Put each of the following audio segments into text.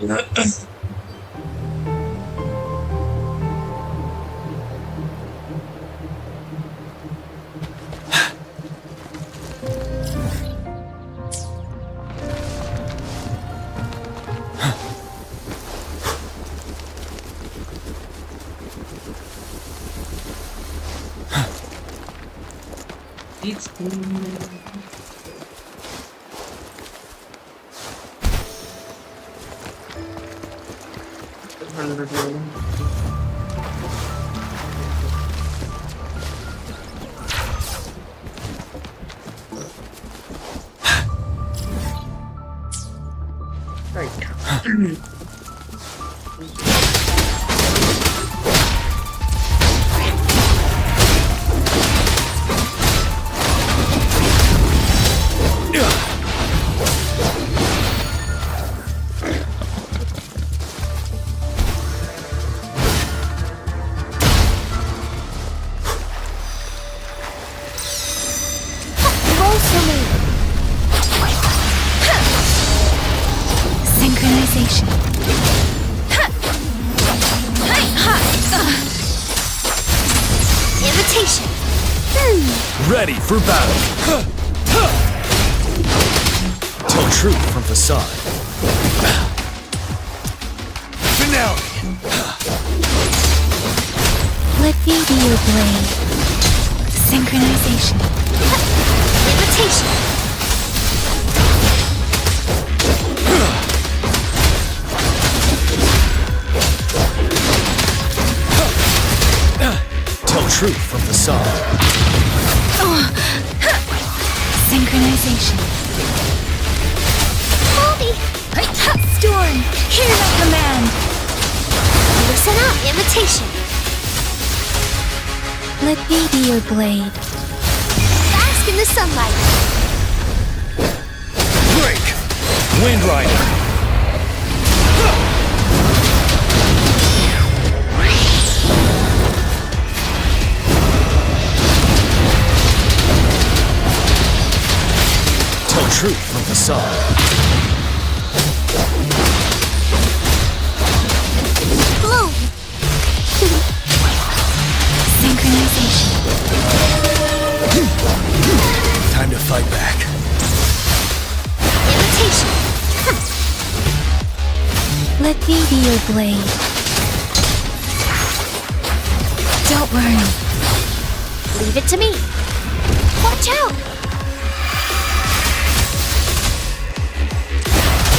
It's right. Synchronization. Invitation. Ready for battle. Tell truth from facade. Finale. Let me be your blade. Synchronization. Invitation. Tell truth from facade. Synchronization. Moldy. Storm. Hear my command. Listen up. Invitation. Let me be your blade. Bask in the sunlight. Break. Wind Rider. Tell truth from facade. Bloom. Synchronization. Time to fight back. Invitation. Let me be your blade. Don't worry. Leave it to me. Watch out.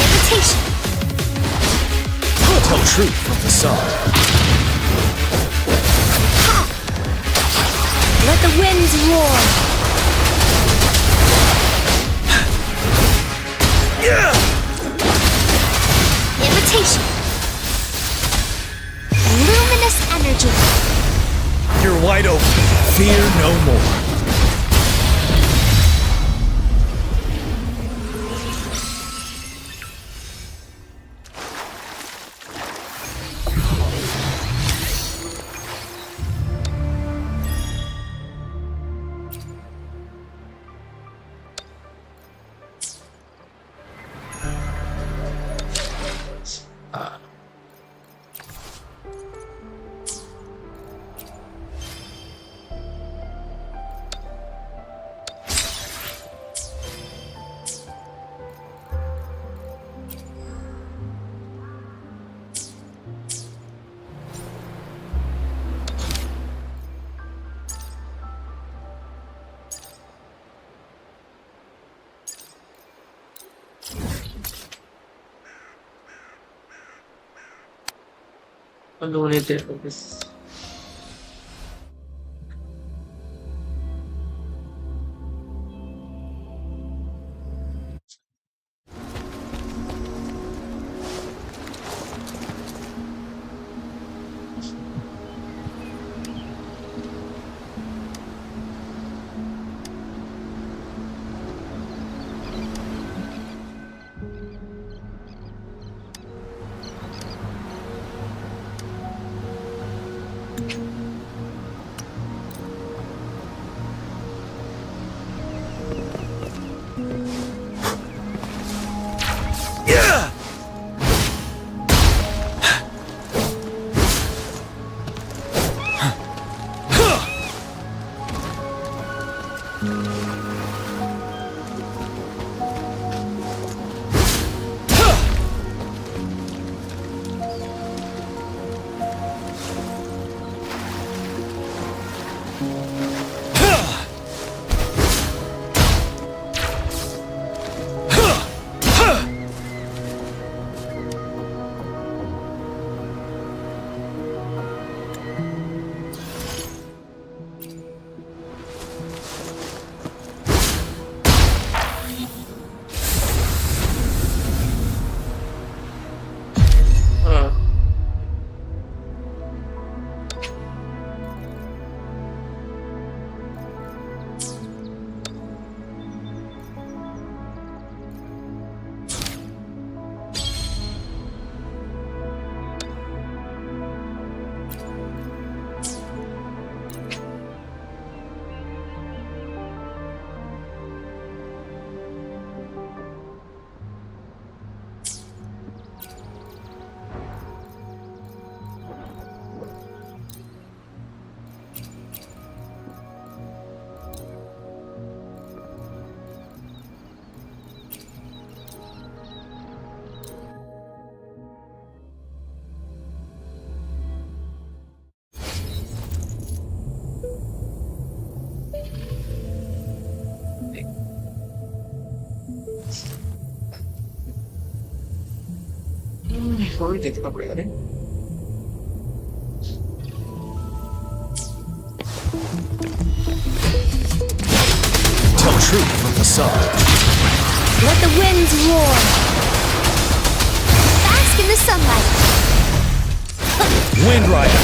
Invitation. Tell truth from facade. Let the winds roar. Yeah! Invitation. Luminous energy. You're wide open. Fear no more. Donated for this. 거기 될까 그래? Tell truth from the side. Let the winds roar. Bask in the sunlight. Wind Rider.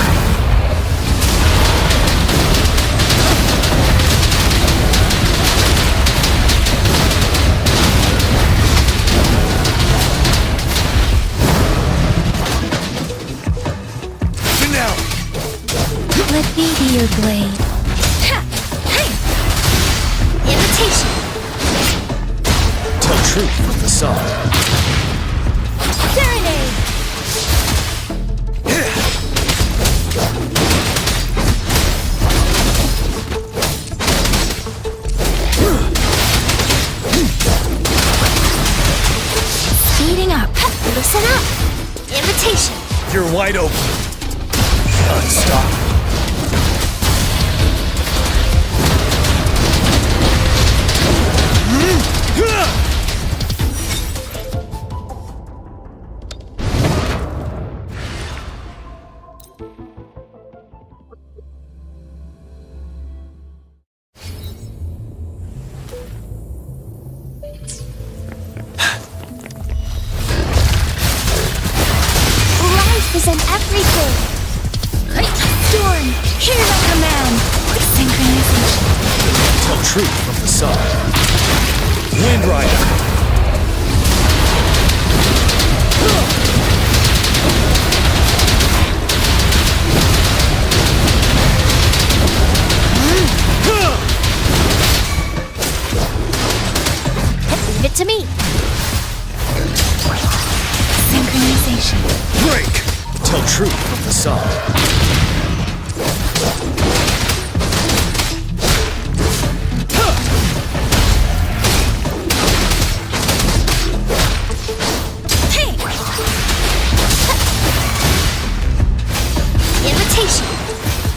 Let me be your blade. Ha! Hey! Imitation. Tell truth from the side. Serenade. Speeding up. Listen up. Imitation. You're wide open. Unstoppable. Life is in everything. Storm, hear my command. Synchronization. Tell truth from the side. Wind Rider. Leave it to me. Synchronization. Break. Tell truth from the side. Hey! Imitation.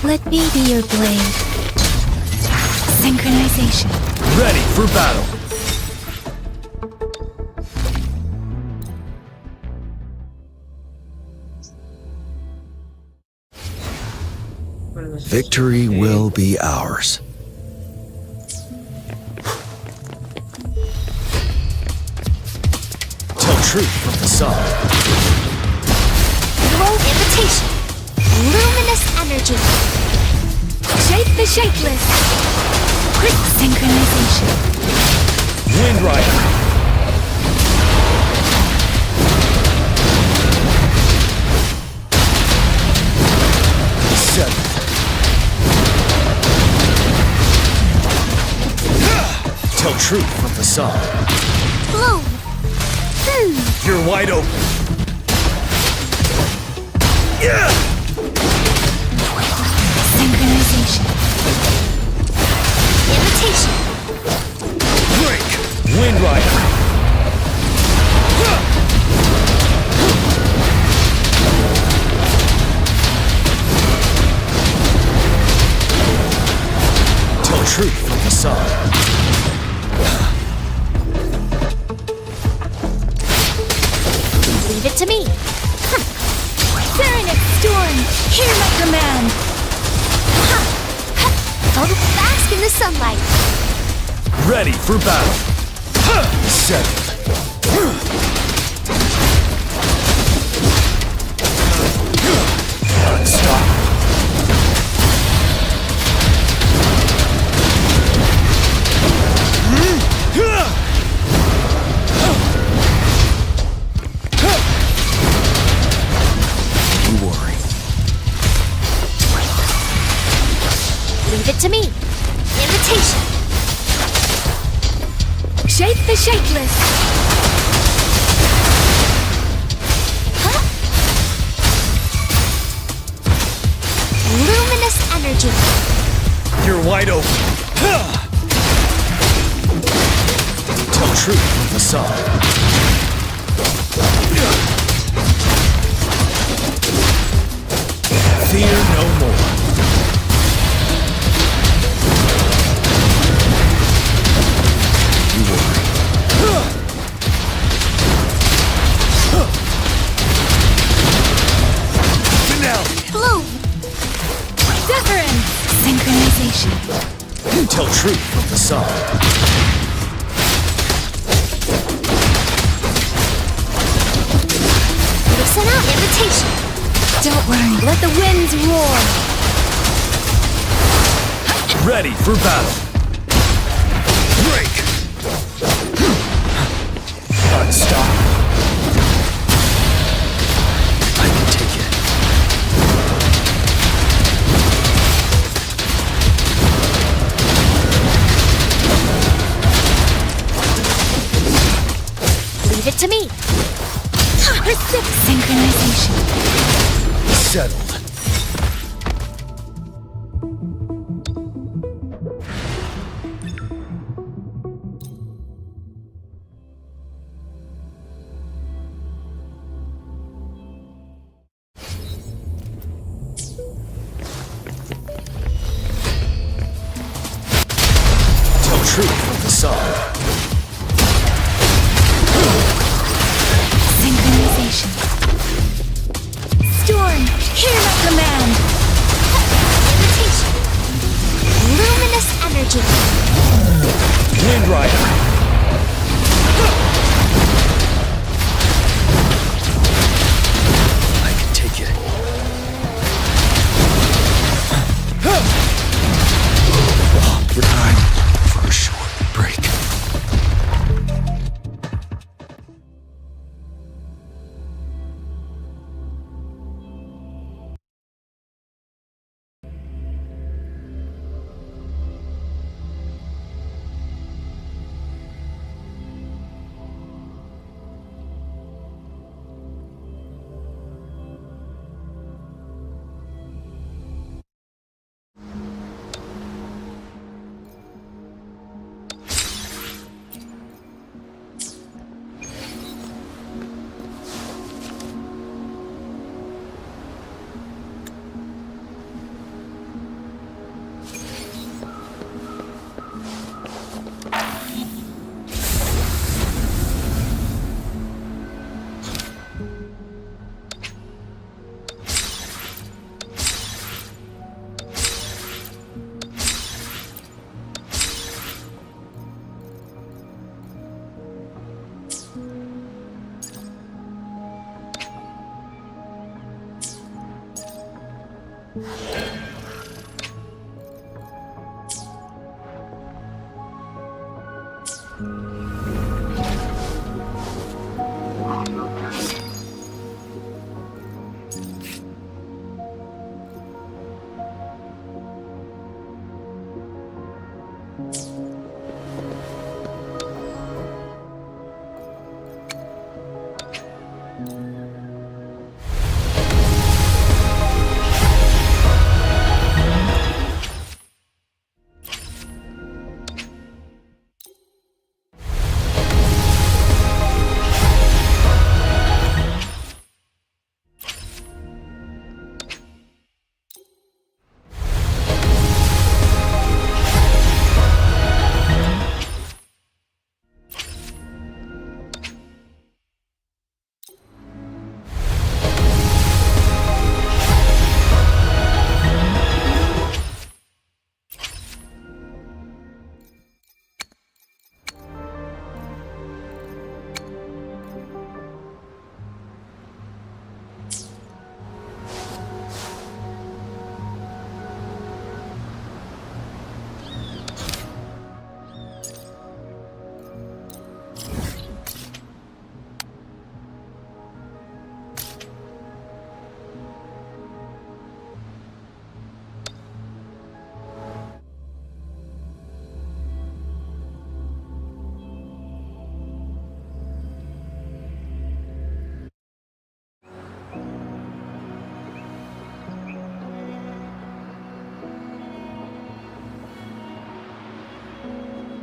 Let me be your blade. Synchronization. Ready for battle. Victory will be ours. Tell truth from the side. Roll imitation. Luminous energy. Shape the shapeless. Quick synchronization. Wind Rider. Seven. Tell truth from the side. Bloom. You're wide open. Yeah! Synchronization. Imitation. Break. Wind Rider. Tell truth from the side. Leave it to me. Serenade storm, hear my command. Oh, bask in the sunlight. Ready for battle. Seven. Unstoppable. Wuthering. Leave it to me. Imitation. Shape the shapeless. Huh? Luminous energy. You're wide open. Tell truth from the side. Fear no more. Wuthering. sun. Listen up, invitation. Don't worry, let the winds roar. Ready for battle. Break. Unstoppable. I can take it. Leave it to me. Synchronization. Settled. Tell truth from the sun. Synchronization. Storm, hear my command. Invitation. Luminous energy. Wind Rider. I can take it. For time for a short break.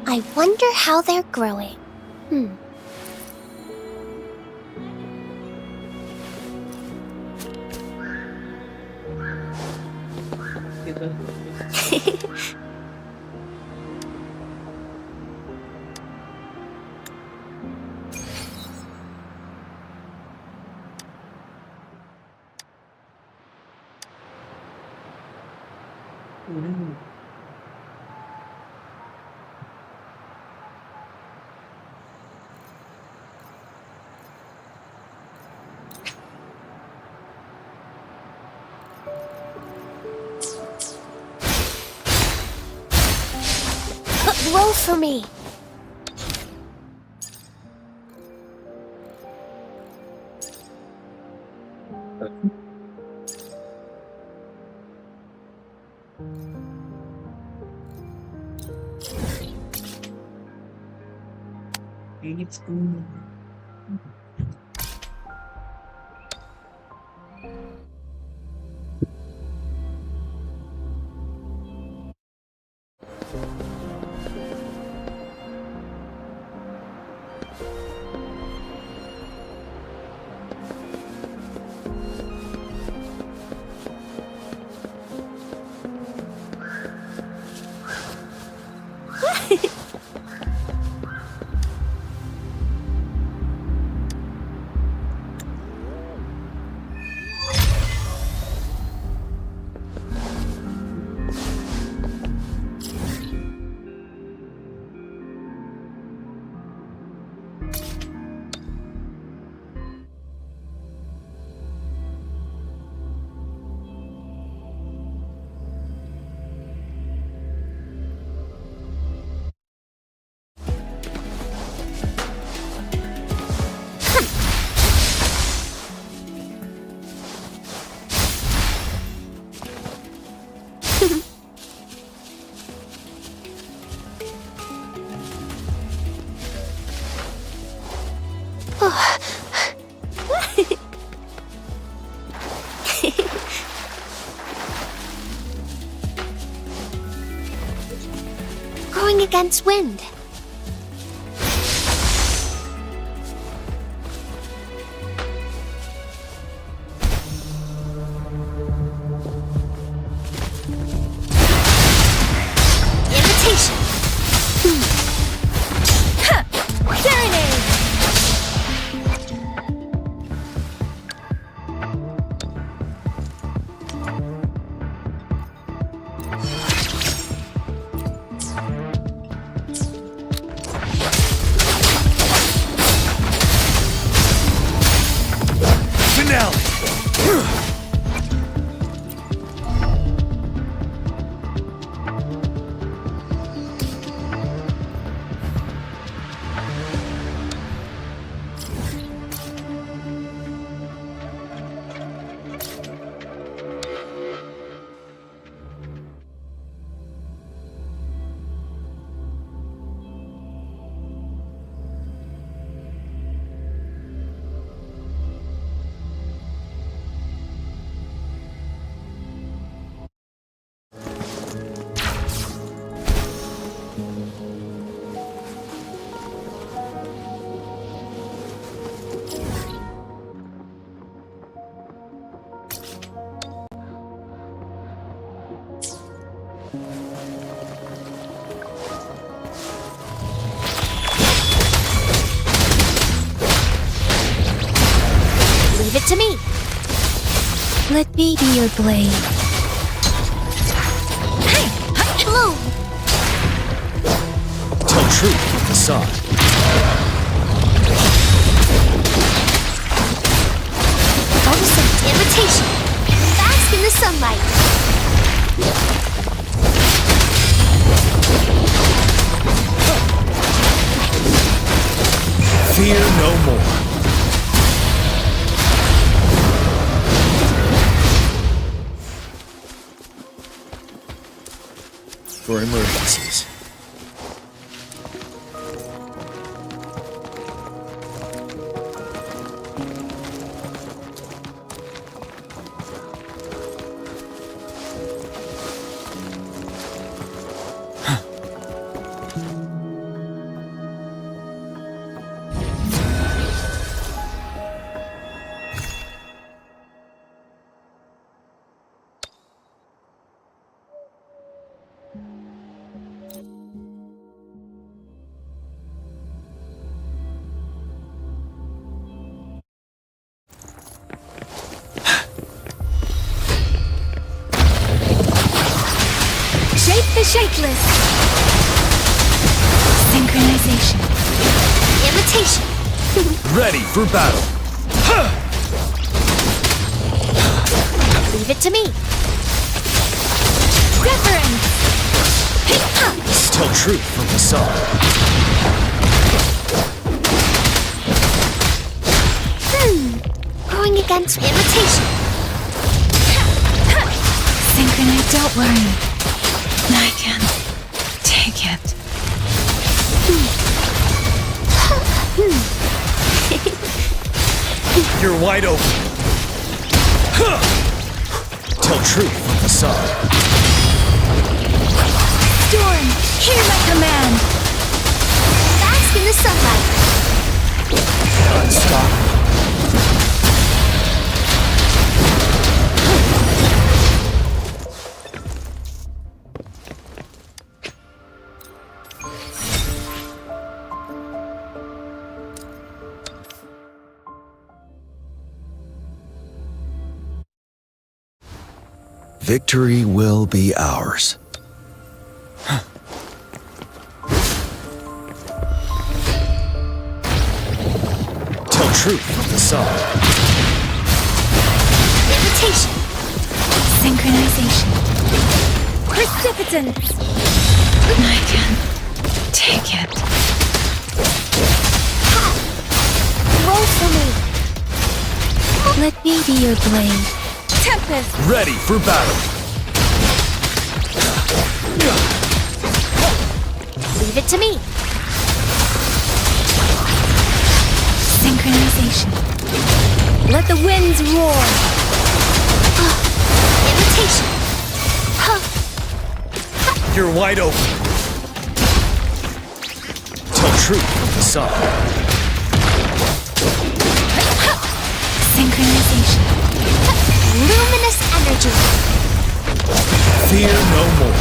I wonder how they're growing. Go for me. It's Going against wind. Imitation. Serenade. Finale! Leave it to me. Let me be your blade. Hey! Bloom! Tell truth from facade. Photosynth imitation. Bask in the sunlight. Fear no more. For emergencies. Shake the shapeless. Synchronization. Imitation. Ready for battle. Leave it to me. Wuthering. Tell truth from facade. Going against imitation. Synchronite, don't worry. I can take it. You're wide open. Tell truth from facade. Storm, hear my command. Bask in the sunlight. Unstoppable. Victory will be ours. Tell truth from facade. Imitation. Synchronization. Precipitance. I can take it. Roll for me. Let me be your blade. Tempest. Ready for battle. Leave it to me. Synchronization. Let the winds roar. Imitation. You're wide open. Tell truth from facade. Synchronization. Luminous energy. Fear no more.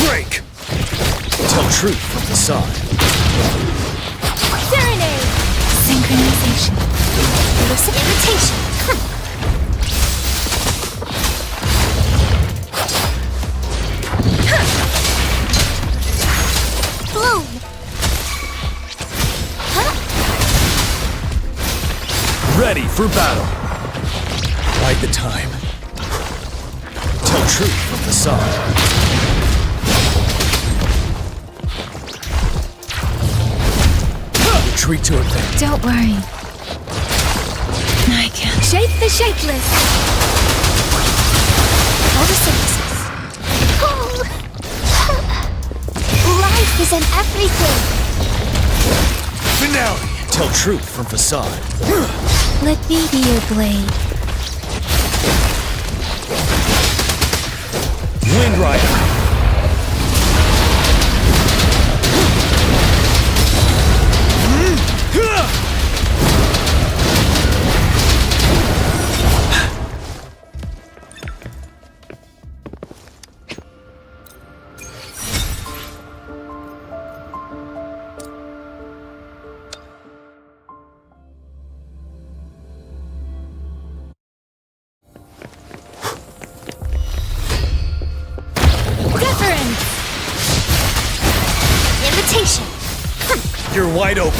Break! Tell truth from facade. Serenade. Synchronization. Listen. Imitation. Bloom. Ready for battle. Bide the time. Tell truth from facade. Retreat to advance. Don't worry. I can shape the shapeless. Photosynthesis. Life is in everything. Finale. Tell truth from facade. Let me be your blade. Wind Rider. Imitation. You're wide open.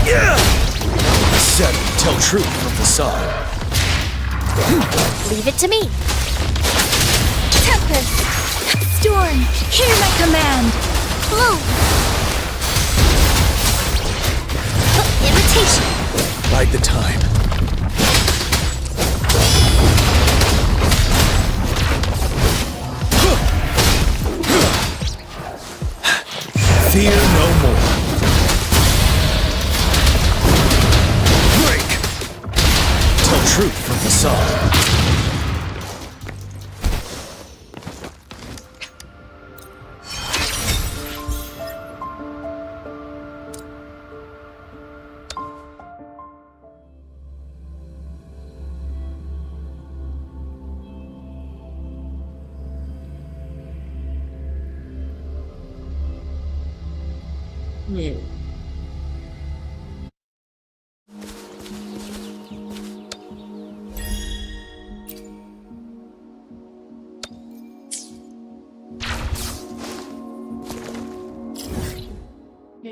Yeah! Set it. Tell truth from facade. Leave it to me. Tempest. Storm, hear my command. Bloom. Imitation. Bide the time. Fear no more. Break! Tell truth from facade.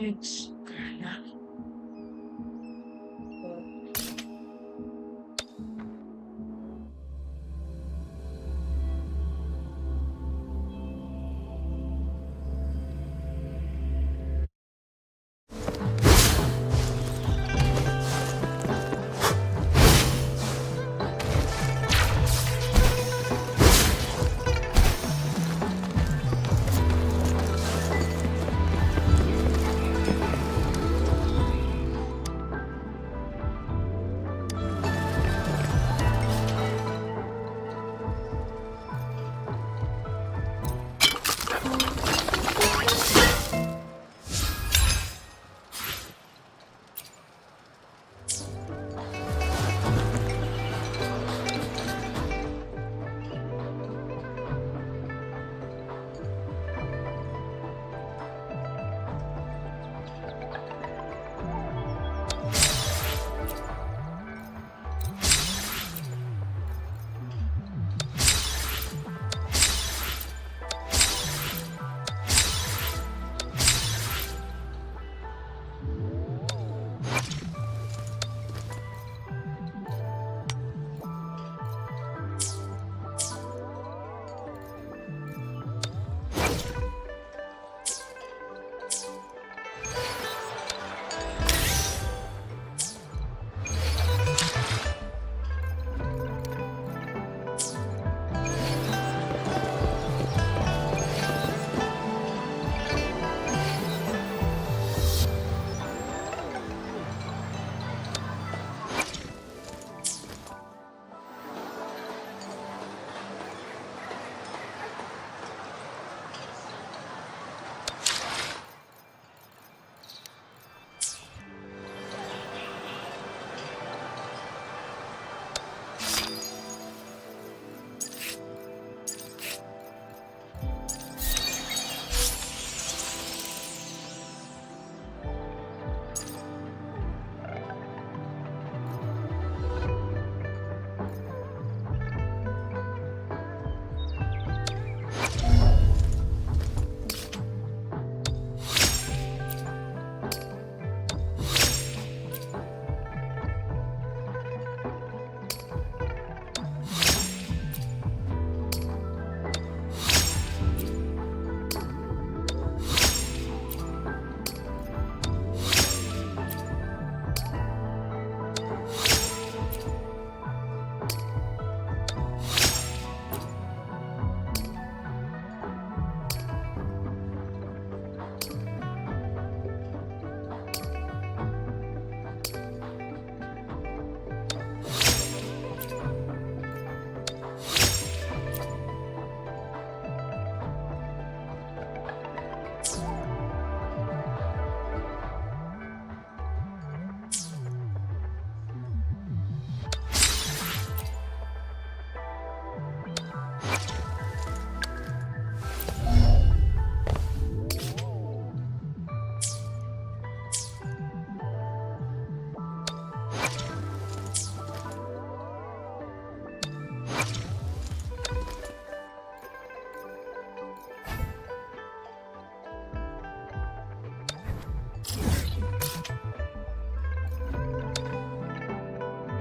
kayaknya.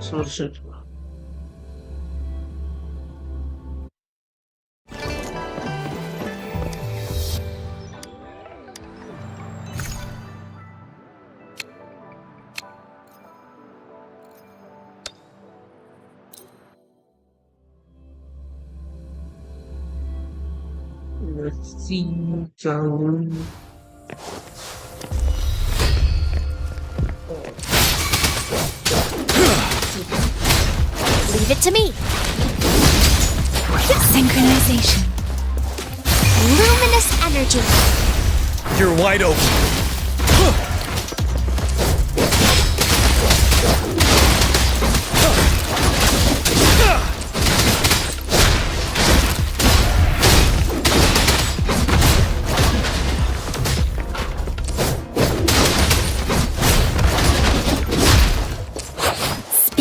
Sonuçta jauh. Leave it to me. Synchronization. Luminous energy. You're wide open.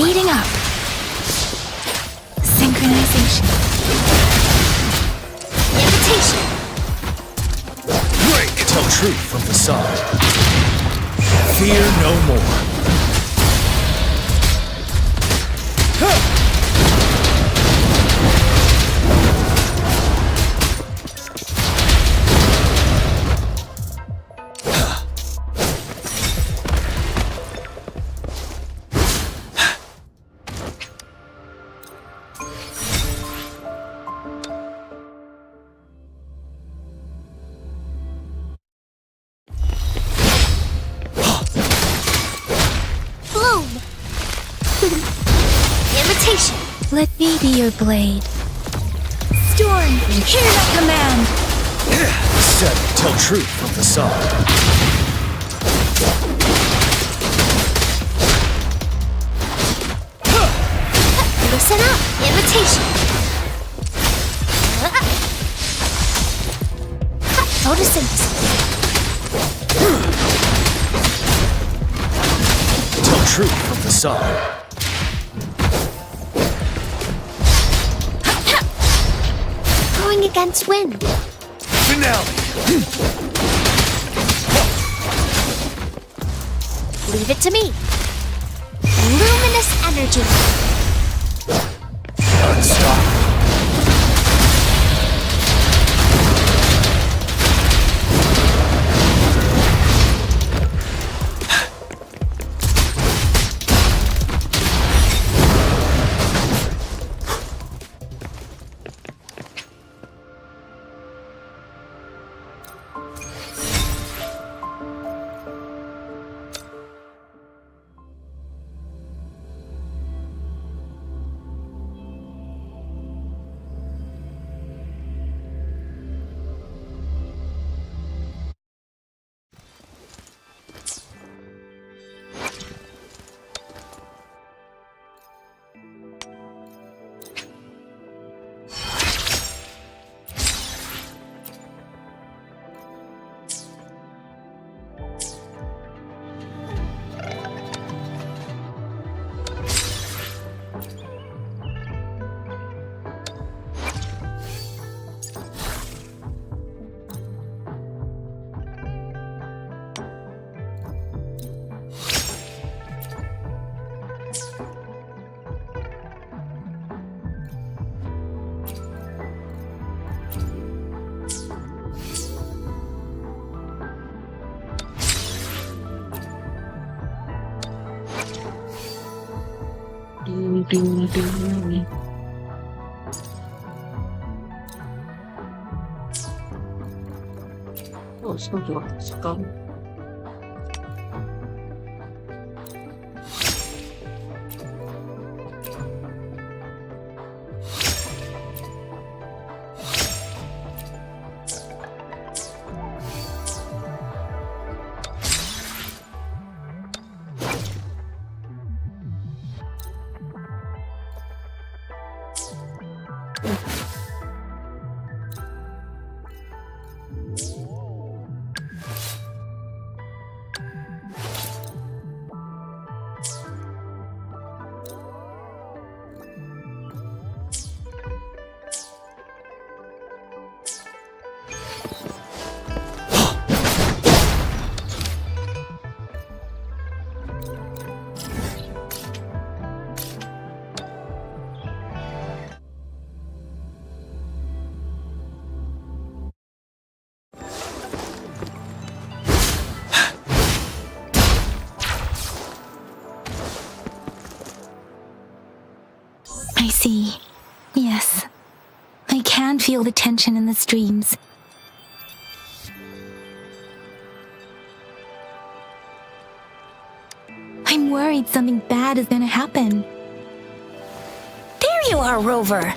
Speeding up. Synchronization. Invitation. Break! Tell truth from facade. Fear no more. Bloom! Imitation! Let me be your blade. Storm, hear my command! Said tell truth from the sun. Listen up! Imitation! Photosynthesis! Tell truth from the sun. Going against wind. Finale. Leave it to me. Luminous energy. Unstoppable. Ding, ding, ding. Oh, sono giusto. I see. Yes. I can feel the tension in the streams. I'm worried something bad is gonna happen. There you are, Rover.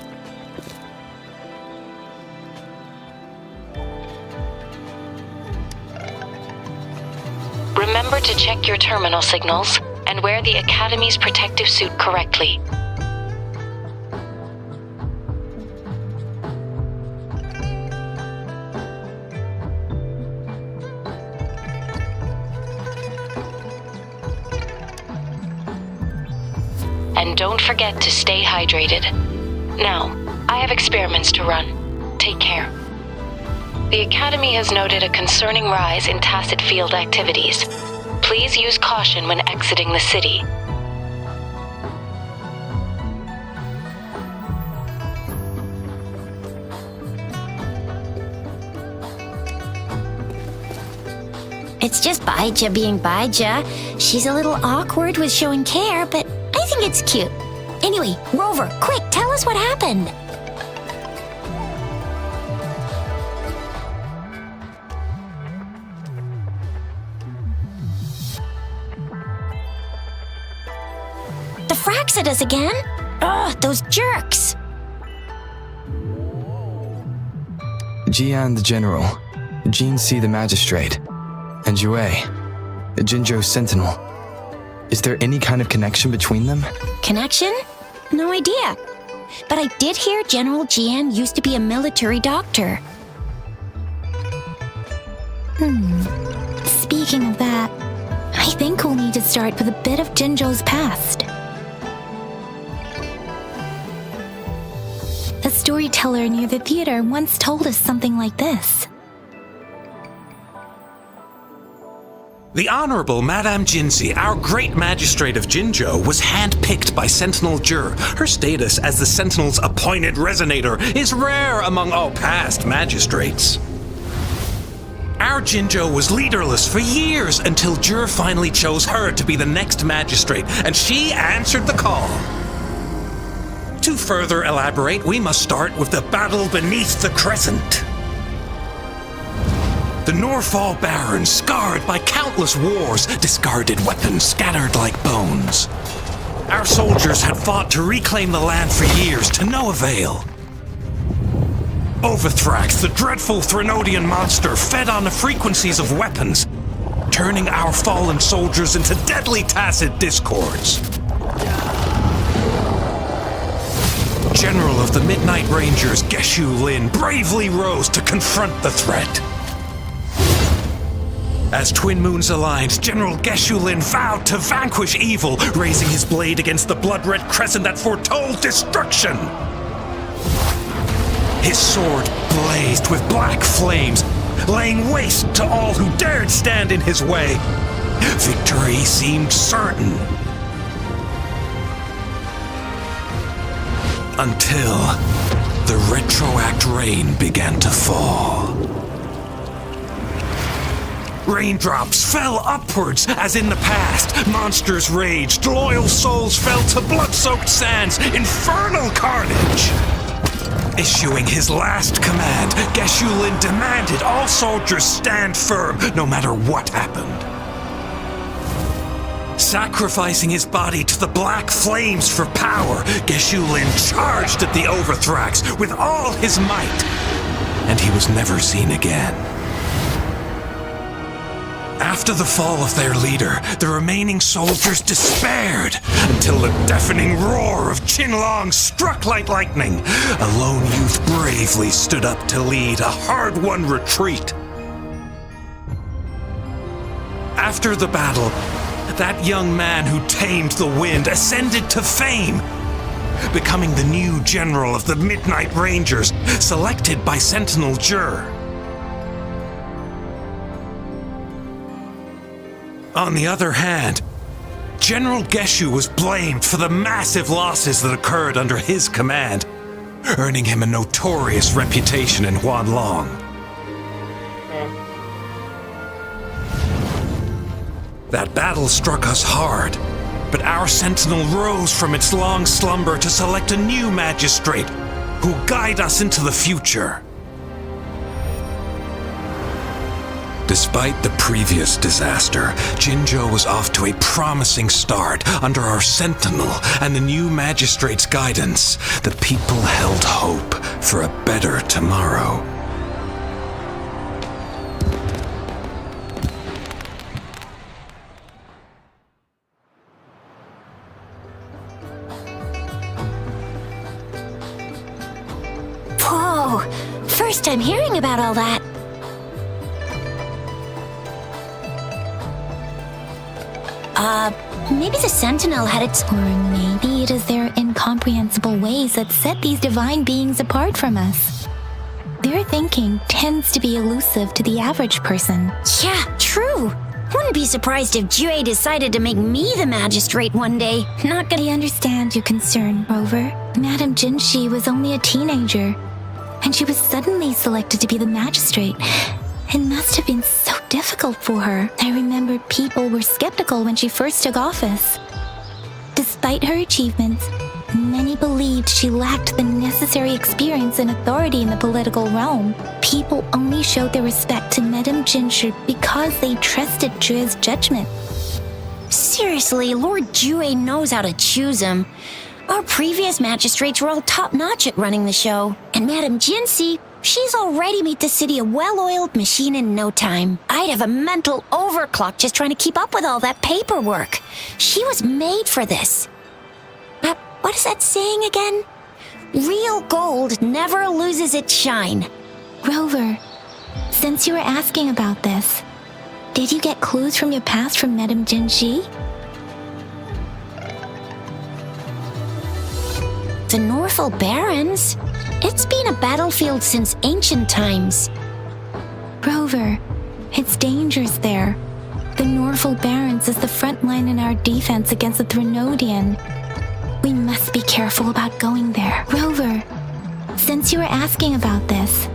Remember to check your terminal signals and wear the Academy's protective suit correctly. And don't forget to stay hydrated. Now, I have experiments to run. Take care. The Academy has noted a concerning rise in tacit field activities. Please Please use caution when exiting the city. It's just Baija being Baija. She's a little awkward with showing care, but I think it's cute. Anyway, Rover, quick, tell us what happened. The Fraxidas again? Ugh, those jerks! Jian the General, Jean C the Magistrate, and Jue, Jinzhou's Sentinel. Is there any kind of connection between them? Connection? No idea. But I did hear General Jian used to be a military doctor. Speaking of that, I think we'll need to start with a bit of Jinzhou's past. A storyteller near the theater once told us something like this. The Honorable Madame Jinzi, our great magistrate of Jinzhou, was handpicked by Sentinel Jur. Her status as the Sentinel's appointed resonator is rare among all past magistrates. Our Jinzhou was leaderless for years until Jur finally chose her to be the next magistrate, and she answered the call. To further elaborate, we must start with the battle beneath the crescent. The Norfall Barons, scarred by countless wars, discarded weapons scattered like bones. Our soldiers had fought to reclaim the land for years, to no avail. Overthrax, the dreadful Threnodian monster, fed on the frequencies of weapons, turning our fallen soldiers into deadly tacit discords. General of the Midnight Rangers, Geshu Lin, bravely rose to confront the threat. As twin moons aligned, General Geshu Lin vowed to vanquish evil, raising his blade against the blood-red crescent that foretold destruction. His sword blazed with black flames, laying waste to all who dared stand in his way. Victory seemed certain. Until the retroact rain began to fall. Raindrops fell upwards as in the past. Monsters raged, loyal souls fell to blood-soaked sands, infernal carnage. Issuing his last command, Geshu Lin demanded all soldiers stand firm no matter what happened. Sacrificing his body to the black flames for power, Geshu Lin charged at the Overthrax with all his might, and he was never seen again. After the fall of their leader, the remaining soldiers despaired until the deafening roar of Qinlong struck like lightning. A lone youth bravely stood up to lead a hard-won retreat. After the battle, that young man who tamed the wind ascended to fame, becoming the new general of the Midnight Rangers, selected by Sentinel Jur. On the other hand, General Geshu was blamed for the massive losses that occurred under his command, earning him a notorious reputation in Huanlong. That battle struck us hard, but our sentinel rose from its long slumber to select a new magistrate who'll guide us into the future. Despite the previous disaster, Jinzhou was off to a promising start under our sentinel and the new magistrate's guidance. The people held hope for a better tomorrow. Whoa! First time hearing about all that. Maybe the Sentinel had its... Or maybe it is their incomprehensible ways that set these divine beings apart from us. Their thinking tends to be elusive to the average person. Yeah, true. Wouldn't be surprised if Jue decided to make me the magistrate one day. Not gonna. I understand your concern, Rover. Madame Jinshi was only a teenager, and she was suddenly selected to be the magistrate. It must have been so difficult for her. I remember people were skeptical when she first took office. Despite her achievements, many believed she lacked the necessary experience and authority in the political realm. People only showed their respect to Madame Jinshi because they trusted Jue's judgment. Seriously, Lord Jue knows how to choose him. Our previous magistrates were all top-notch at running the show. And Madame Jinshi, she's already made the city a well-oiled machine in no time. I'd have a mental overclock just trying to keep up with all that paperwork. She was made for this. But what is that saying again? Real gold never loses its shine. Rover, since you were asking about this, did you get clues from your past from Madame Jinshi? The Norfolk Barrens? It's been a battlefield since ancient times. Rover, it's dangerous there. The Norfolk Barrens is the front line in our defense against the Threnodian. We must be careful about going there. Rover, since you were asking about this,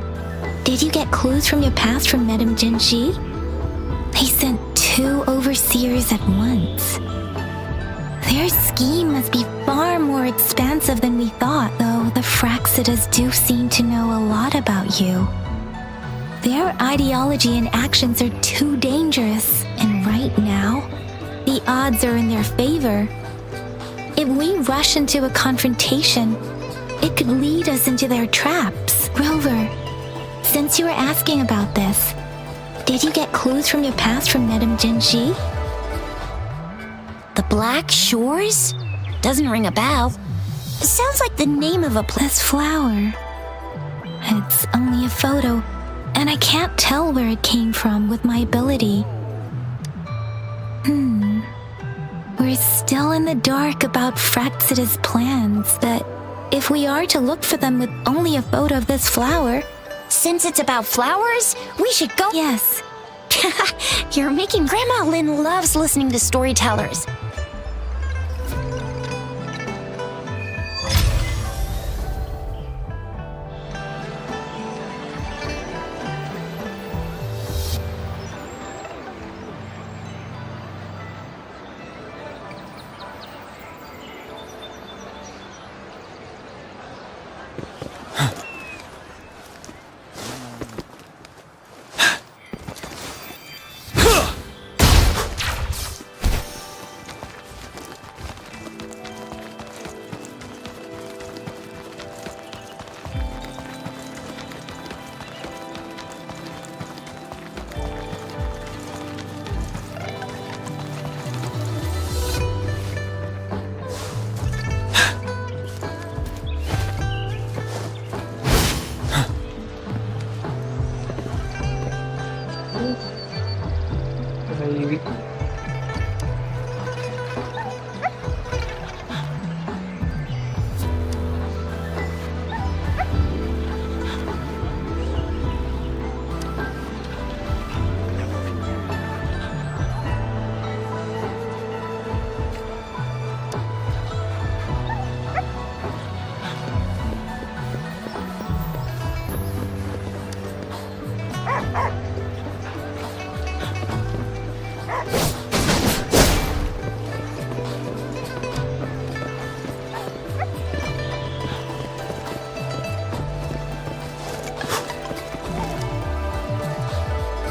did you get clues from your past from Madame Jinshi? They sent 2 overseers at once. Their scheme must be far more expansive than we thought, though the Fraxidas do seem to know a lot about you. Their ideology and actions are too dangerous, and right now, the odds are in their favor. If we rush into a confrontation, it could lead us into their traps. Rover, since you were asking about this, did you get clues from your past from Madame Jinshi? The Black Shores? Doesn't ring a bell. It sounds like the name of a This flower. It's only a photo, and I can't tell where it came from with my ability. We're still in the dark about Fraxida's plans, but if we are to look for them with only a photo of this flower... Since it's about flowers, we should go. Yes. You're making Grandma Lynn loves listening to storytellers.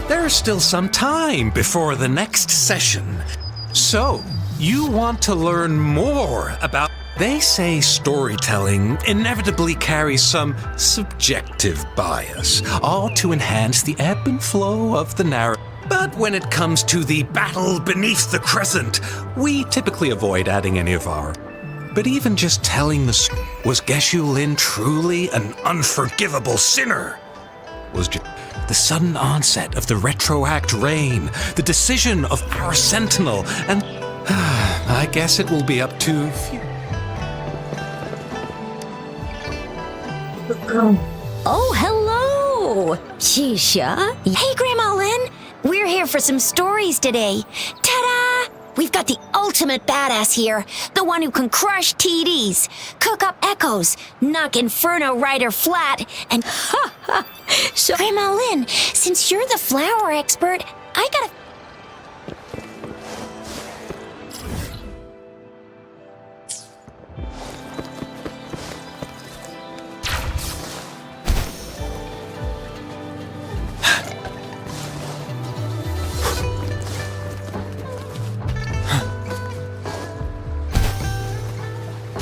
There's still some time before the next session. So, you want to learn more about... They say storytelling inevitably carries some subjective bias, all to enhance the ebb and flow of the narrative. But when it comes to the battle beneath the crescent, we typically avoid adding any of our... But even just telling the story, was Geshu Lin truly an unforgivable sinner? Was the sudden onset of the retroact rain, the decision of our sentinel, and I guess it will be up to... Oh, hello! Shisha? Hey, Grandma Lynn! We're here for some stories today. Ta-da! We've got the ultimate badass here. The one who can crush TDs, cook up echoes, knock Inferno Rider flat, and So, Grandma Lynn, since you're the flower expert, I gotta...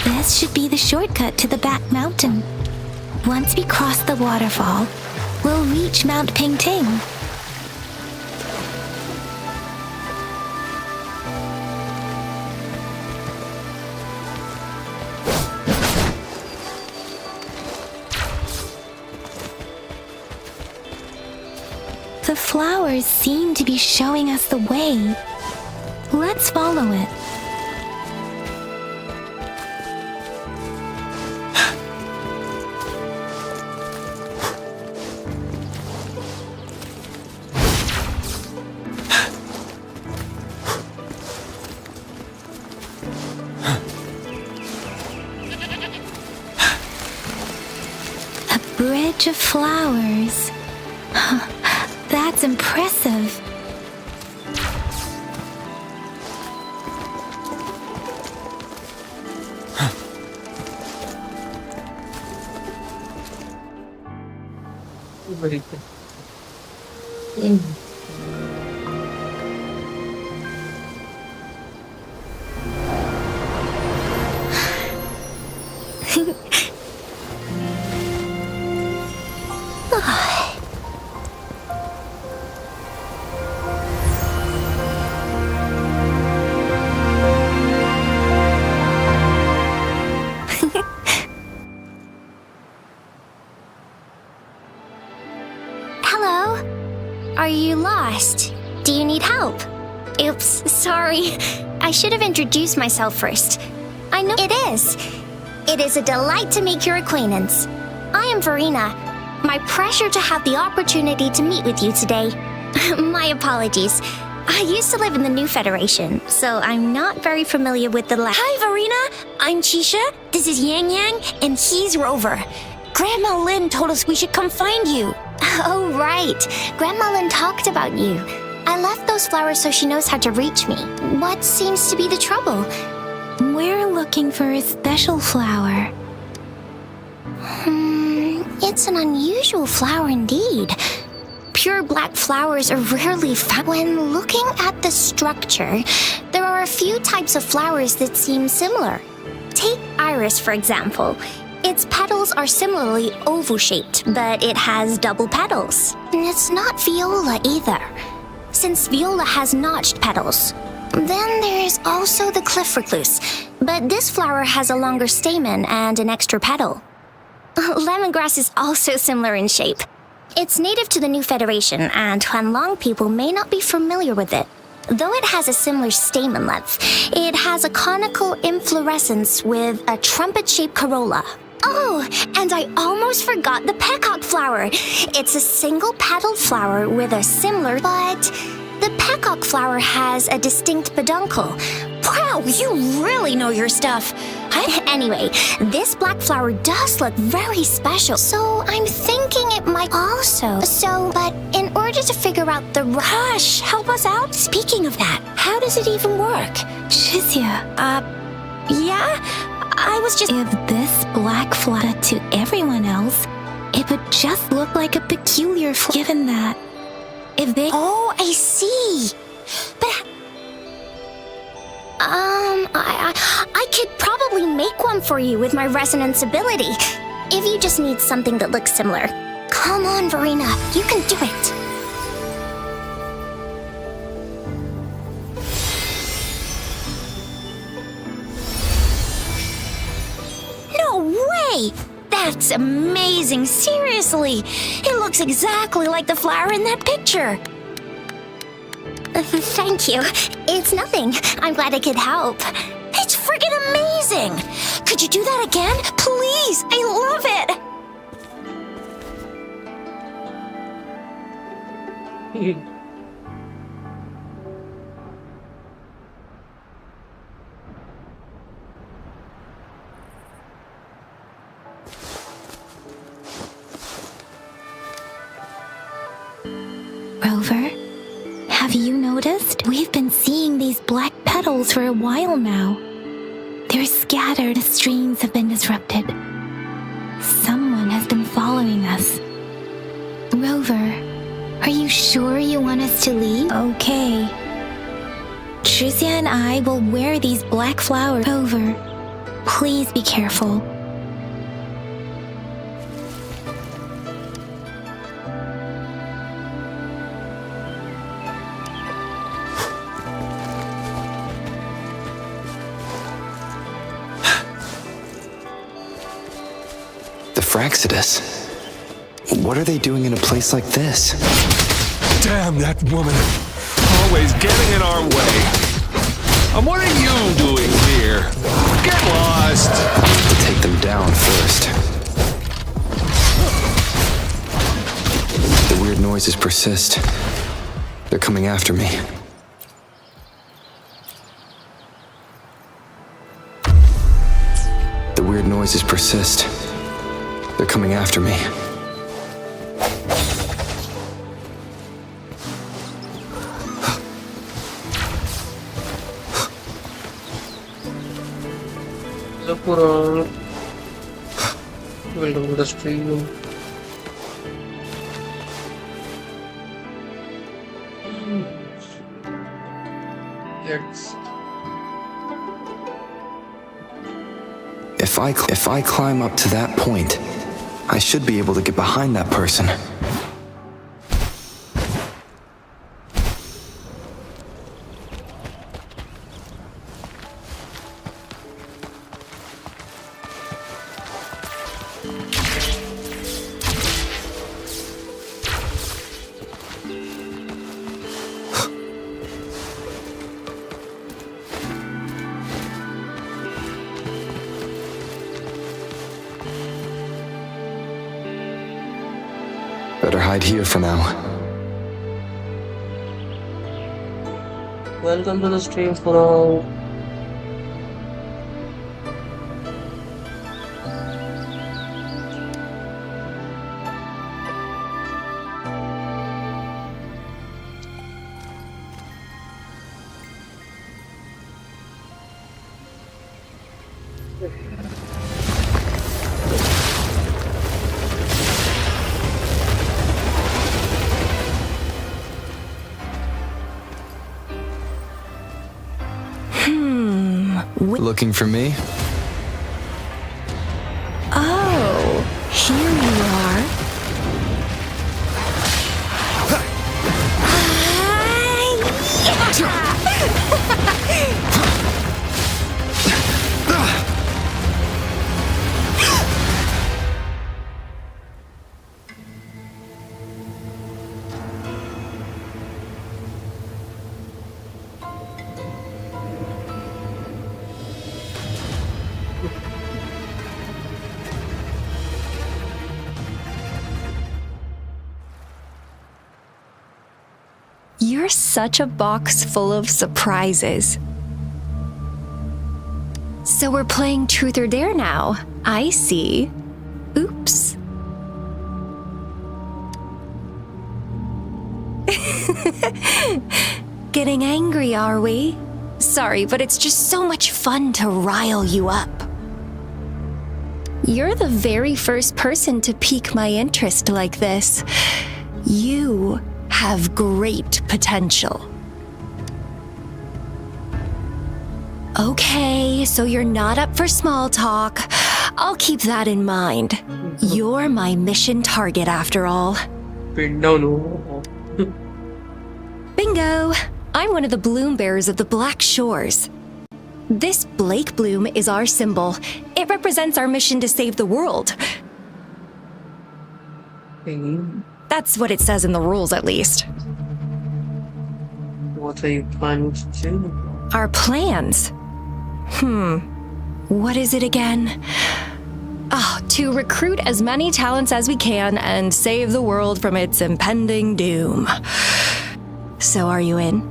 This should be the shortcut to the back mountain. Once we cross the waterfall, we'll reach Mount Pingting. The flowers seem to be showing us the way. Let's follow it. Bridge of flowers. That's impressive. Very good. Mm. Hello? Are you lost? Do you need help? Oops, sorry. I should have introduced myself first. I know it is. It is a delight to make your acquaintance. I am Verena. My pleasure to have the opportunity to meet with you today. My apologies. I used to live in the New Federation, so I'm not very familiar with the Hi, Verena. I'm Chisha. This is Yang Yang, and he's Rover. Grandma Lynn told us we should come find you. Oh, right. Grandma Lynn talked about you. I left those flowers so she knows how to reach me. What seems to be the trouble? We're looking for a special flower. It's an unusual flower indeed. Pure black flowers are rarely found. When looking at the structure, there are a few types of flowers that seem similar. Take iris, for example. Its petals are similarly oval-shaped, but it has double petals. And it's not viola either, since viola has notched petals. Then there's also the cliff recluse, but this flower has a longer stamen and an extra petal. Lemongrass is also similar in shape. It's native to the New Federation, and Huanlong people may not be familiar with it. Though it has a similar stamen length, it has a conical inflorescence with a trumpet-shaped corolla. Oh, and I almost forgot the peacock flower. It's a single-petaled flower with a similar, but the peacock flower has a distinct peduncle. Wow, you really know your stuff. Anyway, this black flower does look very special, so I'm thinking it might also. But in order to figure out the Hush, help us out. Speaking of that, how does it even work? Shizia, Yeah? I was just... if this black flower to everyone else, it would just look like a peculiar flower. Given that, if they... Oh, I see. But... I could probably make one for you with my resonance ability. If you just need something that looks similar. Come on, Verena, you can do it. No way! That's amazing, seriously. It looks exactly like the flower in that picture. Thank you. It's nothing. I'm glad I could help. It's friggin' amazing! Could you do that again? Please! I love it! Rover, have you noticed? We've been seeing these black petals for a while now. They're scattered as streams have been disrupted. Someone has been following us. Rover, are you sure you want us to leave? Okay. Tricia and I will wear these black flowers. Rover, please be careful. The Fraxidus. What are they doing in a place like this? Damn that woman. Always getting in our way. And what are you doing here? Get lost. To take them down first. The weird noises persist. They're coming after me. The weird noises persist. They're coming after me. Welcome to the stream. Let's. If I climb up to that point, I should be able to get behind that person. Better hide here for now. Welcome to the stream for all. Looking for me? Oh, here you are. You're such a box full of surprises. So we're playing Truth or Dare now. I see. Oops. Getting angry, are we? Sorry, but it's just so much fun to rile you up. You're the very first person to pique my interest like this. You have great potential. Okay, so you're not up for small talk. I'll keep that in mind. You're my mission target after all. No. Bingo! I'm one of the bloom bearers of the Black Shores. This Blake bloom is our symbol. It represents our mission to save the world. That's what it says in the rules, at least. What are you planning to do? Our plans? What is it again? To recruit as many talents as we can and save the world from its impending doom. So are you in?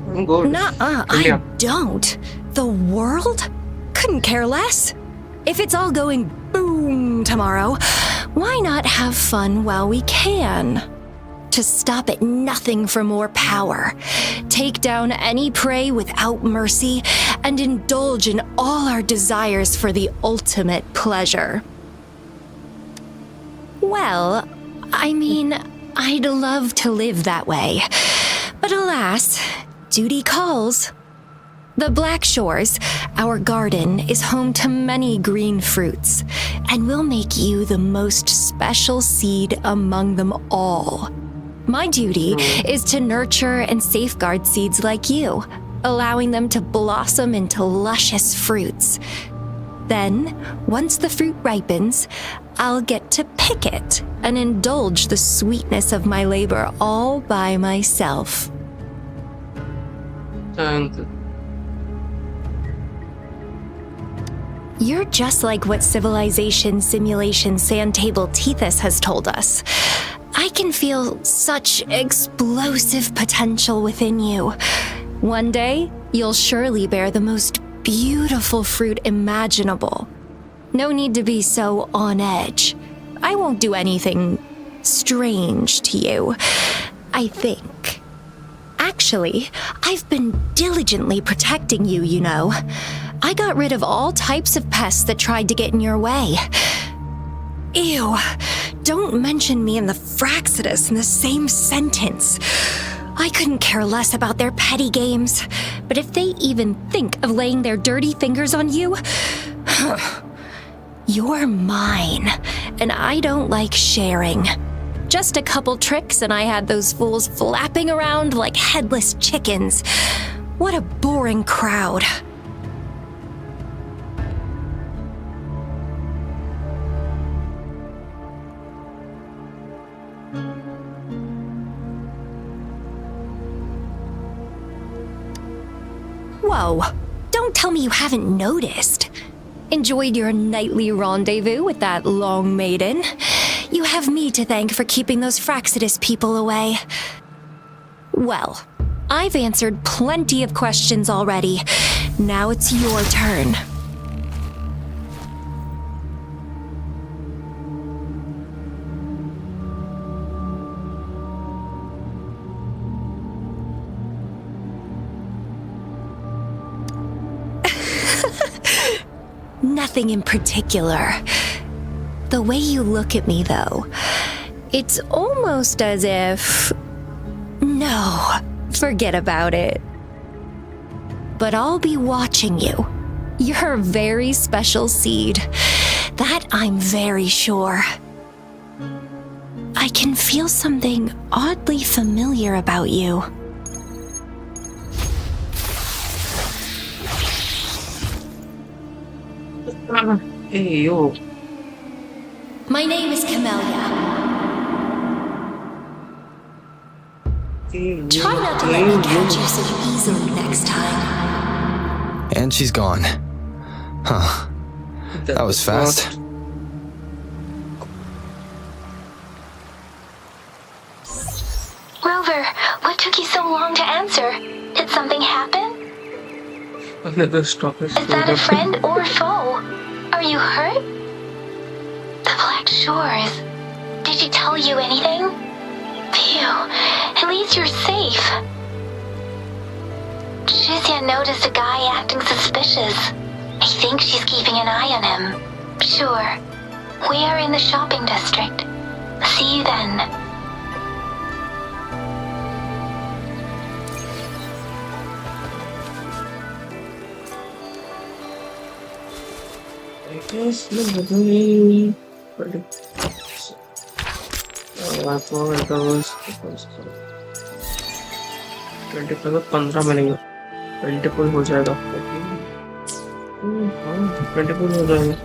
I'm good. Nuh-uh, I don't. The world? couldn't care less. If it's all going boom tomorrow, why not have fun while we can? To stop at nothing for more power, take down any prey without mercy, and indulge in all our desires for the ultimate pleasure. Well, I mean, I'd love to live that way. But alas, duty calls. The Black Shores, our garden, is home to many green fruits, and will make you the most special seed among them all. My duty is to nurture and safeguard seeds like you, allowing them to blossom into luscious fruits. Then, once the fruit ripens, I'll get to pick it and indulge the sweetness of my labor all by myself. And You're just like what Civilization Simulation Sandtable Tethys has told us. I can feel such explosive potential within you. One day, you'll surely bear the most beautiful fruit imaginable. No need to be so on edge. I won't do anything strange to you, I think. Actually, I've been diligently protecting you, you know. I got rid of all types of pests that tried to get in your way. Ew, don't mention me and the Fraxidus in the same sentence. I couldn't care less about their petty games, but if they even think of laying their dirty fingers on you, you're mine, and I don't like sharing. Just a couple tricks and I had those fools flapping around like headless chickens. What a boring crowd. Whoa, don't tell me you haven't noticed. Enjoyed your nightly rendezvous with that long maiden? You have me to thank for keeping those Fraxidus people away. Well, I've answered plenty of questions already. Now it's your turn. Nothing in particular. The way you look at me, though, it's almost as if... No, forget about it. But I'll be watching you. You're a very special seed. That I'm very sure. I can feel something oddly familiar about you. hey, yo. My name is Camellia. Hey, Try not to let me catch you so easily next time. And she's gone. Huh. That was fast. Rover, what took you so long to answer? Did something happen? Another stop is Is that a friend or foe? Are you hurt? The Black Shores. Did she tell you anything? Phew, at least you're safe. Shizia noticed a guy acting suspicious. I think she's keeping an eye on him. Sure. We are in the shopping district. See you then. I guess you I thought it was 25 15 मिलेंगे 20 हो जाएगा 20 हो जाएगा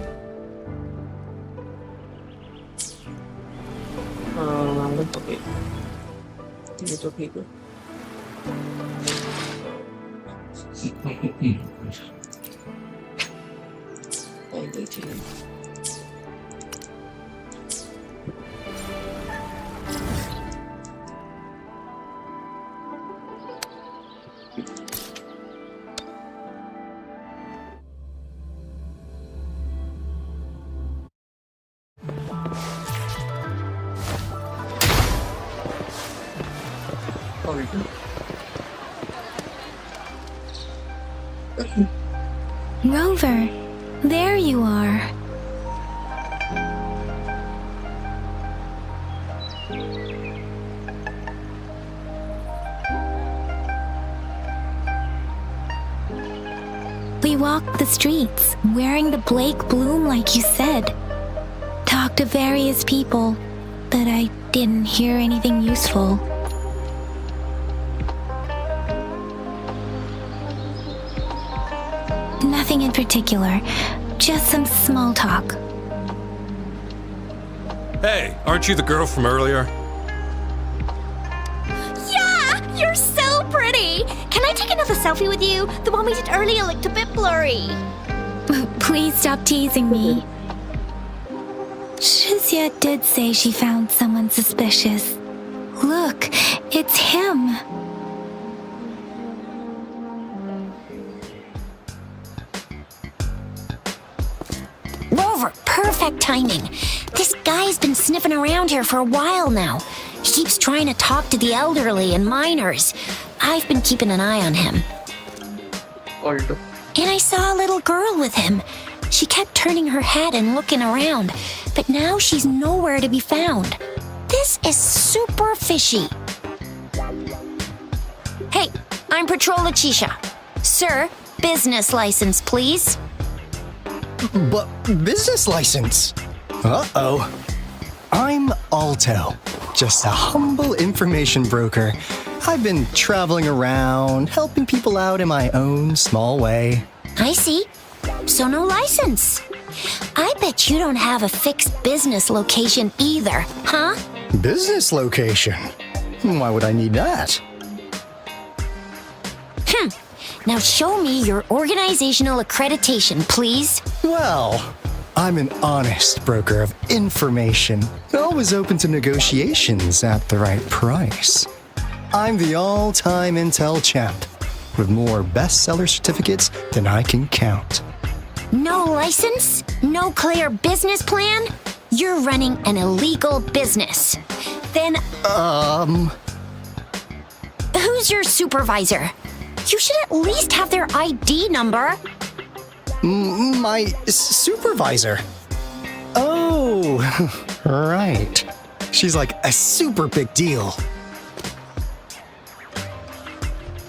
okay ये तो ठीक है Oh, gitu. Rover, there you are. We walked the streets, wearing the Blake bloom like you said. Talked to various people, but I didn't hear anything useful. Nothing in particular, just some small talk. Hey, aren't you the girl from earlier? Yeah, you're so pretty. Can I take another selfie with you? The one we did earlier looked a bit blurry. Please stop teasing me. Shizia did say she found someone suspicious. Look, it's him. Rover, perfect timing. This guy's been sniffing around here for a while now. He keeps trying to talk to the elderly and minors. I've been keeping an eye on him. Alto. And I saw a little girl with him. She kept turning her head and looking around, but now she's nowhere to be found. This is super fishy. Hey, I'm Patrol Letitia. Sir, business license, please. But business license? Uh-oh. I'm Alto, just a humble information broker. I've been traveling around, helping people out in my own small way. I see. So no license. I bet you don't have a fixed business location either, huh? Business location? Why would I need that? Now show me your organizational accreditation, please. Well, I'm an honest broker of information, always open to negotiations at the right price. I'm the all-time Intel champ, with more bestseller certificates than I can count. No license? No clear business plan? You're running an illegal business. Then, who's your supervisor? You should at least have their ID number. My supervisor? Oh, right. She's like a super big deal.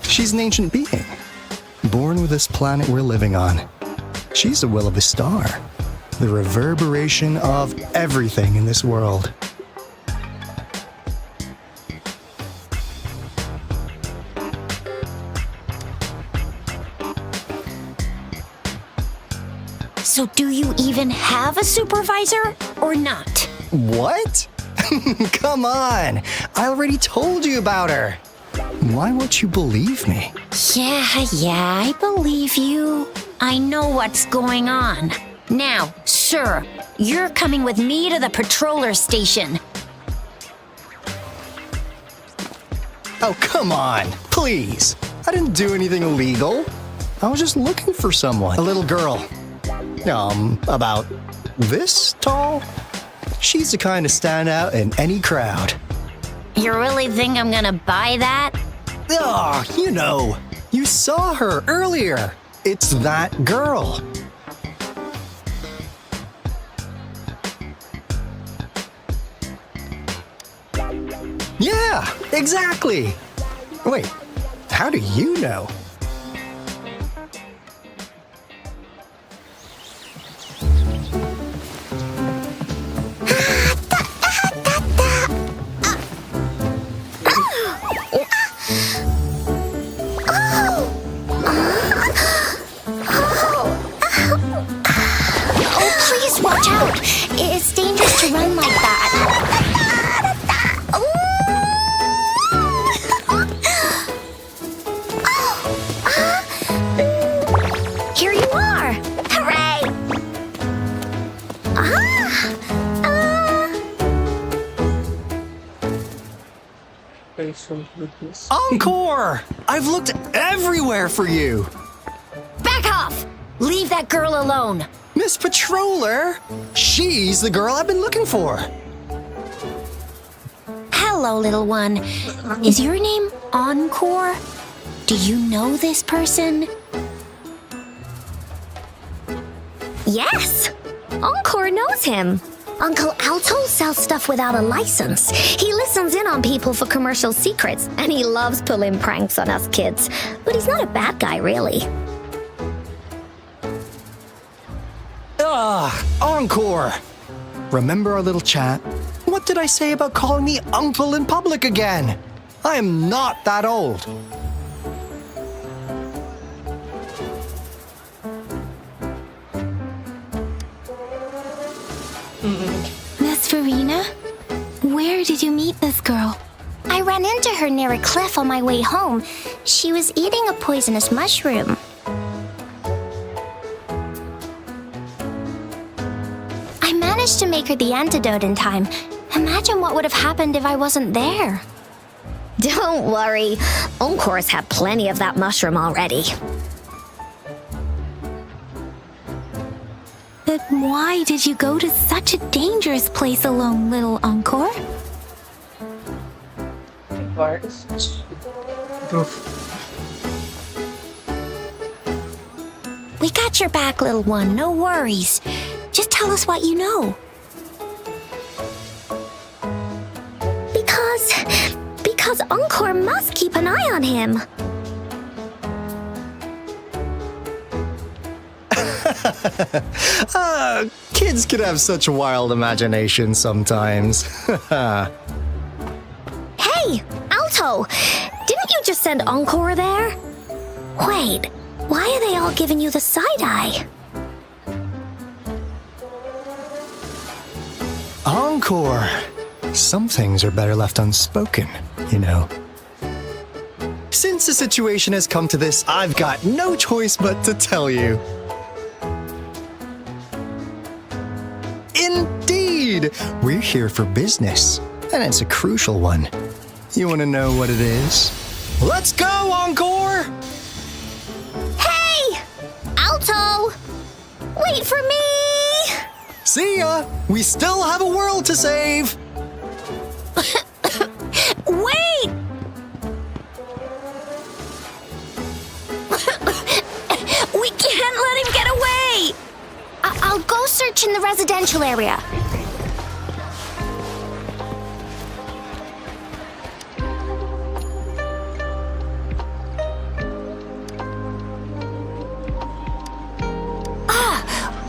She's an ancient being, born with this planet we're living on. She's the will of a star, the reverberation of everything in this world. So do you even have a supervisor or not? What? Come on! I already told you about her. Why won't you believe me? Yeah, I believe you. I know what's going on. Now, sir, you're coming with me to the patroller station. Oh, come on, please. I didn't do anything illegal. I was just looking for someone. A little girl. About this tall? She's the kind to stand out in any crowd. You really think I'm gonna buy that? Oh, you saw her earlier. It's that girl. Yeah, exactly. Wait, how do you know? Watch out! It's dangerous to run like that. Here you are! Hooray! Patient witness. Encore! I've looked everywhere for you. Back off! Leave that girl alone. Miss Patroller! She's the girl I've been looking for. Hello, little one. Is your name Encore? Do you know this person? Yes! Encore knows him. Uncle Alto sells stuff without a license. He listens in on people for commercial secrets, and he loves pulling pranks on us kids. But he's not a bad guy, really. Encore! Remember our little chat? What did I say about calling me uncle in public again? I am not that old. Miss Verena? Where did you meet this girl? I ran into her near a cliff on my way home. She was eating a poisonous mushroom. I managed to make her the antidote in time. Imagine what would have happened if I wasn't there. Don't worry. Encore's had plenty of that mushroom already. But why did you go to such a dangerous place alone, little Encore? We got your back, little one. No worries. Just tell us what you know. Because Encore must keep an eye on him. Kids can have such wild imaginations sometimes. Hey, Alto! Didn't you just send Encore there? Wait, why are they all giving you the side-eye? Encore! Some things are better left unspoken, you know. Since the situation has come to this, I've got no choice but to tell you. Indeed! We're here for business, and it's a crucial one. You want to know what it is? Let's go, Encore! Hey! Alto! Wait for me! See ya! We still have a world to save! Wait! We can't let him get away! I'll go search in the residential area.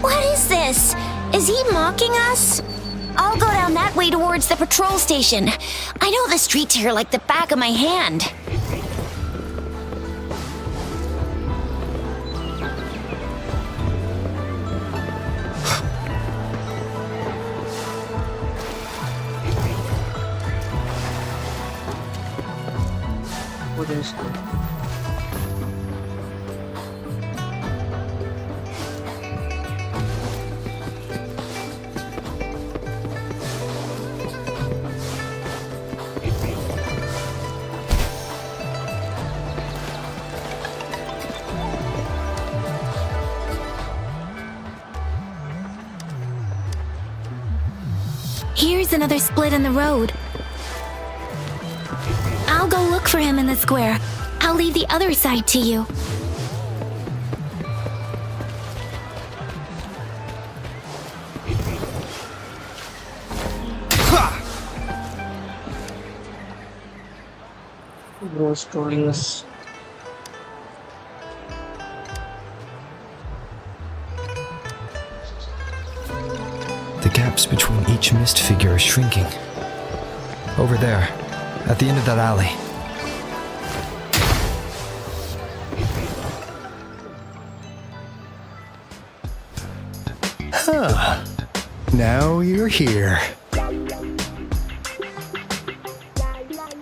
What is this? Is he mocking us? I'll go down that way towards the patrol station. I know the streets here like the back of my hand. What is it? Here's another split in the road. I'll go look for him in the square. I'll leave the other side to you. Bro's trolling us. The gaps between each mist figure are shrinking. Over there, at the end of that alley. Huh. Now you're here.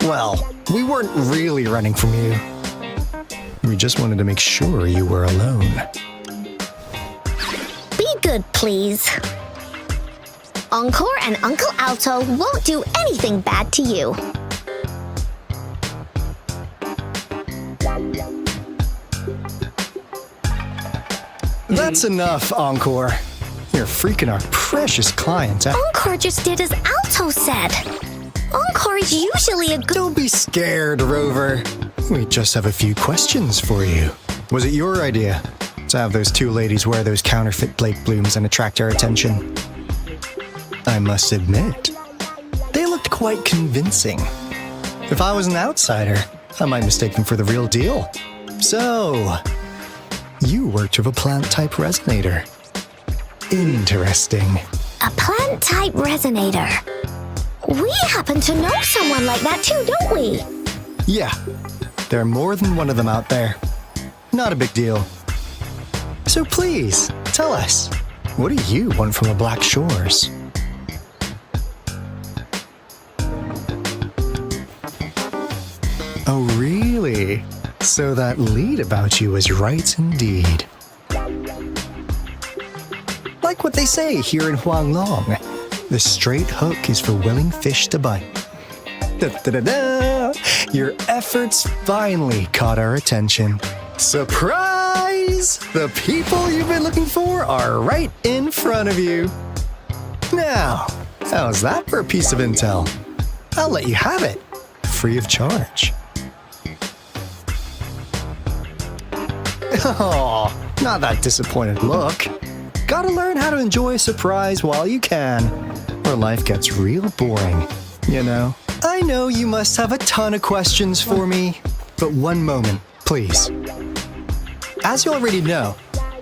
Well, we weren't really running from you. We just wanted to make sure you were alone. Be good, please. Encore and Uncle Alto won't do anything bad to you. That's enough, Encore. You're freaking our precious client out. Encore just did as Alto said. Encore is usually a good... Don't be scared, Rover. We just have a few questions for you. Was it your idea to have those two ladies wear those counterfeit Blake blooms and attract our attention? I must admit, they looked quite convincing. If I was an outsider, I might mistake them for the real deal. So, you worked with a plant-type resonator. Interesting. A plant-type resonator. We happen to know someone like that too, don't we? Yeah, there are more than one of them out there. Not a big deal. So please, tell us, what do you want from the Black Shores? Oh, really? So that lead about you was right indeed. Like what they say here in Huanglong, the straight hook is for willing fish to bite. Da-da-da-da! Your efforts finally caught our attention. Surprise! The people you've been looking for are right in front of you. Now, how's that for a piece of intel? I'll let you have it, free of charge. Oh, not that disappointed look. Gotta learn how to enjoy a surprise while you can, or life gets real boring, you know? I know you must have a ton of questions for me, but one moment, please. As you already know,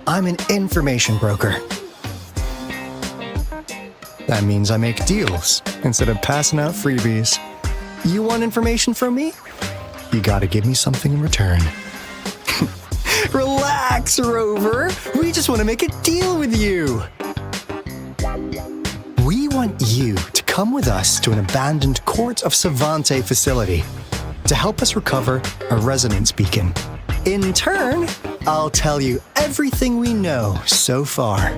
I'm an information broker. That means I make deals instead of passing out freebies. You want information from me? You gotta give me something in return. Relax, Rover. We just want to make a deal with you. We want you to come with us to an abandoned Court of Savante facility to help us recover a resonance beacon. In turn, I'll tell you everything we know so far.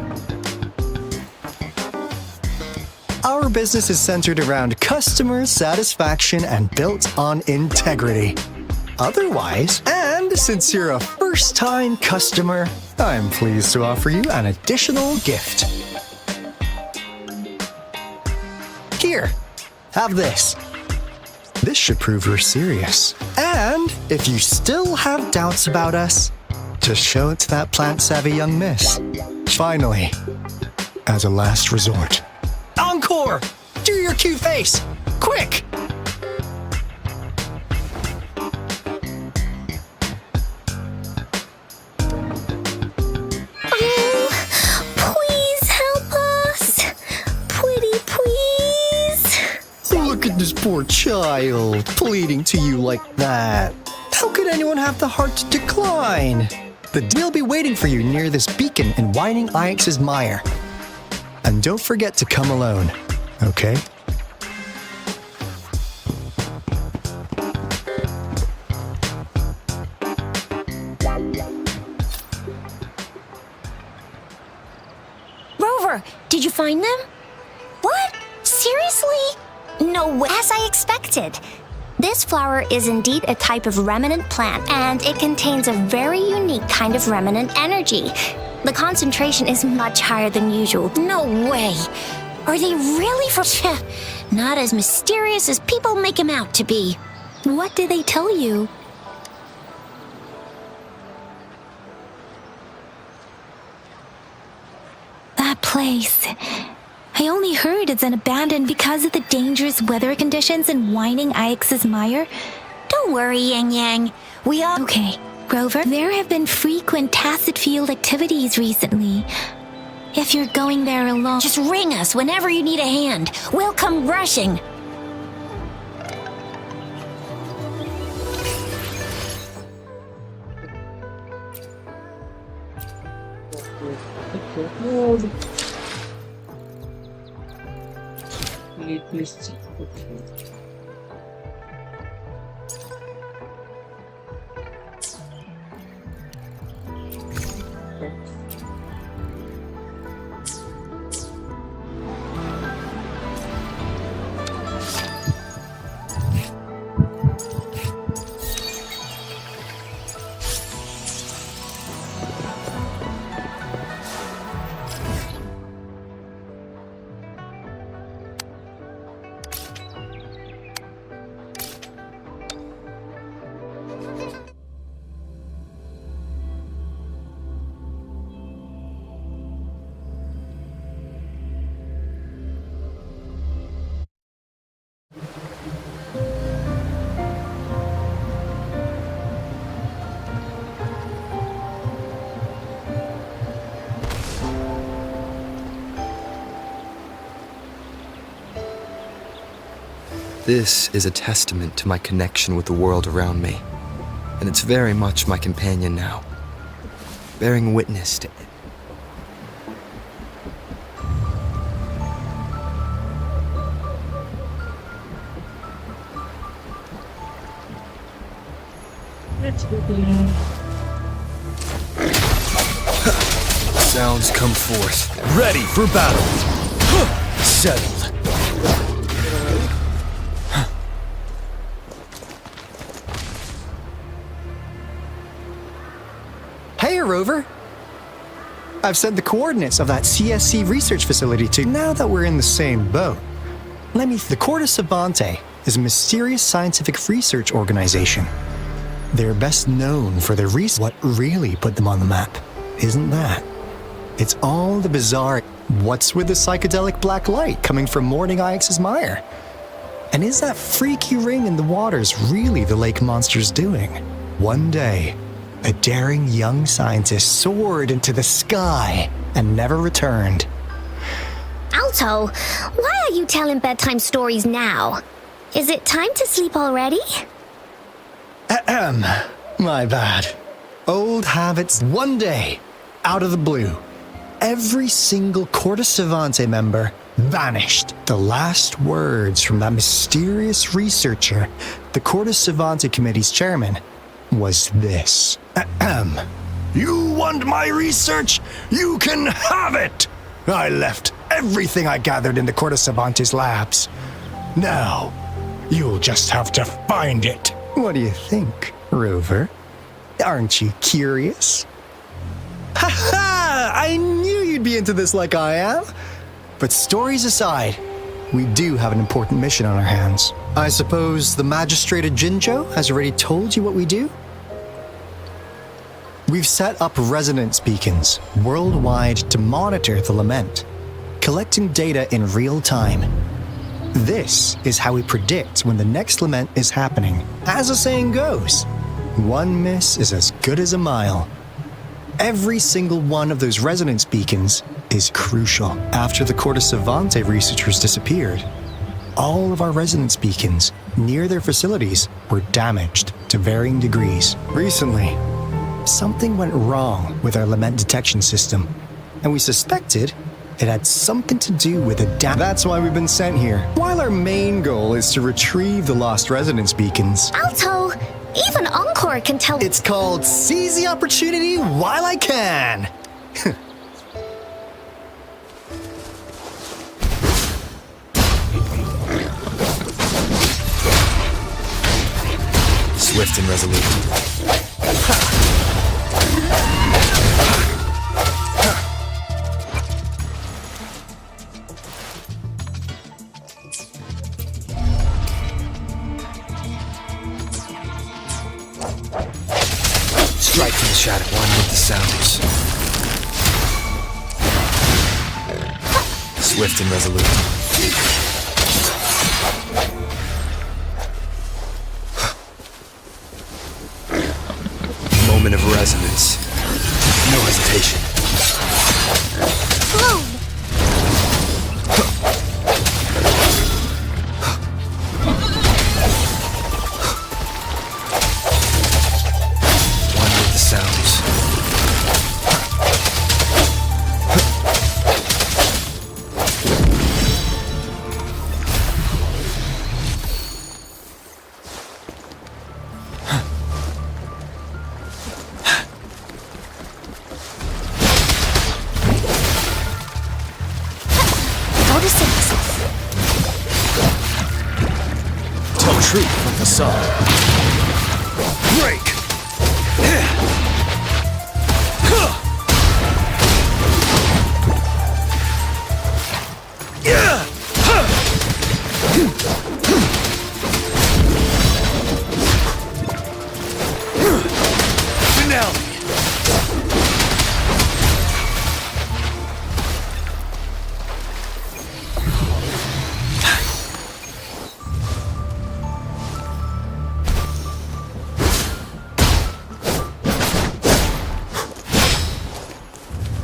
Our business is centered around customer satisfaction and built on integrity. Otherwise, and since you're a first-time customer, I'm pleased to offer you an additional gift. Here, have this. This should prove you're serious. And if you still have doubts about us, just show it to that plant-savvy young miss. Finally, as a last resort. Encore! Do your cute face! Quick! Look at this poor child, pleading to you like that. How could anyone have the heart to decline? The deal will be waiting for you near this beacon in Whining Ix's mire. And don't forget to come alone, okay? Rover, did you find them? What? Seriously? No way. As I expected. This flower is indeed a type of remnant plant, and it contains a very unique kind of remnant energy. The concentration is much higher than usual. No way. Are they really for... Not as mysterious as people make him out to be. What did they tell you? That place. I only heard it's an abandoned because of the dangerous weather conditions in Whining Ix's mire. Don't worry, Yang Yang. We all... Okay, Rover, there have been frequent tacit field activities recently. If you're going there alone... Just ring us whenever you need a hand. We'll come rushing. Please. This is a testament to my connection with the world around me, and it's very much my companion now, bearing witness to it. Sounds come forth. Ready for battle. Settled. Hey, Rover. I've sent the coordinates of that CSC research facility to. Now that we're in the same boat, the Corte Savante is a mysterious scientific research organization. They're best known for their research. What really put them on the map isn't that. It's all the bizarre. What's with the psychedelic black light coming from Morning Ix's mire? And is that freaky ring in the waters really the lake monster's doing? One day, a daring young scientist soared into the sky and never returned. Alto, why are you telling bedtime stories now? Is it time to sleep already? Ahem. My bad. Old habits. One day, out of the blue, every single Corte Savante member vanished. The last words from that mysterious researcher, the Corte Savante Committee's chairman, was this. Ahem. You want my research? You can have it! I left everything I gathered in the Corte Savante's labs. Now, you'll just have to find it. What do you think, Rover? Aren't you curious? Ha ha! I knew you'd be into this like I am. But stories aside, we do have an important mission on our hands. I suppose the Magistrate of Jinzhou has already told you what we do? We've set up resonance beacons worldwide to monitor the lament, collecting data in real time. This is how we predict when the next lament is happening. As the saying goes, one miss is as good as a mile. Every single one of those resonance beacons is crucial. After the Corte Savante researchers disappeared, all of our resonance beacons near their facilities were damaged to varying degrees. Recently, something went wrong with our lament detection system, and we suspected it had something to do with a That's why we've been sent here. While our main goal is to retrieve the lost resonance beacons. Alto, even Encore can tell. It's called Seize the Opportunity While I Can. Swift and resolute. Strike from the shadow, one with the sounds. Swift and resolute. Moment of resonance. No hesitation. One with the sounds. Tell truth from the sun. Break! Finale!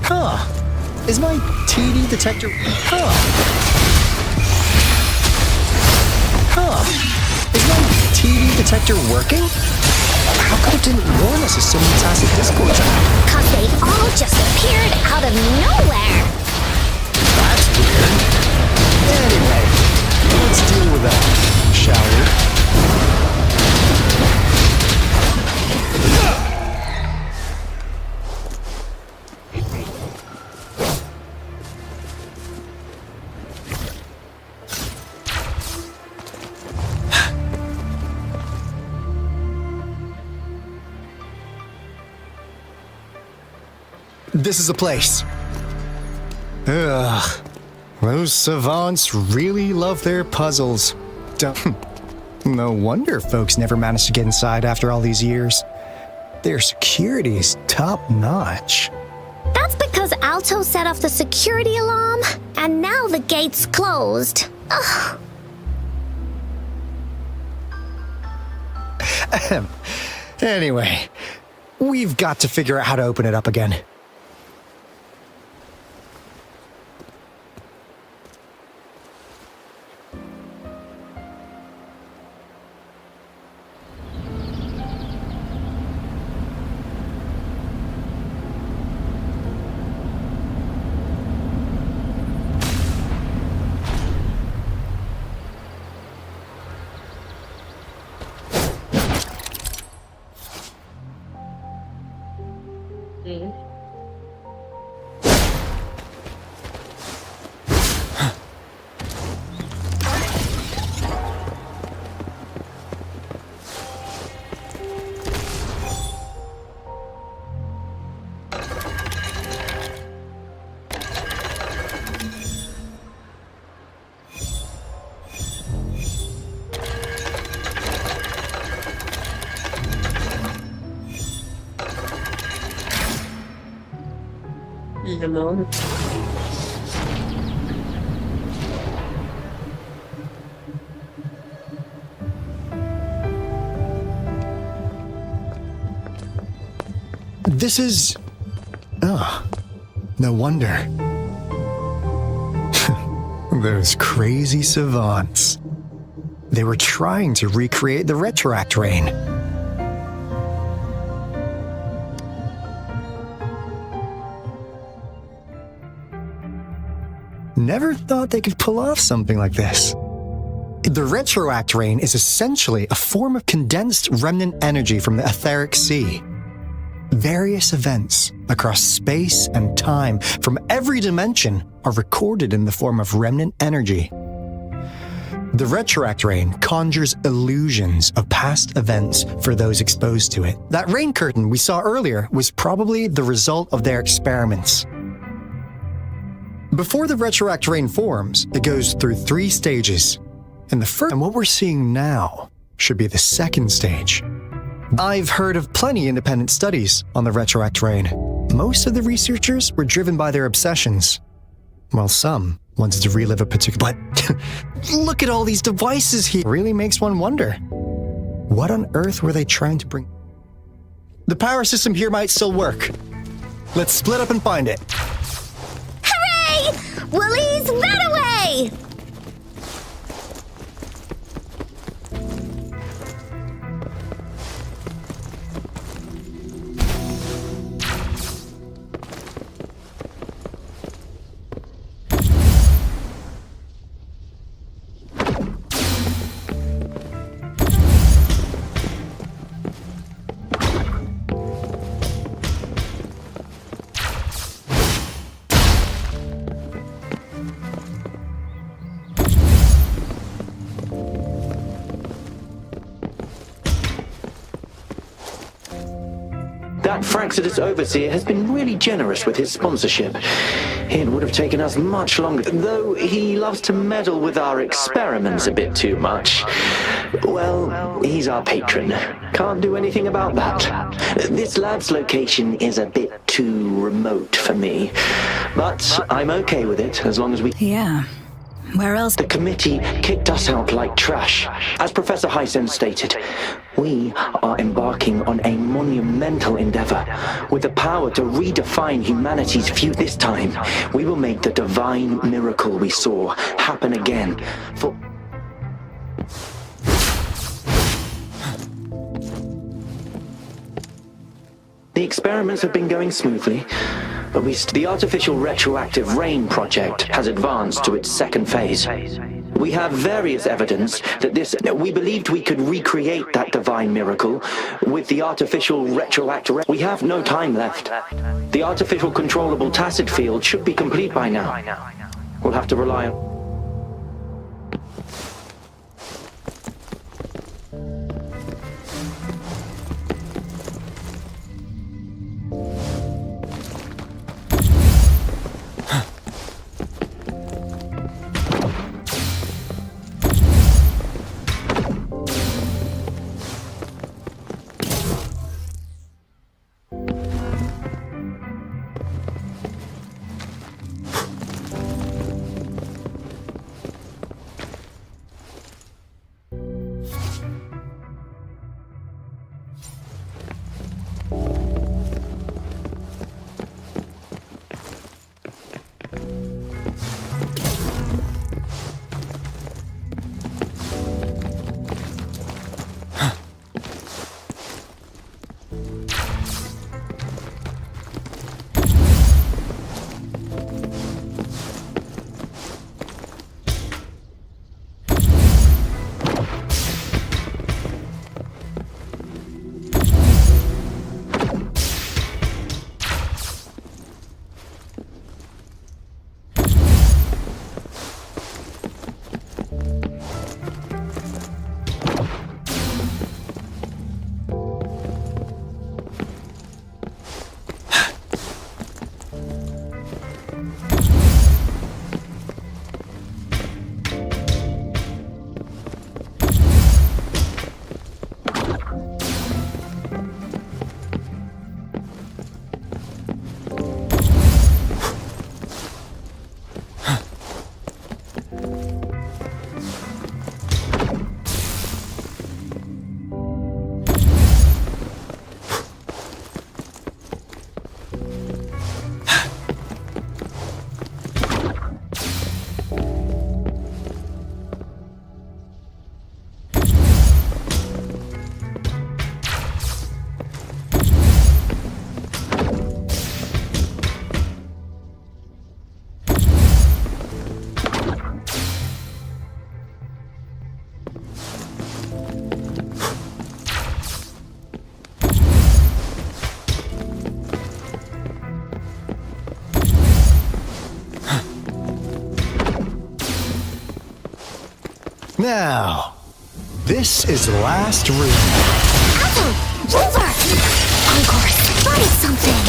Huh. Is my TD detector... Huh. Tom, is my TV detector working? How come it didn't warn us of someone's acid discords? Cause they all just appeared out of nowhere. That's weird. Anyway, let's deal with that, shall we? This is the place. Ugh. Those savants really love their puzzles. No wonder folks never managed to get inside after all these years. Their security is top-notch. That's because Alto set off the security alarm, and now the gate's closed. Ugh. Anyway, we've got to figure out how to open it up again. Hello. This is... Oh, no wonder. Those crazy savants. They were trying to recreate the Retroact Rain. Never thought they could pull off something like this. The Retroact Rain is essentially a form of condensed remnant energy from the etheric sea. Various events across space and time from every dimension are recorded in the form of remnant energy. The Retroact Rain conjures illusions of past events for those exposed to it. That rain curtain we saw earlier was probably the result of their experiments. Before the Retroact Rain forms, it goes through 3 stages. And the first, and what we're seeing now, should be the second stage. I've heard of plenty independent studies on the Retroact Rain. Most of the researchers were driven by their obsessions, while some wanted to relive a particular... But look at all these devices here. It really makes one wonder. What on earth were they trying to bring? The power system here might still work. Let's split up and find it. Hooray! Woolies, run away! That Fraxidus overseer has been really generous with his sponsorship. It would have taken us much longer, though he loves to meddle with our experiments a bit too much. Well, he's our patron. Can't do anything about that. This lab's location is a bit too remote for me, but I'm okay with it as long as we... Yeah. Where else? The committee kicked us out like trash. As Professor Hysen stated, we are embarking on a monumental endeavor. With the power to redefine humanity's future this time, we will make the divine miracle we saw happen again. For... The experiments have been going smoothly, but the artificial retroactive rain project has advanced to its second phase. We have various evidence that we believed we could recreate that divine miracle with the artificial retroactive. We have no time left. The artificial controllable tacit field should be complete by now. We'll have to rely on... Now, this is the last room. Alto! Rover! Encore, spotted something!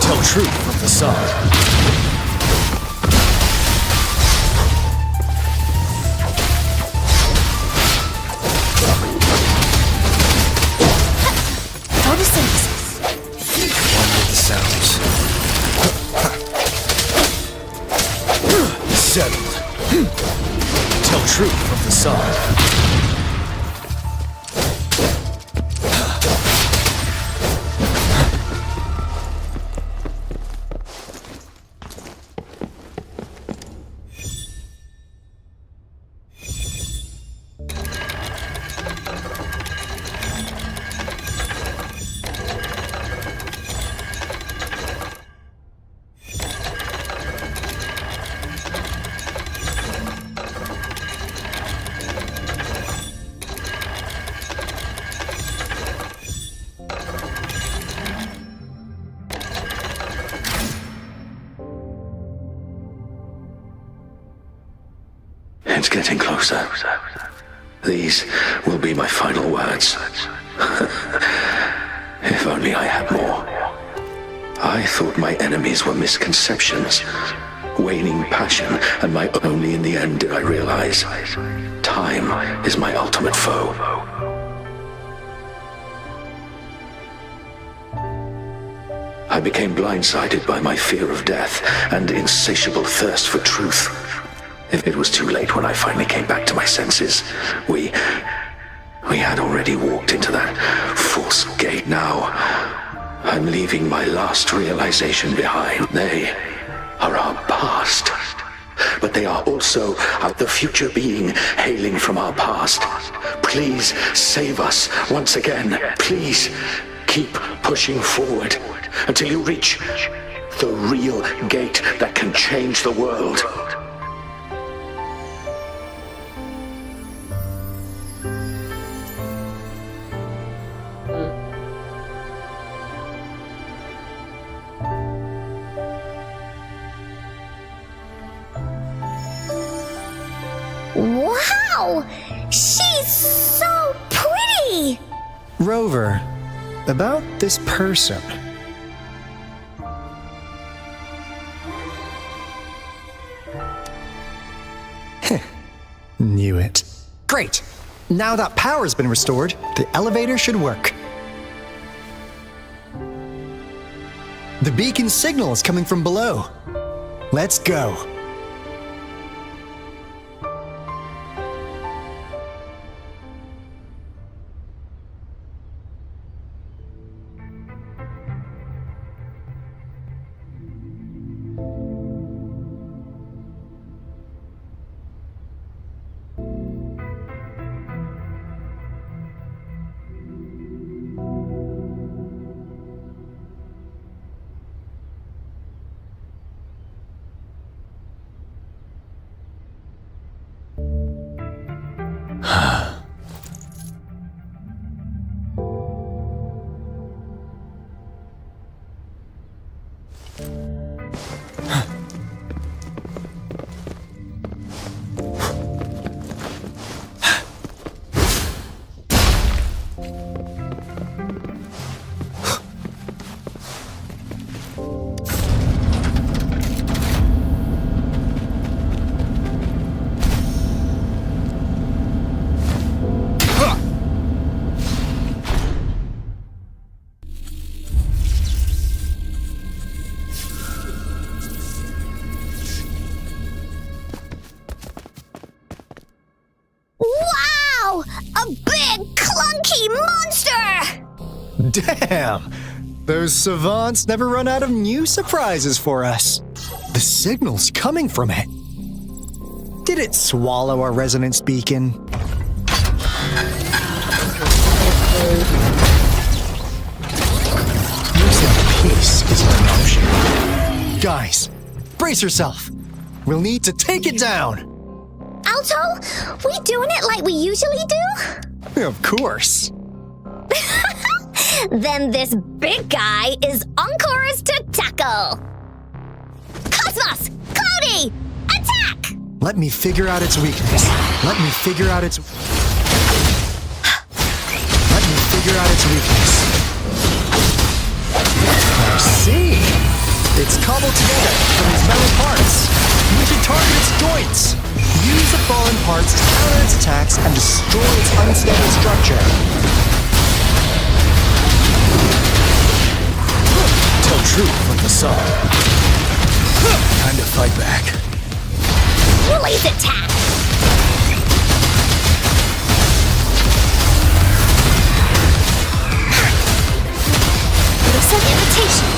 Tell truth from facade. Settled. Tell truth from facade. It's getting closer. These will be my final words. If only I had more. I thought my enemies were misconceptions, waning passion, and my only in the end did I realize time is my ultimate foe. I became blindsided by my fear of death and insatiable thirst for truth. It was too late when I finally came back to my senses. We had already walked into that false gate. Now, I'm leaving my last realization behind. They are our past. But they are also the future being hailing from our past. Please save us once again. Please keep pushing forward until you reach the real gate that can change the world. Wow! She's so pretty! Rover, about this person. Knew it. Great! Now that power's been restored, the elevator should work. The beacon signal is coming from below. Let's go. Wow! A big, clunky monster! Damn! Those savants never run out of new surprises for us. The signal's coming from it. Did it swallow our resonance beacon? Using peace is an option. Guys, brace yourself. We'll need to take it down. Alto, we doing it like we usually do? Of course. Then this big guy is Encore's to tackle. Cosmos! Cloudy! Attack! Let me figure out its weakness. Let me figure out its weakness. I see. It's cobbled together from its metal parts. We should target its joints. Use the fallen parts to counter its attacks and destroy its unstable structure. Tell truth from facade. Time to fight back. Release attack! Listen, imitation.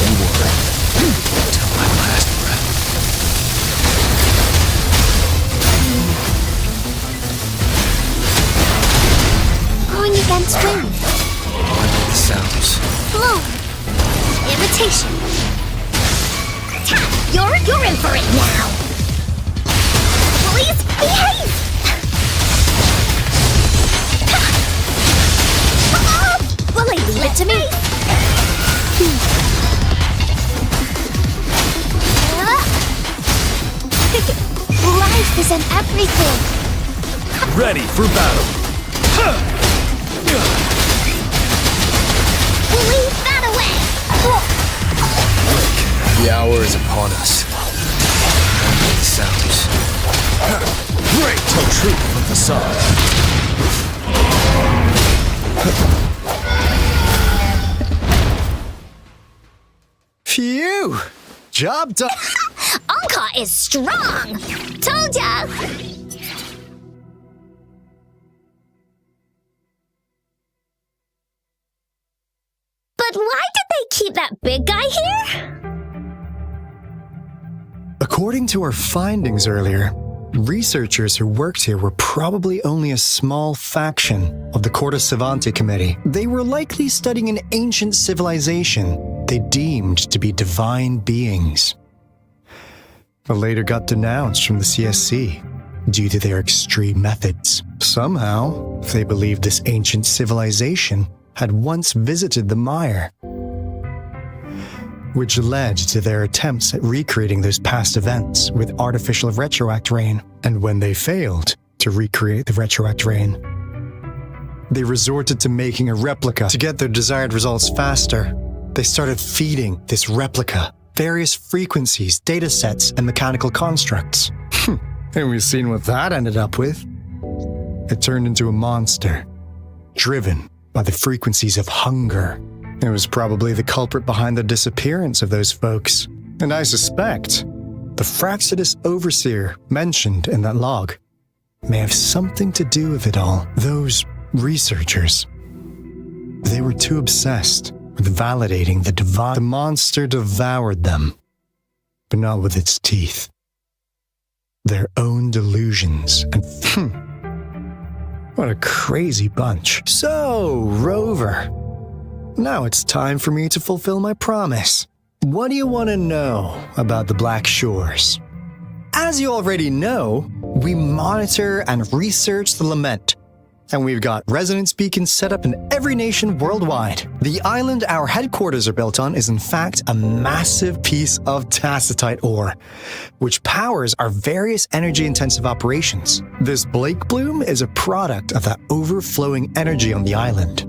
Don't worry. Till my last breath. Going against wind. I know the sounds. Blow. Imitation. Tap! You're in for it now. Please behave. Will they leave it to me? Life is in everything. Ready for battle. Leave that away. The hour is upon us. I know the sounds. Great! Tell truth from facade. Phew! Job done. Anka is strong. Told ya. big guy here? According to our findings earlier, researchers who worked here were probably only a small faction of the Corte Savante Committee. They were likely studying an ancient civilization they deemed to be divine beings, but later got denounced from the CSC due to their extreme methods. Somehow, they believed this ancient civilization had once visited the mire, which led to their attempts at recreating those past events with artificial retroact rain. And when they failed to recreate the retroact rain, they resorted to making a replica to get their desired results faster. They started feeding this replica various frequencies, data sets, and mechanical constructs. And we've seen what that ended up with. It turned into a monster, driven by the frequencies of hunger. It was probably the culprit behind the disappearance of those folks. And I suspect the Fraxidus Overseer mentioned in that log may have something to do with it all. Those researchers, they were too obsessed with validating the divine. The monster devoured them, but not with its teeth. Their own delusions. And what a crazy bunch. So, Rover, now it's time for me to fulfill my promise. What do you want to know about the Black Shores? As you already know, we monitor and research the Lament, and we've got resonance beacons set up in every nation worldwide. The island our headquarters are built on is in fact a massive piece of tacitite ore, which powers our various energy-intensive operations. This Blake Bloom is a product of that overflowing energy on the island.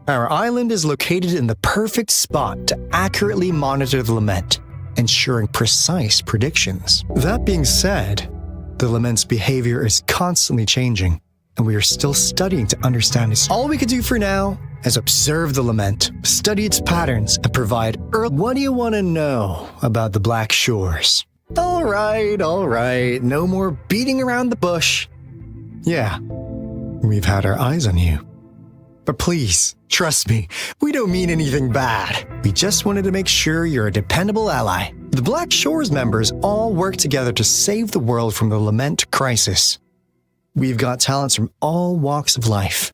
Our island is located in the perfect spot to accurately monitor the Lament, ensuring precise predictions. That being said, the Lament's behavior is constantly changing, and we are still studying to understand its. All we can do for now is observe the Lament, study its patterns, and provide What do you want to know about the Black Shores? All right, no more beating around the bush. Yeah, we've had our eyes on you. But please, trust me, we don't mean anything bad. We just wanted to make sure you're a dependable ally. The Black Shores members all work together to save the world from the Lament crisis. We've got talents from all walks of life,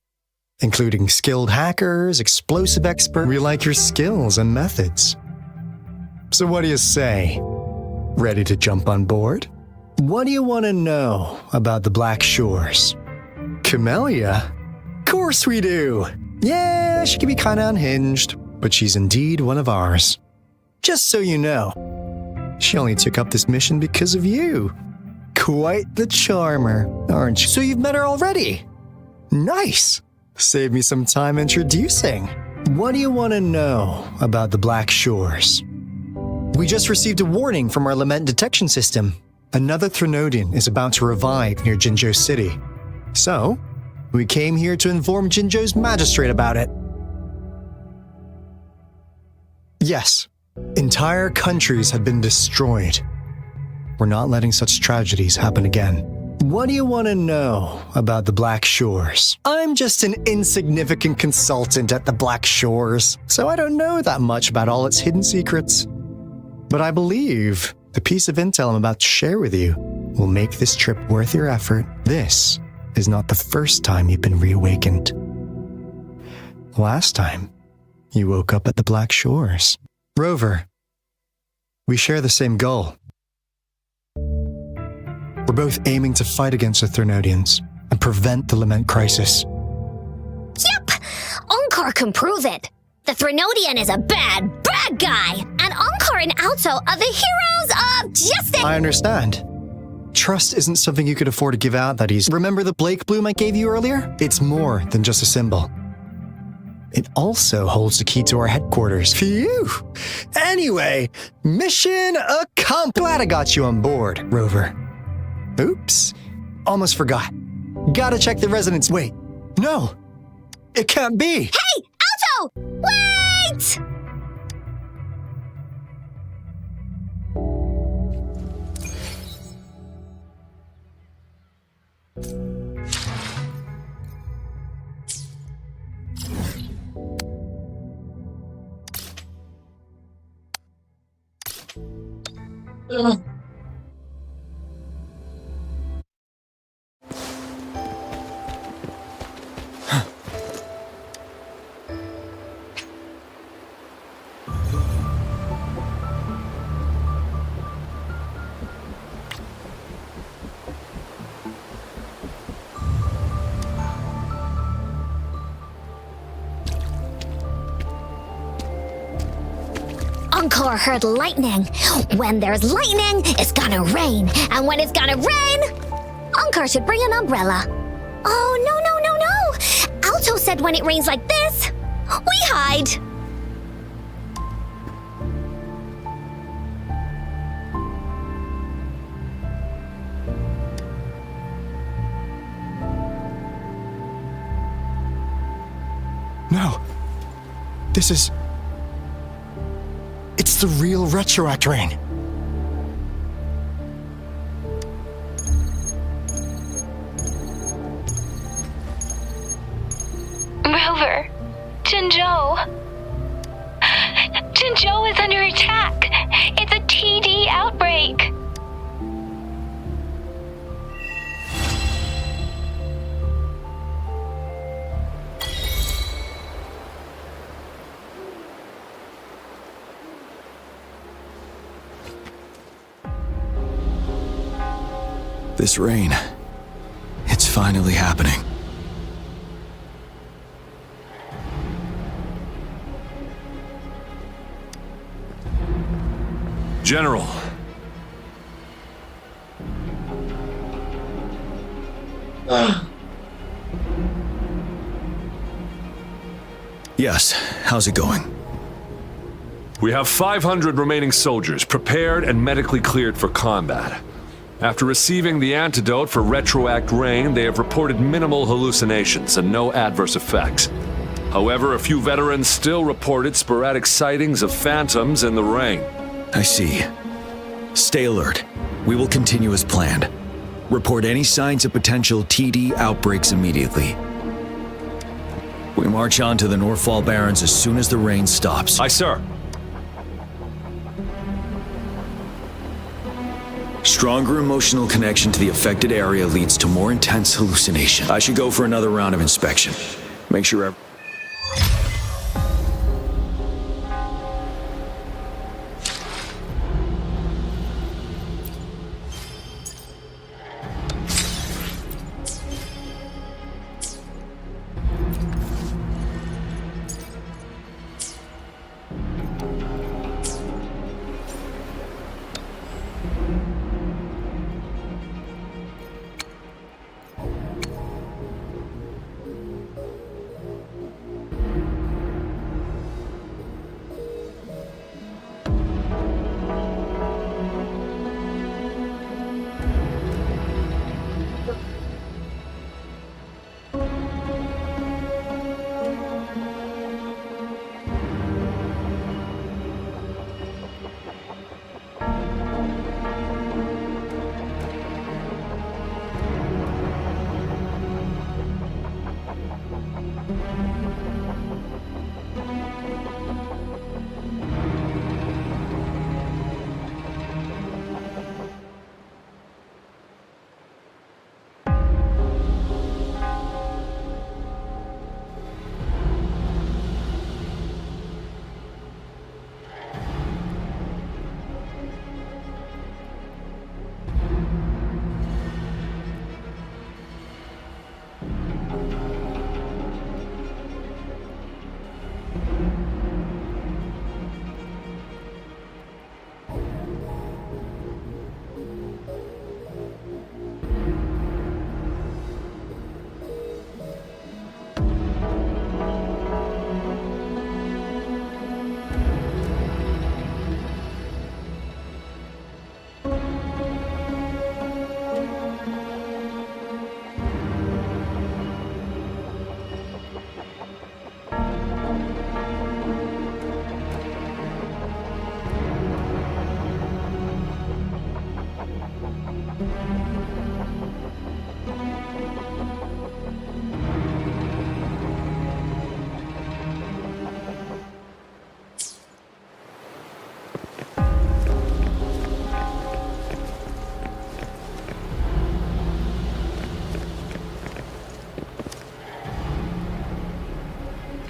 including skilled hackers, explosive experts. We like your skills and methods. So what do you say? Ready to jump on board? What do you want to know about the Black Shores? Camellia? Of course we do. Yeah, she can be kind of unhinged, but she's indeed one of ours. Just so you know, she only took up this mission because of you. Quite the charmer, aren't you? So you've met her already? Nice. Save me some time introducing. What do you want to know about the Black Shores? We just received a warning from our Lament detection system. Another Threnodian is about to revive near Jinzhou City. So, we came here to inform Jinzhou's magistrate about it. Yes, entire countries have been destroyed. We're not letting such tragedies happen again. What do you want to know about the Black Shores? I'm just an insignificant consultant at the Black Shores, so I don't know that much about all its hidden secrets. But I believe the piece of intel I'm about to share with you will make this trip worth your effort. This is not the first time you've been reawakened. Last time, you woke up at the Black Shores. Rover, we share the same goal. We're both aiming to fight against the Threnodians and prevent the Lament crisis. Yep! Onkar can prove it. The Threnodian is a bad, bad guy, and Onkar and Alto are the heroes of justice! I understand. Trust isn't something you could afford to give out that easy. Remember the Blake Bloom I gave you earlier? It's more than just a symbol. It also holds the key to our headquarters. Phew! Anyway, mission accomplished. Glad I got you on board, Rover. Oops. Almost forgot. Gotta check the resonance. Wait. No. It can't be. Hey! Alto! Wait! Encore heard lightning. When there's lightning, it's gonna rain. And when it's gonna rain, Encore should bring an umbrella. Oh, no. Alto said when it rains like this, we hide. No. This is... It's the real Retroact Rain. Rover, Jinzhou. Jinzhou is under attack. It's a TD outbreak. This rain, it's finally happening. General. Yes, how's it going? We have 500 remaining soldiers prepared and medically cleared for combat. After receiving the antidote for Retroact Rain, they have reported minimal hallucinations and no adverse effects. However, a few veterans still reported sporadic sightings of phantoms in the rain. I see. Stay alert. We will continue as planned. Report any signs of potential TD outbreaks immediately. We march on to the Northfall Barrens as soon as the rain stops. Aye, sir. Stronger emotional connection to the affected area leads to more intense hallucination. I should go for another round of inspection. Make sure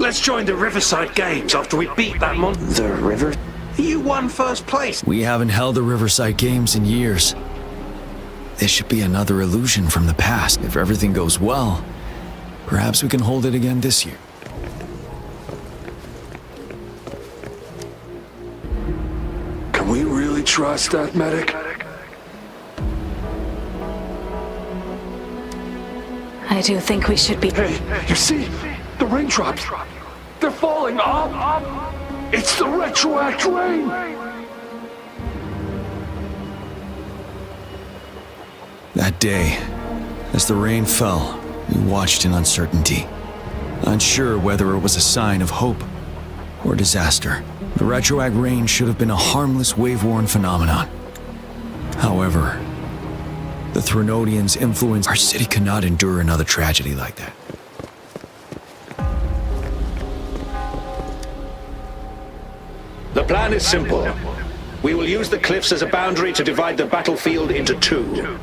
Let's join the Riverside Games after we beat that The river? You won first place. We haven't held the Riverside Games in years. This should be another illusion from the past. If everything goes well, perhaps we can hold it again this year. Can we really trust that medic? I do think we should be. Hey, you see? The raindrops. They're falling up. It's the retroact rain. That day, as the rain fell, we watched in uncertainty, unsure whether it was a sign of hope or disaster. The retroact rain should have been a harmless wave-worn phenomenon. However, the Threnodians' influence, our city cannot endure another tragedy like that. The plan is simple. We will use the cliffs as a boundary to divide the battlefield into two.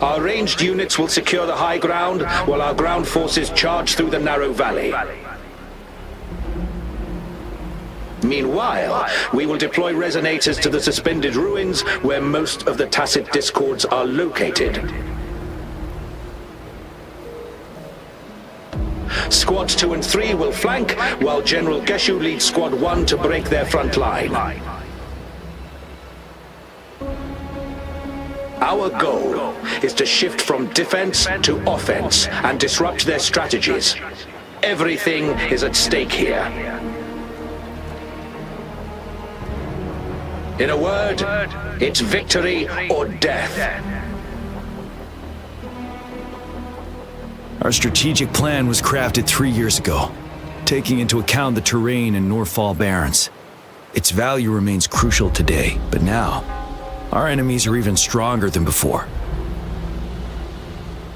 Our ranged units will secure the high ground, while our ground forces charge through the narrow valley. Meanwhile, we will deploy resonators to the suspended ruins, where most of the tacit discords are located. Squads 2 and 3 will flank, while General Geshu leads Squad 1 to break their front line. Our goal is to shift from defense to offense and disrupt their strategies. Everything is at stake here. In a word, it's victory or death. Our strategic plan was crafted 3 years ago, taking into account the terrain in Northfall Barrens. Its value remains crucial today, but now, our enemies are even stronger than before.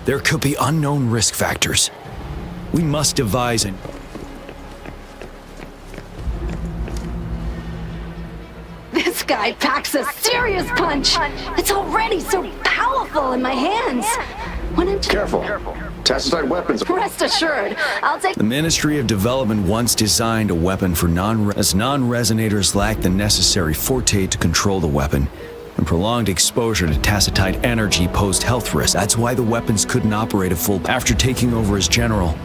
There could be unknown risk factors. We must devise an... This guy packs a serious punch. It's already so powerful in my hands. When I'm Careful. Tacitite weapons. Rest assured, I'll take... The Ministry of Development once designed a weapon for non-resonators lack the necessary forte to control the weapon, and prolonged exposure to tacitite energy posed health risks. That's why the weapons couldn't operate at full. After taking over as general,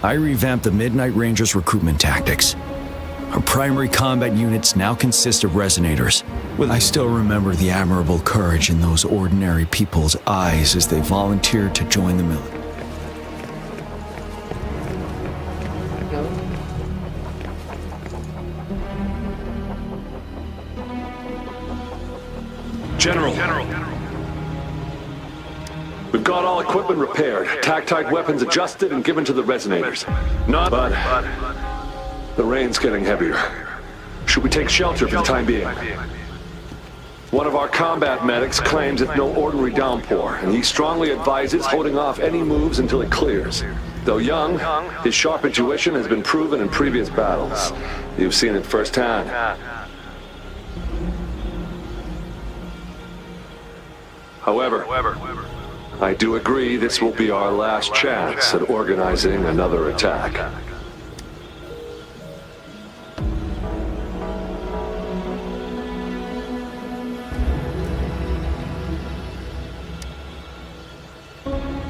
I revamped the Midnight Rangers' recruitment tactics. Our primary combat units now consist of resonators. I still remember the admirable courage in those ordinary people's eyes as they volunteered to join the military. General. We've got all equipment repaired, tactite weapons adjusted and given to the resonators. But the rain's getting heavier. Should we take shelter for the time being? One of our combat medics claims it's no ordinary downpour, and he strongly advises holding off any moves until it clears. Though young, his sharp intuition has been proven in previous battles. You've seen it firsthand. However, I do agree this will be our last chance at organizing another attack.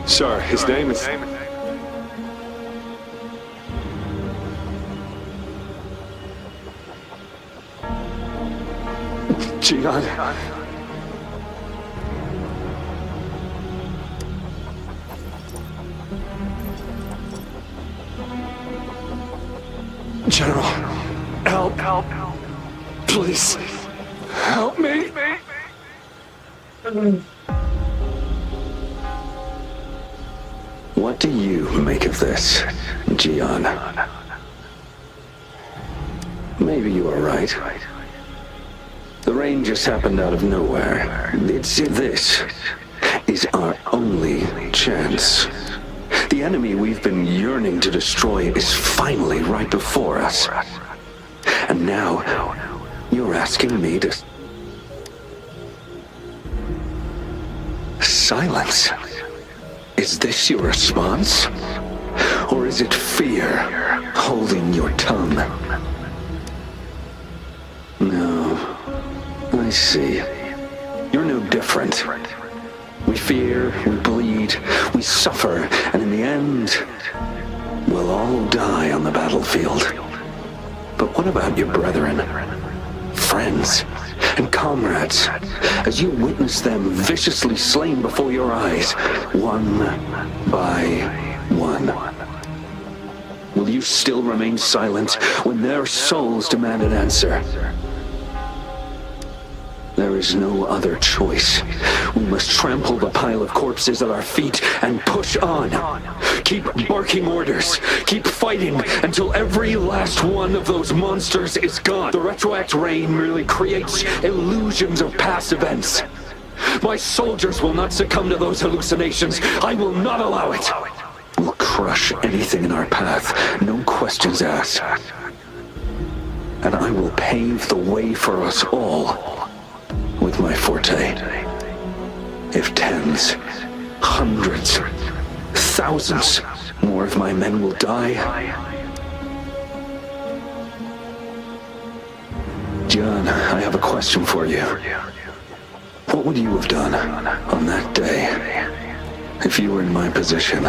Sir, his name is... Jian. General, help. Please, help me. What do you make of this, Jian? Maybe you are right. The rain just happened out of nowhere. This is our only chance. The enemy we've been yearning to destroy is finally right before us. And now, you're asking me to... Silence Is this your response? Or is it fear holding your tongue? No. I see. You're no different. We fear, we bleed, we suffer, and in the end, we'll all die on the battlefield. But what about your brethren, friends, and comrades, as you witness them viciously slain before your eyes, one by one? Will you still remain silent when their souls demand an answer? There is no other choice. We must trample the pile of corpses at our feet and push on. Keep barking orders. Keep fighting until every last one of those monsters is gone. The retroact rain merely creates illusions of past events. My soldiers will not succumb to those hallucinations. I will not allow it. We'll crush anything in our path, no questions asked. And I will pave the way for us all with my forte. If tens, hundreds, thousands more of my men will die, John, I have a question for you. What would you have done on that day if you were in my position?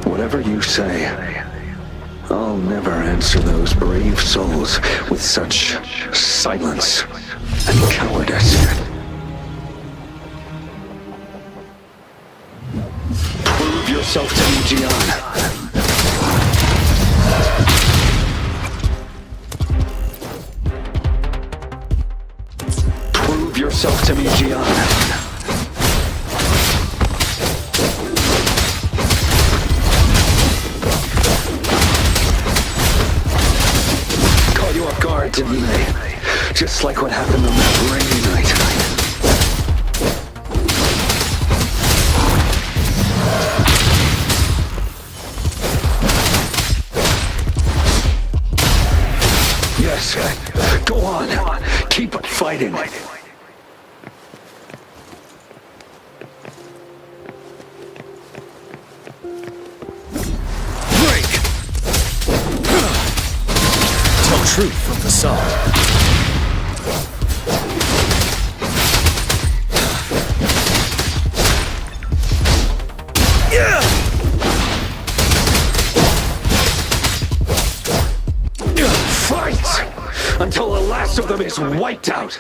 Whatever you say, I'll never answer those brave souls with such silence and cowardice. Prove yourself to me, Gian. Prove yourself to me, Gian. Caught you off guard, didn't they? Just like what happened on that rainy night. Yes, go on. Keep fighting. Break! Tell truth from facade. Until the last of them is wiped out.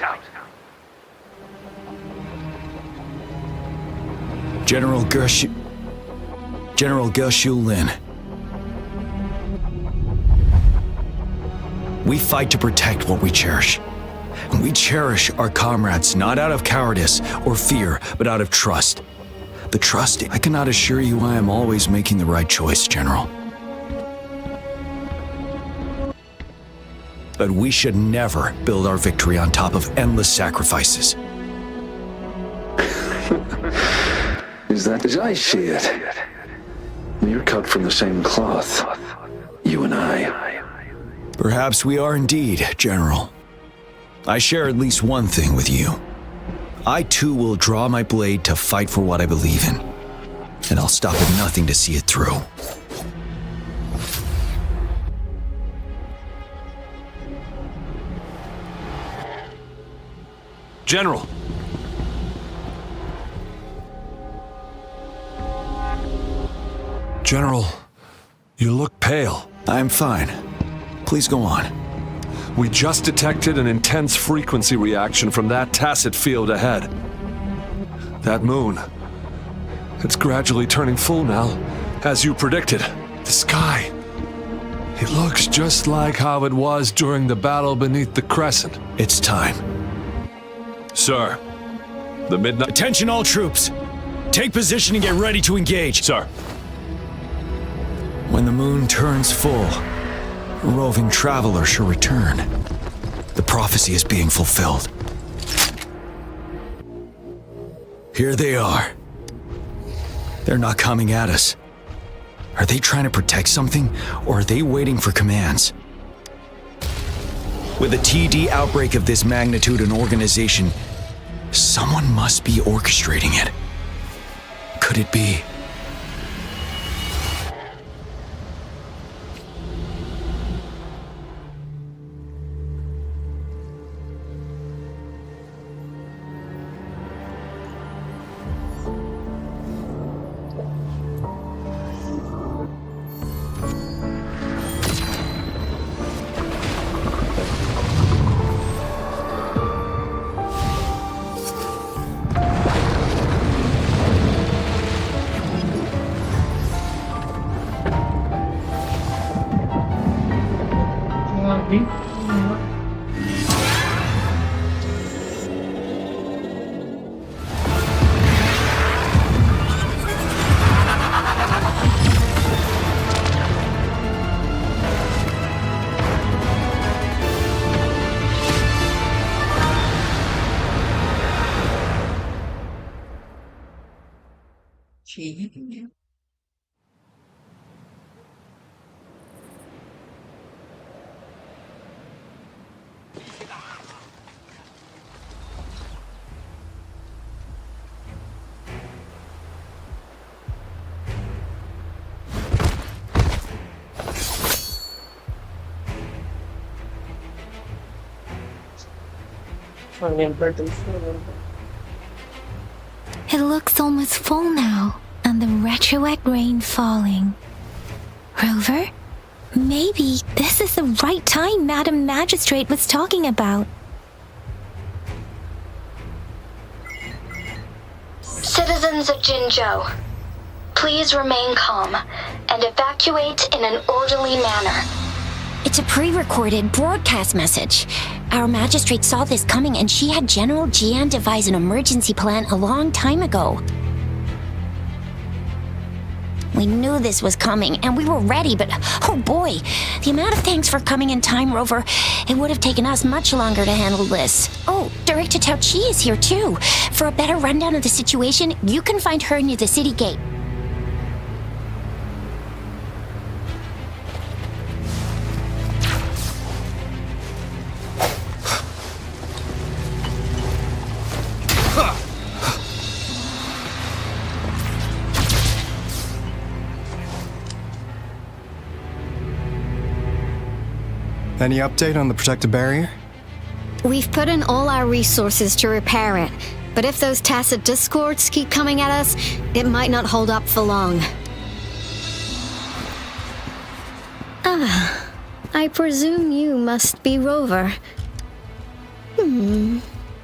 General Gershu Lin. We fight to protect what we cherish. And we cherish our comrades not out of cowardice or fear, but out of trust. The trust, I cannot assure you I am always making the right choice, General. But we should never build our victory on top of endless sacrifices. Is that as I see it? We're cut from the same cloth, you and I. Perhaps we are indeed, General. I share at least one thing with you. I too will draw my blade to fight for what I believe in. And I'll stop at nothing to see it through. General! General, you look pale. I'm fine. Please go on. We just detected an intense frequency reaction from that tacit field ahead. That moon. It's gradually turning full now, as you predicted. The sky. It looks just like how it was during the battle beneath the crescent. It's time. Sir, the midnight... Attention all troops! Take position and get ready to engage. Sir. When the moon turns full, a roving traveler shall return. The prophecy is being fulfilled. Here they are. They're not coming at us. Are they trying to protect something, or are they waiting for commands? With a TD outbreak of this magnitude and organization, someone must be orchestrating it. Could it be It looks almost full now, and the retroact rain falling. Rover, maybe this is the right time Madam Magistrate was talking about. Citizens of Jinzhou, please remain calm and evacuate in an orderly manner. It's a pre-recorded broadcast message. Our magistrate saw this coming and she had General Jian devise an emergency plan a long time ago. We knew this was coming and we were ready, but oh boy, the amount of thanks for coming in time, Rover. It would have taken us much longer to handle this. Oh, Director Tao Chi is here too. For a better rundown of the situation, you can find her near the city gate. Any update on the protective barrier? We've put in all our resources to repair it, but if those tacit discords keep coming at us, it might not hold up for long. I presume you must be Rover.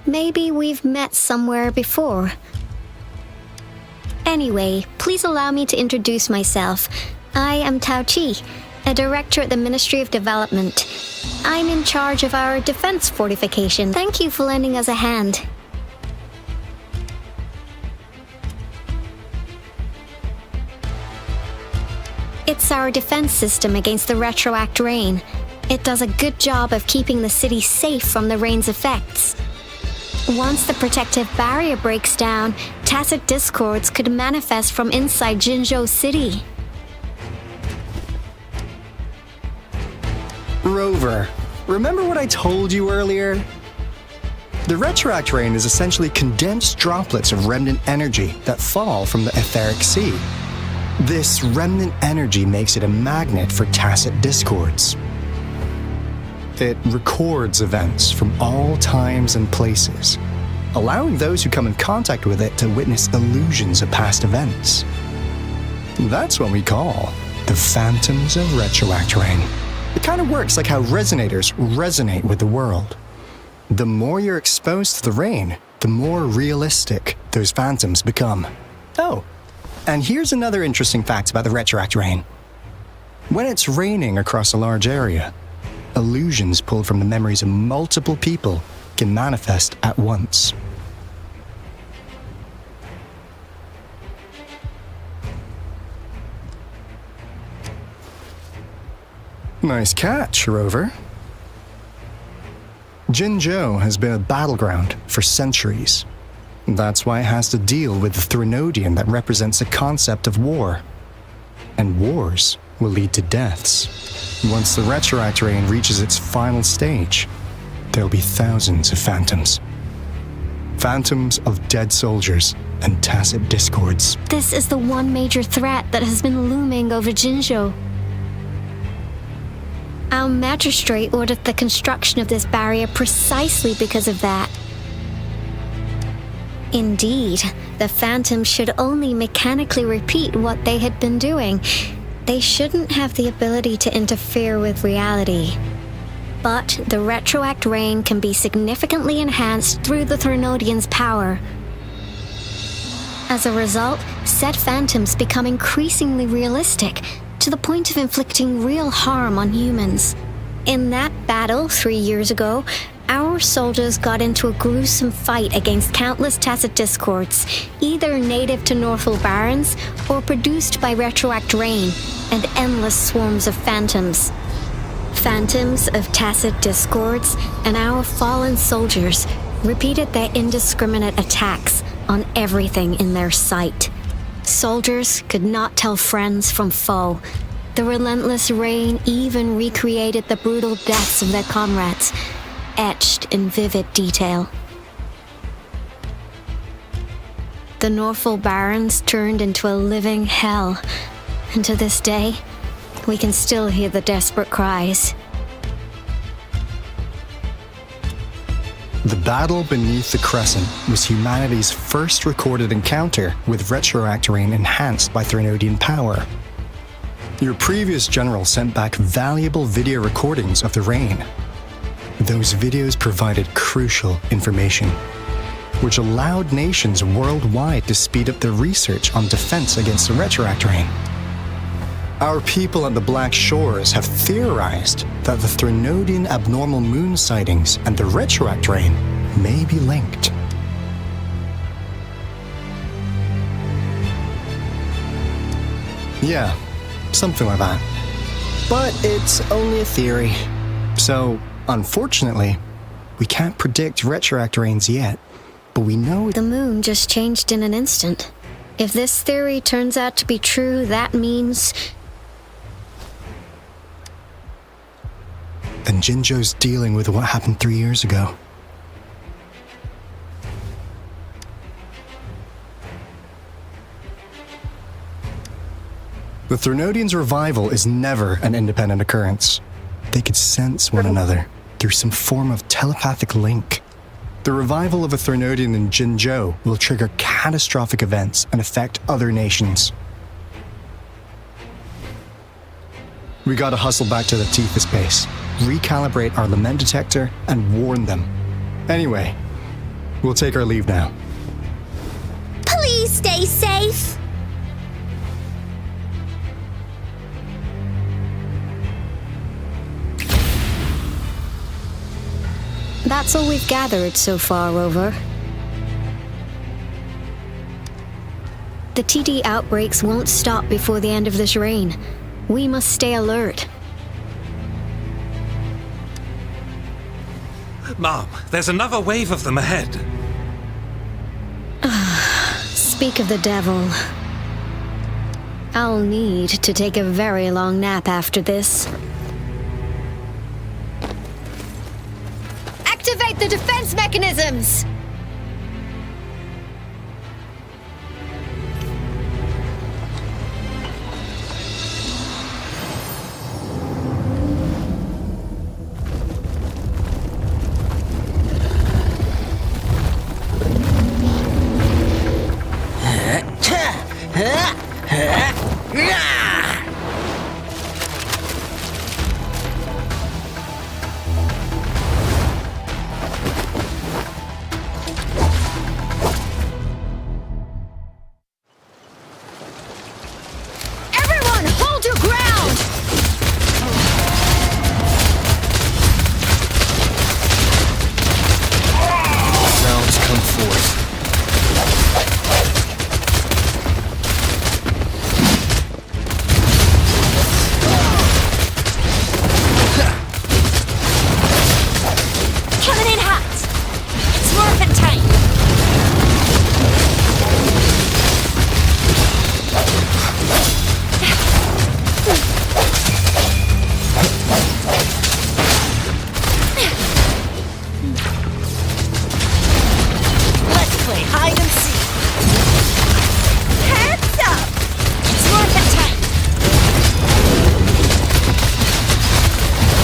Maybe we've met somewhere before. Anyway, please allow me to introduce myself. I am Tao Chi, a director at the Ministry of Development. I'm in charge of our defense fortification. Thank you for lending us a hand. It's our defense system against the retroact rain. It does a good job of keeping the city safe from the rain's effects. Once the protective barrier breaks down, tacit discords could manifest from inside Jinzhou City. Rover, remember what I told you earlier? The retroact rain is essentially condensed droplets of remnant energy that fall from the etheric sea. This remnant energy makes it a magnet for tacit discords. It records events from all times and places, allowing those who come in contact with it to witness illusions of past events. That's what we call the phantoms of retroact rain. It kind of works like how resonators resonate with the world. The more you're exposed to the rain, the more realistic those phantoms become. Oh, and here's another interesting fact about the retroact rain. When it's raining across a large area, illusions pulled from the memories of multiple people can manifest at once. Nice catch, Rover. Jinzhou has been a battleground for centuries. That's why it has to deal with the Threnodian that represents the concept of war. And wars will lead to deaths. Once the retroact rain reaches its final stage, there'll be thousands of phantoms. Phantoms of dead soldiers and tacit discords. This is the one major threat that has been looming over Jinzhou. Our magistrate ordered the construction of this barrier precisely because of that. Indeed, the phantoms should only mechanically repeat what they had been doing. They shouldn't have the ability to interfere with reality. But the retroact rain can be significantly enhanced through the Threnodian's power. As a result, said phantoms become increasingly realistic, to the point of inflicting real harm on humans. In that battle 3 years ago, our soldiers got into a gruesome fight against countless tacit discords, either native to Northel Barrens or produced by retroact rain and endless swarms of phantoms. Phantoms of tacit discords and our fallen soldiers repeated their indiscriminate attacks on everything in their sight. Soldiers could not tell friends from foe. The relentless rain even recreated the brutal deaths of their comrades, etched in vivid detail. The Northel Barrens turned into a living hell, and to this day, we can still hear the desperate cries. The battle beneath the Crescent was humanity's first recorded encounter with retroact rain enhanced by Threnodian power. Your previous general sent back valuable video recordings of the rain. Those videos provided crucial information, which allowed nations worldwide to speed up their research on defense against the retroact rain. Our people at the Black Shores have theorized that the Threnodian abnormal moon sightings and the retroact rain may be linked. Yeah, something like that. But it's only a theory. So, unfortunately, we can't predict retroact rains yet. But we know the moon just changed in an instant. If this theory turns out to be true, that means then Jinzhou's dealing with what happened 3 years ago. The Threnodians' revival is never an independent occurrence. They could sense one another through some form of telepathic link. The revival of a Threnodian in Jinzhou will trigger catastrophic events and affect other nations. We gotta hustle back to the Tethys base, recalibrate our lament detector, and warn them. Anyway, we'll take our leave now. please stay safe. That's all we've gathered so far, Rover. The TD outbreaks won't stop before the end of this reign. We must stay alert. Mom, there's another wave of them ahead. Speak of the devil. I'll need to take a very long nap after this. Activate the defense mechanisms! Everyone, hold your ground! Sounds come forth. Coming in hot. It's morphin' time. Let's play hide and seek. Heads up. It's morphin' time.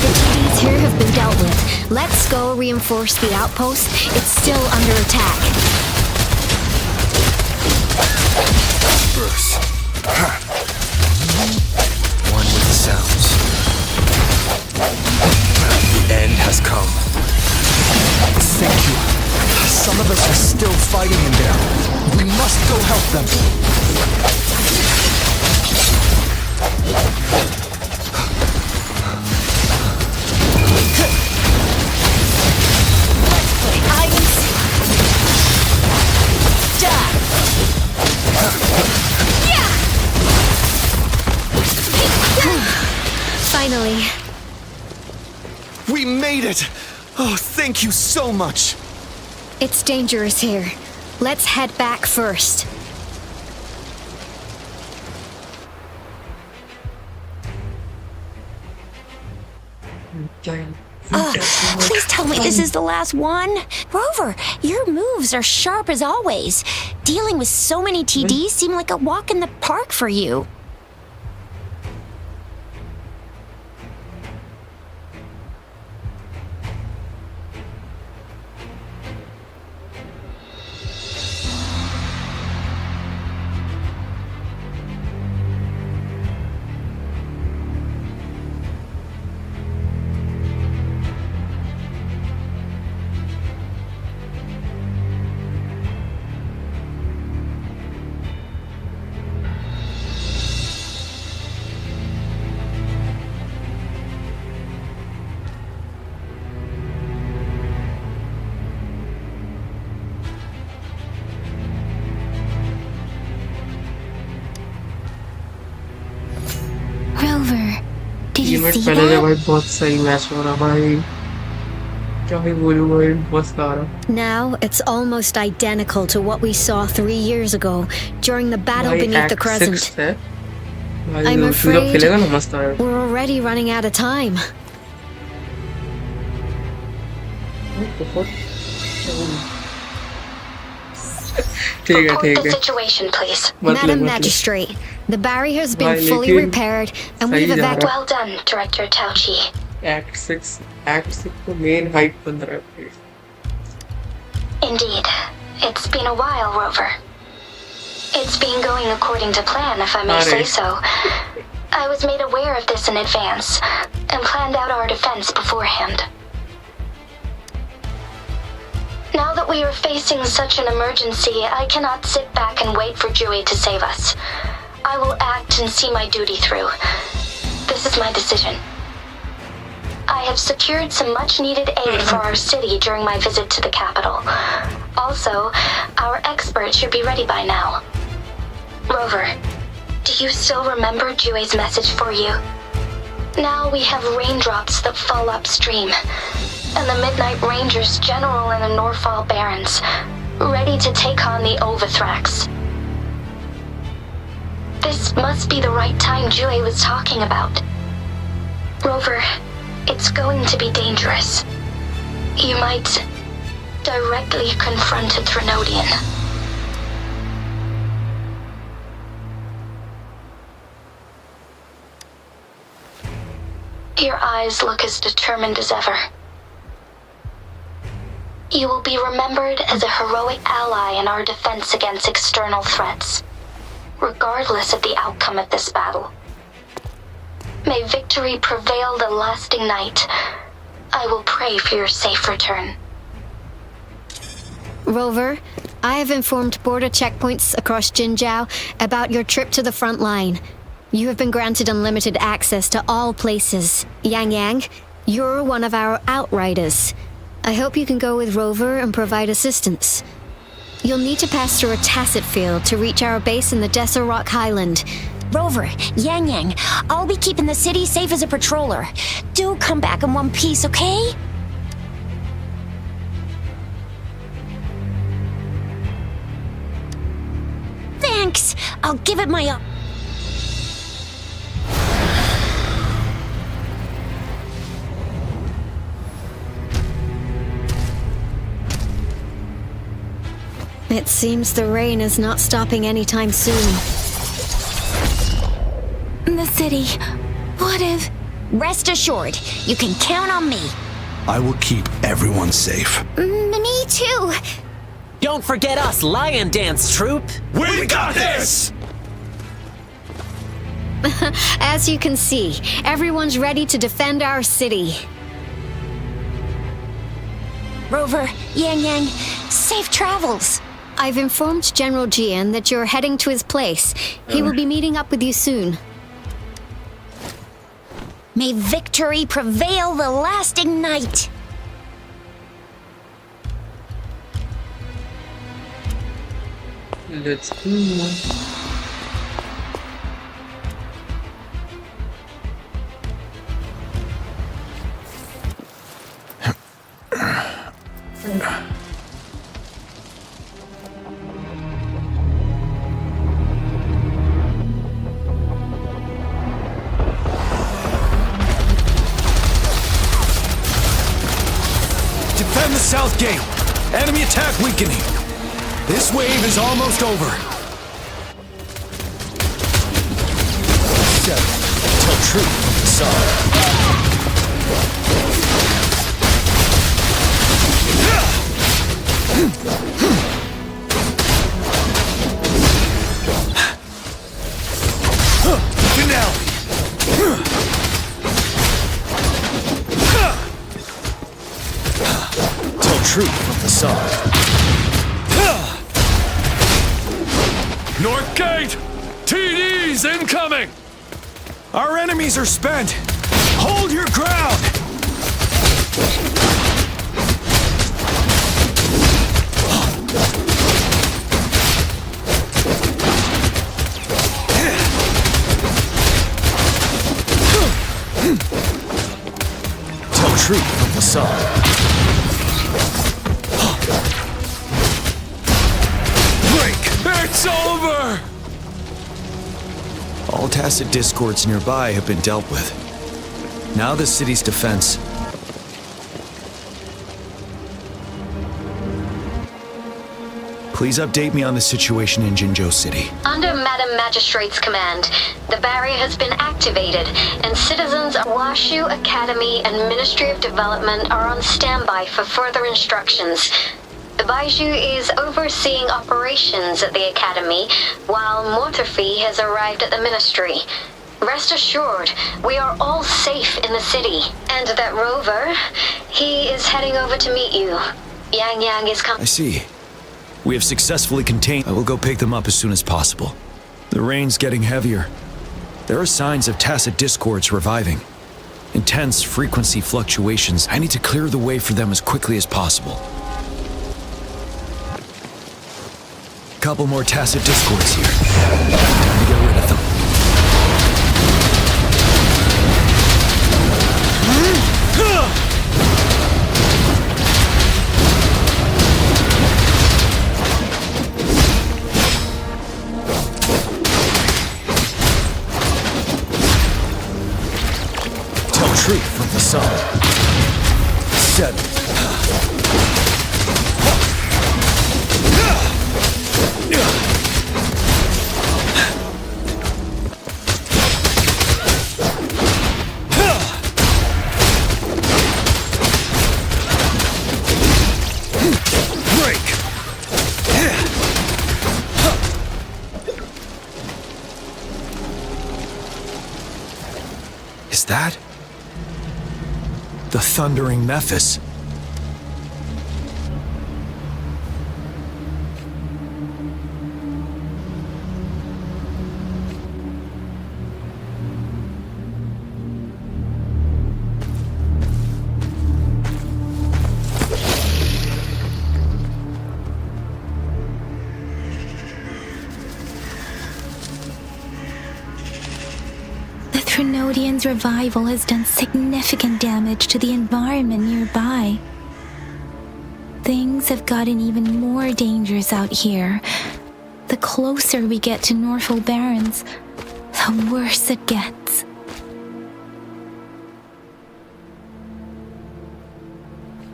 The TDs here have been dealt with. Let's go reinforce the outpost. It's still under attack. Bruce. One with the sounds. The end has come. Thank you. Some of us are still fighting in there. We must go help them. made it! Oh, thank you so much! It's dangerous here. Let's head back first. Please tell me this is the last one. Rover, your moves are sharp as always. Dealing with so many TDs seem like a walk in the park for you. Rover, did you minute see पहले जब that? भाई बहुत सही match हो रहा भाई क्या ही बोलूं भाई मस्त आ रहा Now it's almost identical to what we saw 3 years ago during the battle भाई beneath the Act crescent. 6 है भाई I'm जो शुरू afraid खेलेगा ना मस्त आएगा we're already running out of time. ठीक है Report ठीक the है situation, please. Madam Magistrate, the barrier has been भाई, fully लेकिन repaired and we've सही जा evacuated. रहा Well done, Director Tauchi. Act 6 तो मेन हाइप बन रहा है please. Indeed. It's been a while, Rover. It's been going according to plan, if I may say so. I was made aware of this in advance and planned out our defense beforehand. Now that we are facing such an emergency, I cannot sit back and wait for Dewey to save us. I will act and see my duty through. This is my decision. I have secured some much-needed aid for our city during my visit to the capital. Also, our expert should be ready by now. Rover, do you still remember Dewey's message for you? Now we have raindrops that fall upstream, and the Midnight Rangers General in the Norfall Barrens, ready to take on the Overthrax. This must be the right time Dewey was talking about. Rover, it's going to be dangerous. You might directly confront a Trinodian. Your eyes look as determined as ever. You will be remembered as a heroic ally in our defense against external threats, regardless of the outcome of this battle. May victory prevail the lasting night. I will pray for your safe return. Rover, I have informed border checkpoints across Jinzhou about your trip to the front line. You have been granted unlimited access to all places. Yang Yang, you're one of our outriders. I hope you can go with Rover and provide assistance. You'll need to pass through a tacit field to reach our base in the Desert Rock Highland. Rover, Yang Yang, I'll be keeping the city safe as a patroller. Do come back in one piece, okay? Thanks. I'll give it my... It seems the rain is not stopping anytime soon. The city. What if... Rest assured, you can count on me. I will keep everyone safe. Me too. Don't forget us, Lion Dance Troop! We got this! As you can see, everyone's ready to defend our city. Rover, Yang Yang, safe travels. I've informed General Jian that you're heading to his place. He will be meeting up with you soon. May victory prevail the lasting night. Let's go. Defend the south gate! Enemy attack weakening! This wave is almost over! 7. Tell truth from the sun. Finale! Tell truth from the sun. North Gate! TDs incoming! Our enemies are spent! Hold your ground! Tell truth from the sun. Break! It's over! All tacit discords nearby have been dealt with. Now the city's defense. Please update me on the situation in Jinzhou City. Under Madam Magistrate's command, the barrier has been activated, and citizens of Washu Academy and Ministry of Development are on standby for further instructions. Baiju is overseeing operations at the Academy, while Mortherfee has arrived at the Ministry. Rest assured, we are all safe in the city. And that Rover, he is heading over to meet you. Yang Yang is coming. I see. We have successfully contained. I will go pick them up as soon as possible. The rain's getting heavier. There are signs of tacit discords reviving. Intense frequency fluctuations. I need to clear the way for them as quickly as possible. Couple more tacit discords here. Time to get rid of them. Tell truth from the sun. 7. Is that the thundering Mephis? Trinodian's revival has done significant damage to the environment nearby. Things have gotten even more dangerous out here. The closer we get to Norful Barrens, the worse it gets.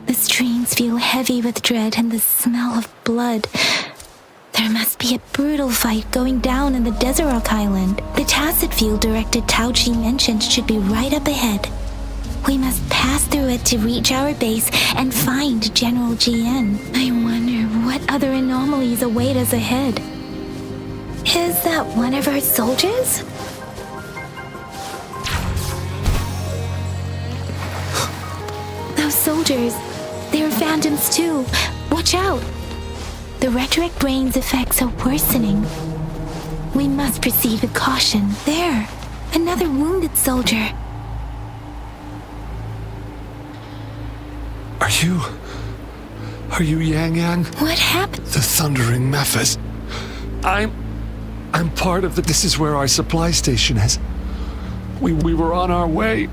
The streams feel heavy with dread and the smell of blood. There must be a brutal fight going down in the Desert Island. The tacit field directed Tao Chi mentioned should be right up ahead. We must pass through it to reach our base and find General GN. I wonder what other anomalies await us ahead. Is that one of our soldiers? Those soldiers, they're phantoms too. Watch out! The rhetoric brain's effects are worsening. We must proceed with caution. There, another wounded soldier. Are you Yang Yang? What happened? The thundering Mephis. I'm part of this is where our supply station is. We were on our way.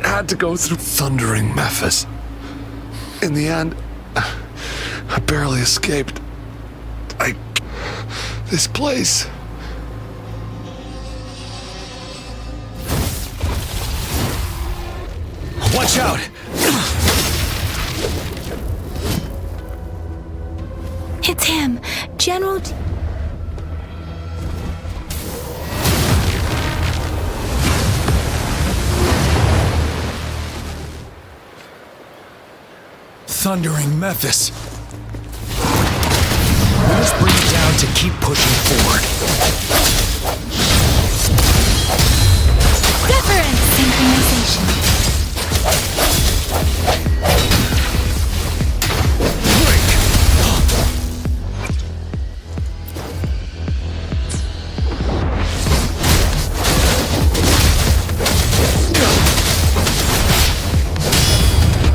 Had to go through thundering Mephis. In the end, I barely escaped. This place. Watch out! It's him, General. Thundering Memphis. We must bring it down to keep pushing forward. Deference synchronization.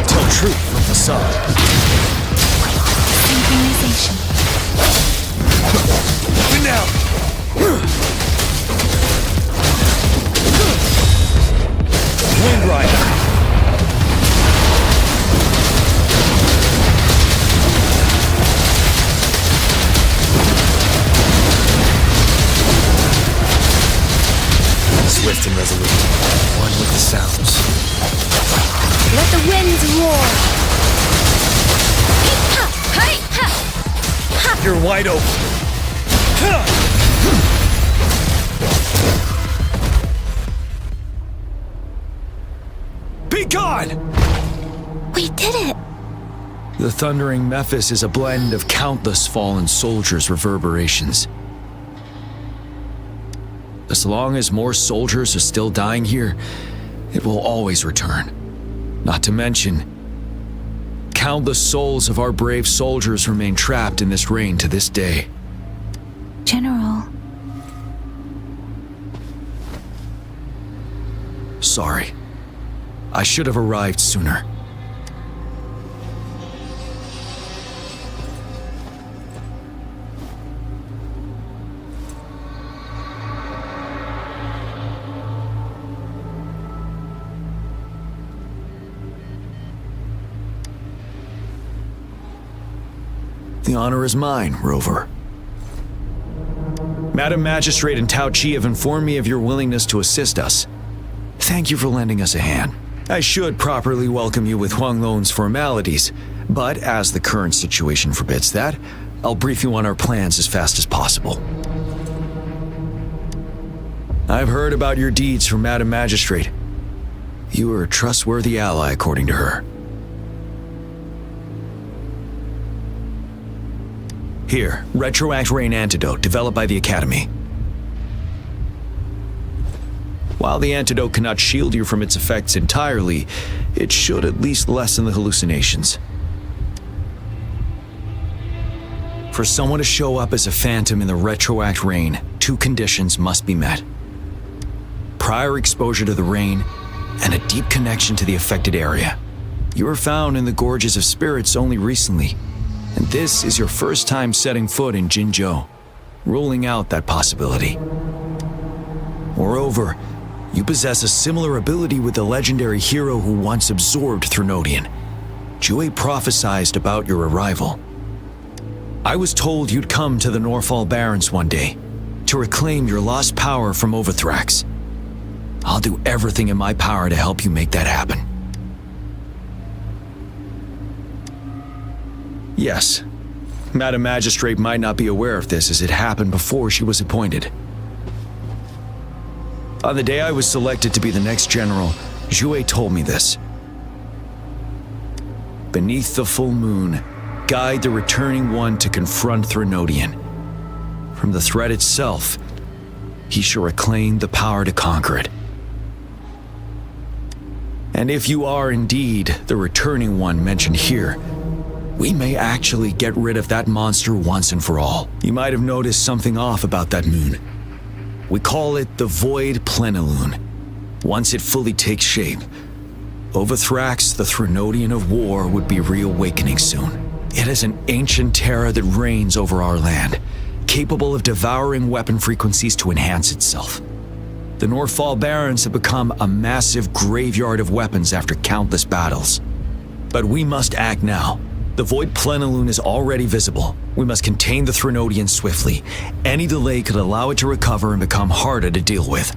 Tell truth from facade. Synchronization. And now. Wind Rider. Swift and resolute, one with the sounds. Let the winds roar. You're wide open. Be gone! We did it! The Thundering Memphis is a blend of countless fallen soldiers' reverberations. As long as more soldiers are still dying here, it will always return. Not to mention, countless souls of our brave soldiers remain trapped in this rain to this day. General. Sorry. I should have arrived sooner. The honor is mine, Rover. Madam Magistrate and Tao Chi have informed me of your willingness to assist us. Thank you for lending us a hand. I should properly welcome you with Huang Lon's formalities, but as the current situation forbids that, I'll brief you on our plans as fast as possible. I've heard about your deeds from Madam Magistrate. You are a trustworthy ally, according to her. Here, Retroact Rain Antidote, developed by the Academy. While the antidote cannot shield you from its effects entirely, it should at least lessen the hallucinations. For someone to show up as a phantom in the Retroact Rain, two conditions must be met. Prior exposure to the rain, and a deep connection to the affected area. You were found in the Gorges of Spirits only recently, and this is your first time setting foot in Jinzhou, ruling out that possibility. Moreover, you possess a similar ability with the legendary hero who once absorbed Threnodian. Jue prophesied about your arrival. I was told you'd come to the Norfall Barrens one day, to reclaim your lost power from Overthrax. I'll do everything in my power to help you make that happen. Yes, Madam Magistrate might not be aware of this as it happened before she was appointed. On the day I was selected to be the next general, Jue told me this. Beneath the full moon, guide the returning one to confront Threnodian. From the threat itself, he shall reclaim the power to conquer it. And if you are indeed the returning one mentioned here, we may actually get rid of that monster once and for all. You might have noticed something off about that moon. We call it the Void Plenilune. Once it fully takes shape, Overthrax, the Threnodian of War, would be reawakening soon. It is an ancient terror that reigns over our land, capable of devouring weapon frequencies to enhance itself. The Norfall Barrens have become a massive graveyard of weapons after countless battles. But we must act now, The void plenilune is already visible. We must contain the Threnodian swiftly. Any delay could allow it to recover and become harder to deal with.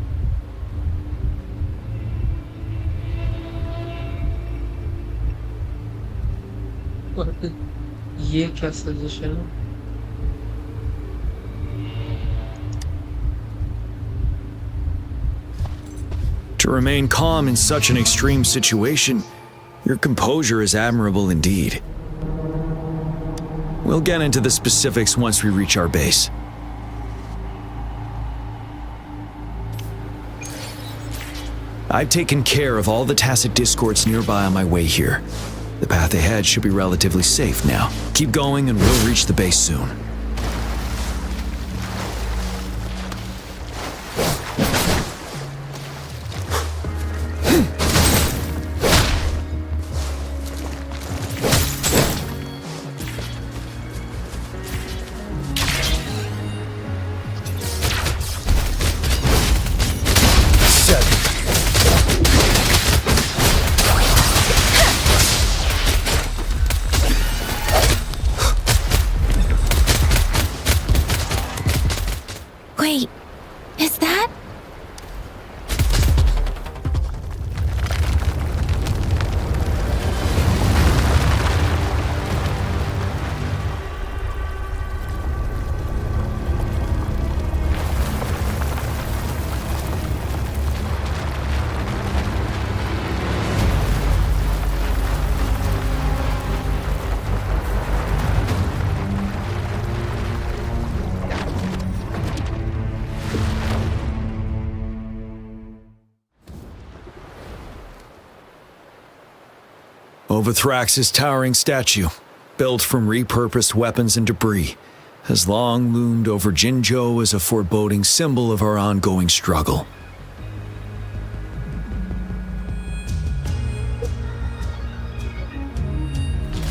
ये क्या suggestion है? To remain calm in such an extreme situation, your composure is admirable indeed. We'll get into the specifics once we reach our base. I've taken care of all the tacit discords nearby on my way here. The path ahead should be relatively safe now. Keep going and we'll reach the base soon. Wait, is that? Overthrax's towering statue, built from repurposed weapons and debris, has long loomed over Jinzhou as a foreboding symbol of our ongoing struggle.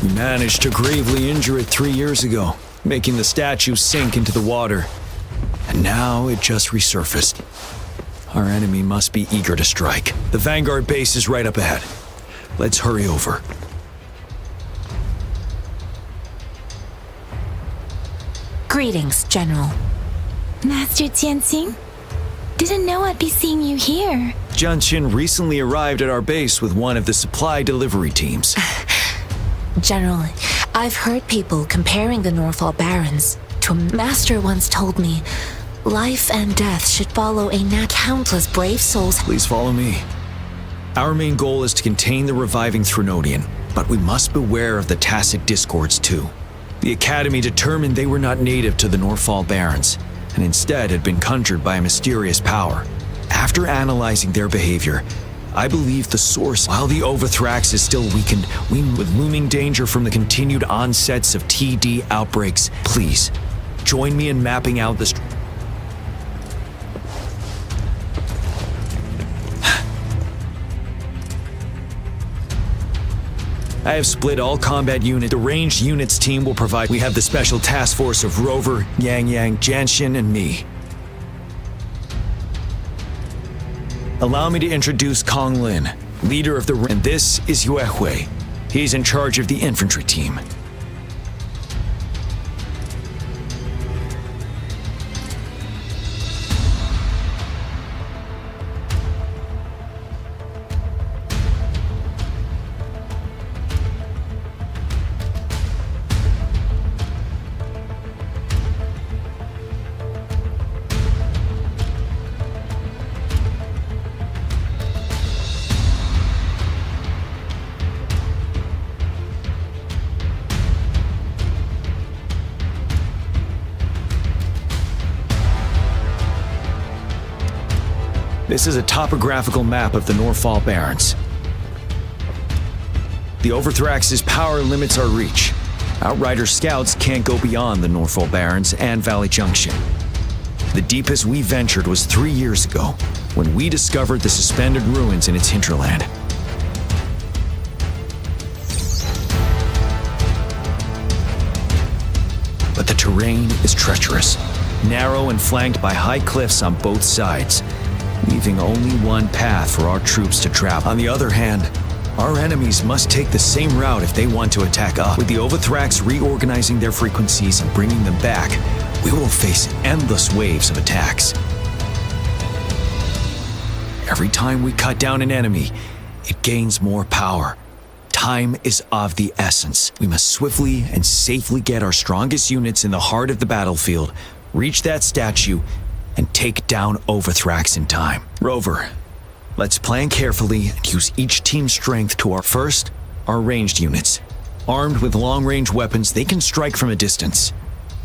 We managed to gravely injure it 3 years ago, making the statue sink into the water. And now it just resurfaced. Our enemy must be eager to strike. The Vanguard base is right up ahead. Let's hurry over. Greetings, General. Master Jianxing? Didn't know I'd be seeing you here. Jianqin recently arrived at our base with one of the supply delivery teams. General, I've heard people comparing the Norfall Barons to a master once told me life and death should follow countless brave souls. Please follow me. Our main goal is to contain the reviving Threnodian, but we must beware of the tacit discords too. The Academy determined they were not native to the Norfall Barons, and instead had been conjured by a mysterious power. After analyzing their behavior, I believe the source, while the Overthrax is still weakened, with looming danger from the continued onsets of TD outbreaks. Please, join me in mapping out this. I have split all combat units. The ranged units team will provide. We have the special task force of Rover, Yang Yang, Jianxin, and me. Allow me to introduce Kong Lin, leader of the... And this is Yue Hui. He's in charge of the infantry team. This is a topographical map of the Norfall Barrens. The Overthrax's power limits our reach. Outrider scouts can't go beyond the Norfall Barrens and Valley Junction. The deepest we ventured was 3 years ago, when we discovered the suspended ruins in its hinterland. But the terrain is treacherous, narrow and flanked by high cliffs on both sides, leaving only one path for our troops to travel. On the other hand, Our enemies must take the same route if they want to attack us. With the Overthrax reorganizing their frequencies and bringing them back, we will face endless waves of attacks. Every time we cut down an enemy, it gains more power. Time is of the essence. We must swiftly and safely get our strongest units in the heart of the battlefield, reach that statue, and take down Overthrax in time. Rover, let's plan carefully and use each team's strength to our ranged units. Armed with long-range weapons, they can strike from a distance.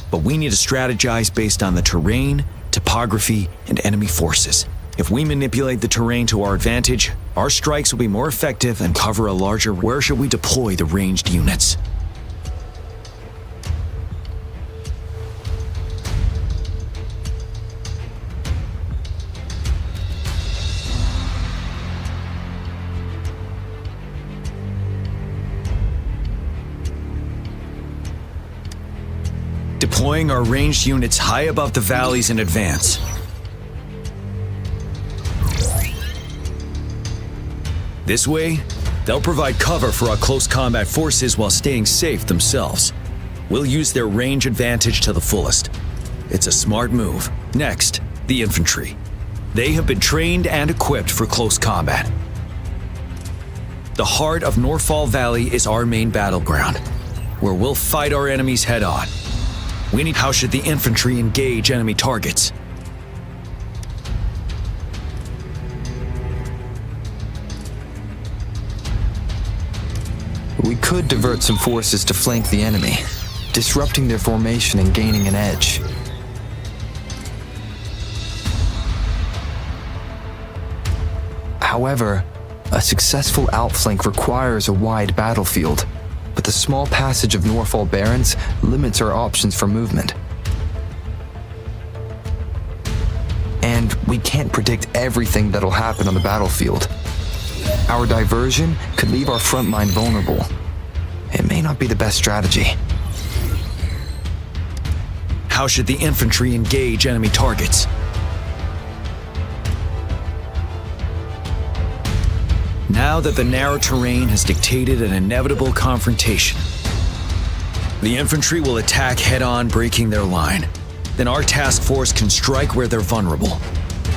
But we need to strategize based on the terrain, topography, and enemy forces. If we manipulate the terrain to our advantage, our strikes will be more effective and cover a larger... Where should we deploy the ranged units? Deploying our ranged units high above the valleys in advance. This way, they'll provide cover for our close combat forces while staying safe themselves. We'll use their range advantage to the fullest. It's a smart move. Next, the infantry. They have been trained and equipped for close combat. The heart of Norfall Valley is our main battleground, where we'll fight our enemies head-on. How should the infantry engage enemy targets? We could divert some forces to flank the enemy, disrupting their formation and gaining an edge. However, a successful outflank requires a wide battlefield, but the small passage of Norfall Barrens limits our options for movement. And we can't predict everything that'll happen on the battlefield. Our diversion could leave our front line vulnerable. It may not be the best strategy. How should the infantry engage enemy targets? Now that the narrow terrain has dictated an inevitable confrontation, the infantry will attack head-on, breaking their line. Then our task force can strike where they're vulnerable.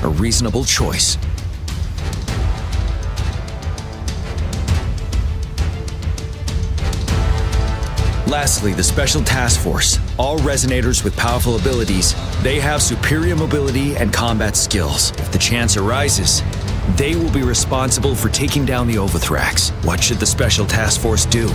A reasonable choice. Lastly, the Special Task Force. All resonators with powerful abilities, they have superior mobility and combat skills. If the chance arises, they will be responsible for taking down the Overthrax. What should the Special Task Force do?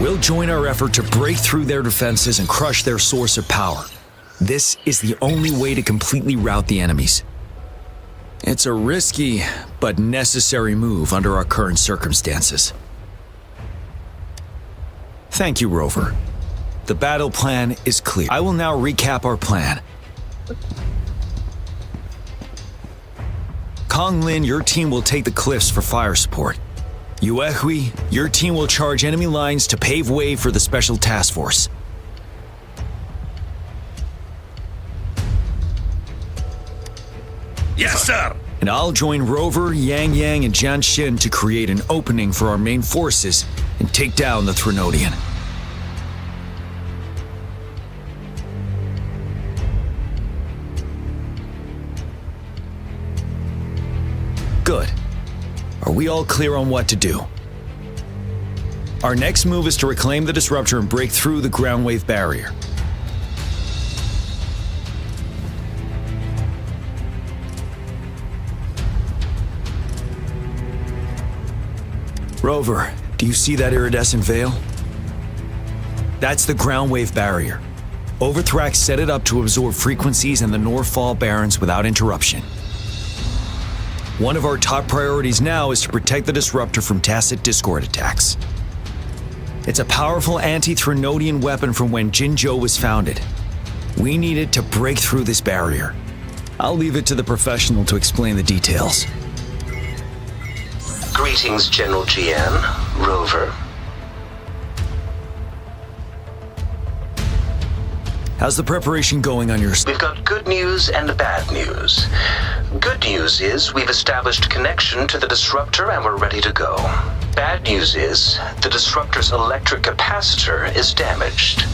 We'll join our effort to break through their defenses and crush their source of power. This is the only way to completely rout the enemies. It's a risky but necessary move under our current circumstances. Thank you, Rover. The battle plan is clear. I will now recap our plan. Kong Lin, your team will take the cliffs for fire support. Yuehui, your team will charge enemy lines to pave way for the Special Task Force. Yes, sir! And I'll join Rover, Yang Yang, and Jian Xin to create an opening for our main forces and take down the Threnodian. Good. Are we all clear on what to do? Our next move is to reclaim the disruptor and break through the ground wave barrier. Rover, do you see that iridescent veil? That's the ground wave barrier. Overthrax set it up to absorb frequencies in the Norfall Barrens without interruption. One of our top priorities now is to protect the disruptor from tacit Discord attacks. It's a powerful anti-Threnodian weapon from when Jinzhou was founded. We need it to break through this barrier. I'll leave it to the professional to explain the details. Greetings, General Jian, Rover. How's the preparation going on your... We've got good news and bad news. Good news is we've established connection to the disruptor and we're ready to go. Bad news is the disruptor's electric capacitor is damaged.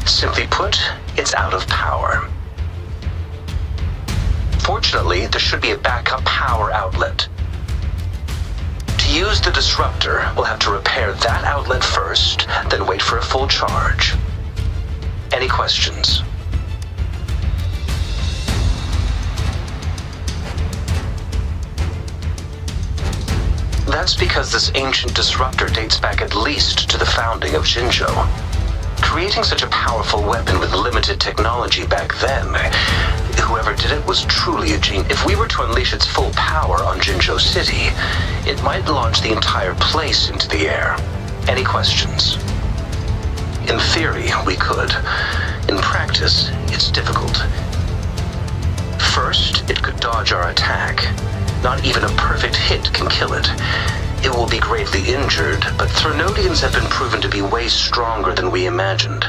Simply put, it's out of power. Fortunately, there should be a backup power outlet. To use the disruptor, we'll have to repair that outlet first, then wait for a full charge. Any questions? That's because this ancient disruptor dates back at least to the founding of Jinzhou. Creating such a powerful weapon with limited technology back then, whoever did it was truly a genius. If we were to unleash its full power on Jinzhou City, it might launch the entire place into the air. Any questions? In theory, we could. In practice, it's difficult. First, it could dodge our attack. Not even a perfect hit can kill it. It will be gravely injured, but Threnodians have been proven to be way stronger than we imagined.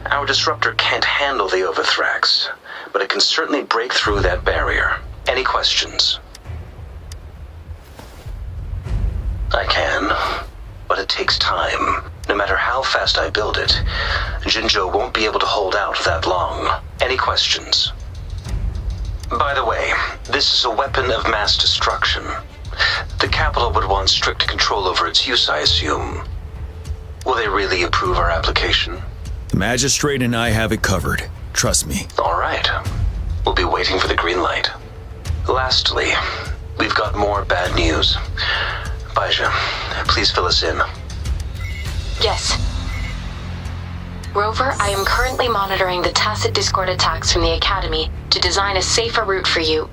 Our disruptor can't handle the Overthrax, but it can certainly break through that barrier. Any questions? I can, but it takes time. No matter how fast I build it, Jinzhou won't be able to hold out that long. Any questions? By the way, this is a weapon of mass destruction. The capital would want strict control over its use, I assume. Will they really approve our application? The magistrate and I have it covered. Trust me. All right. We'll be waiting for the green light. Lastly, we've got more bad news. Baija, please fill us in. Yes. Rover, I am currently monitoring the tacit discord attacks from the Academy to design a safer route for you.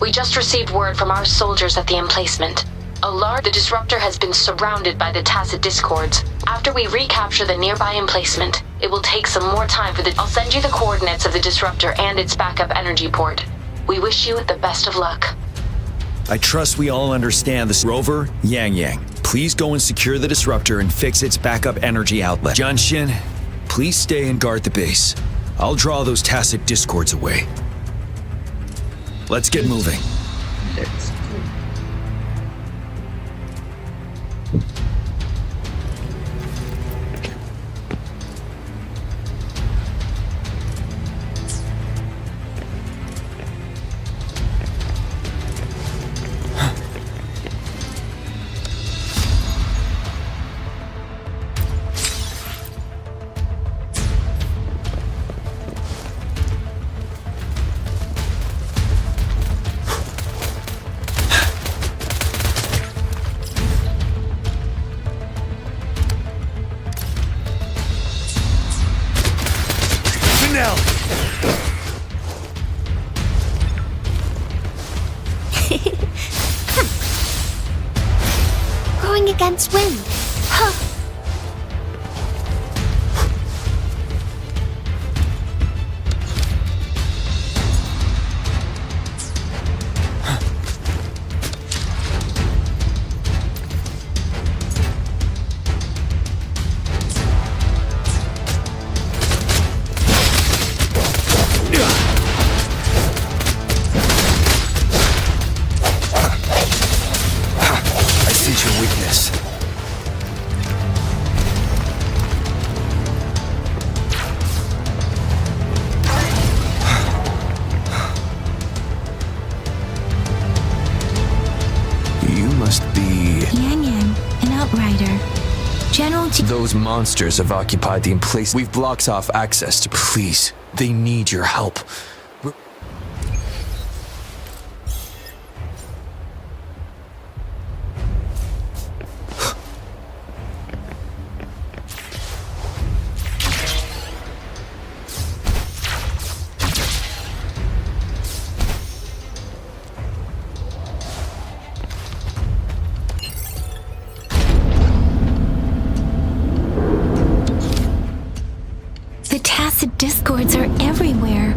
We just received word from our soldiers at the emplacement. The disruptor has been surrounded by the tacit discords. After we recapture the nearby emplacement, it will take some more time for I'll send you the coordinates of the disruptor and its backup energy port. We wish you the best of luck. I trust we all understand this. Rover, Yang, please go and secure the disruptor and fix its backup energy outlet. Jianxin, please stay and guard the base. I'll draw those tacit discords away. Let's get moving. Let's go. Going against wind. Huh. I sense your weakness. You must be... Yang, an outrider. General Those monsters have occupied the emplacement. We've blocked off access to... Please, they need your help. The tacit discords are everywhere.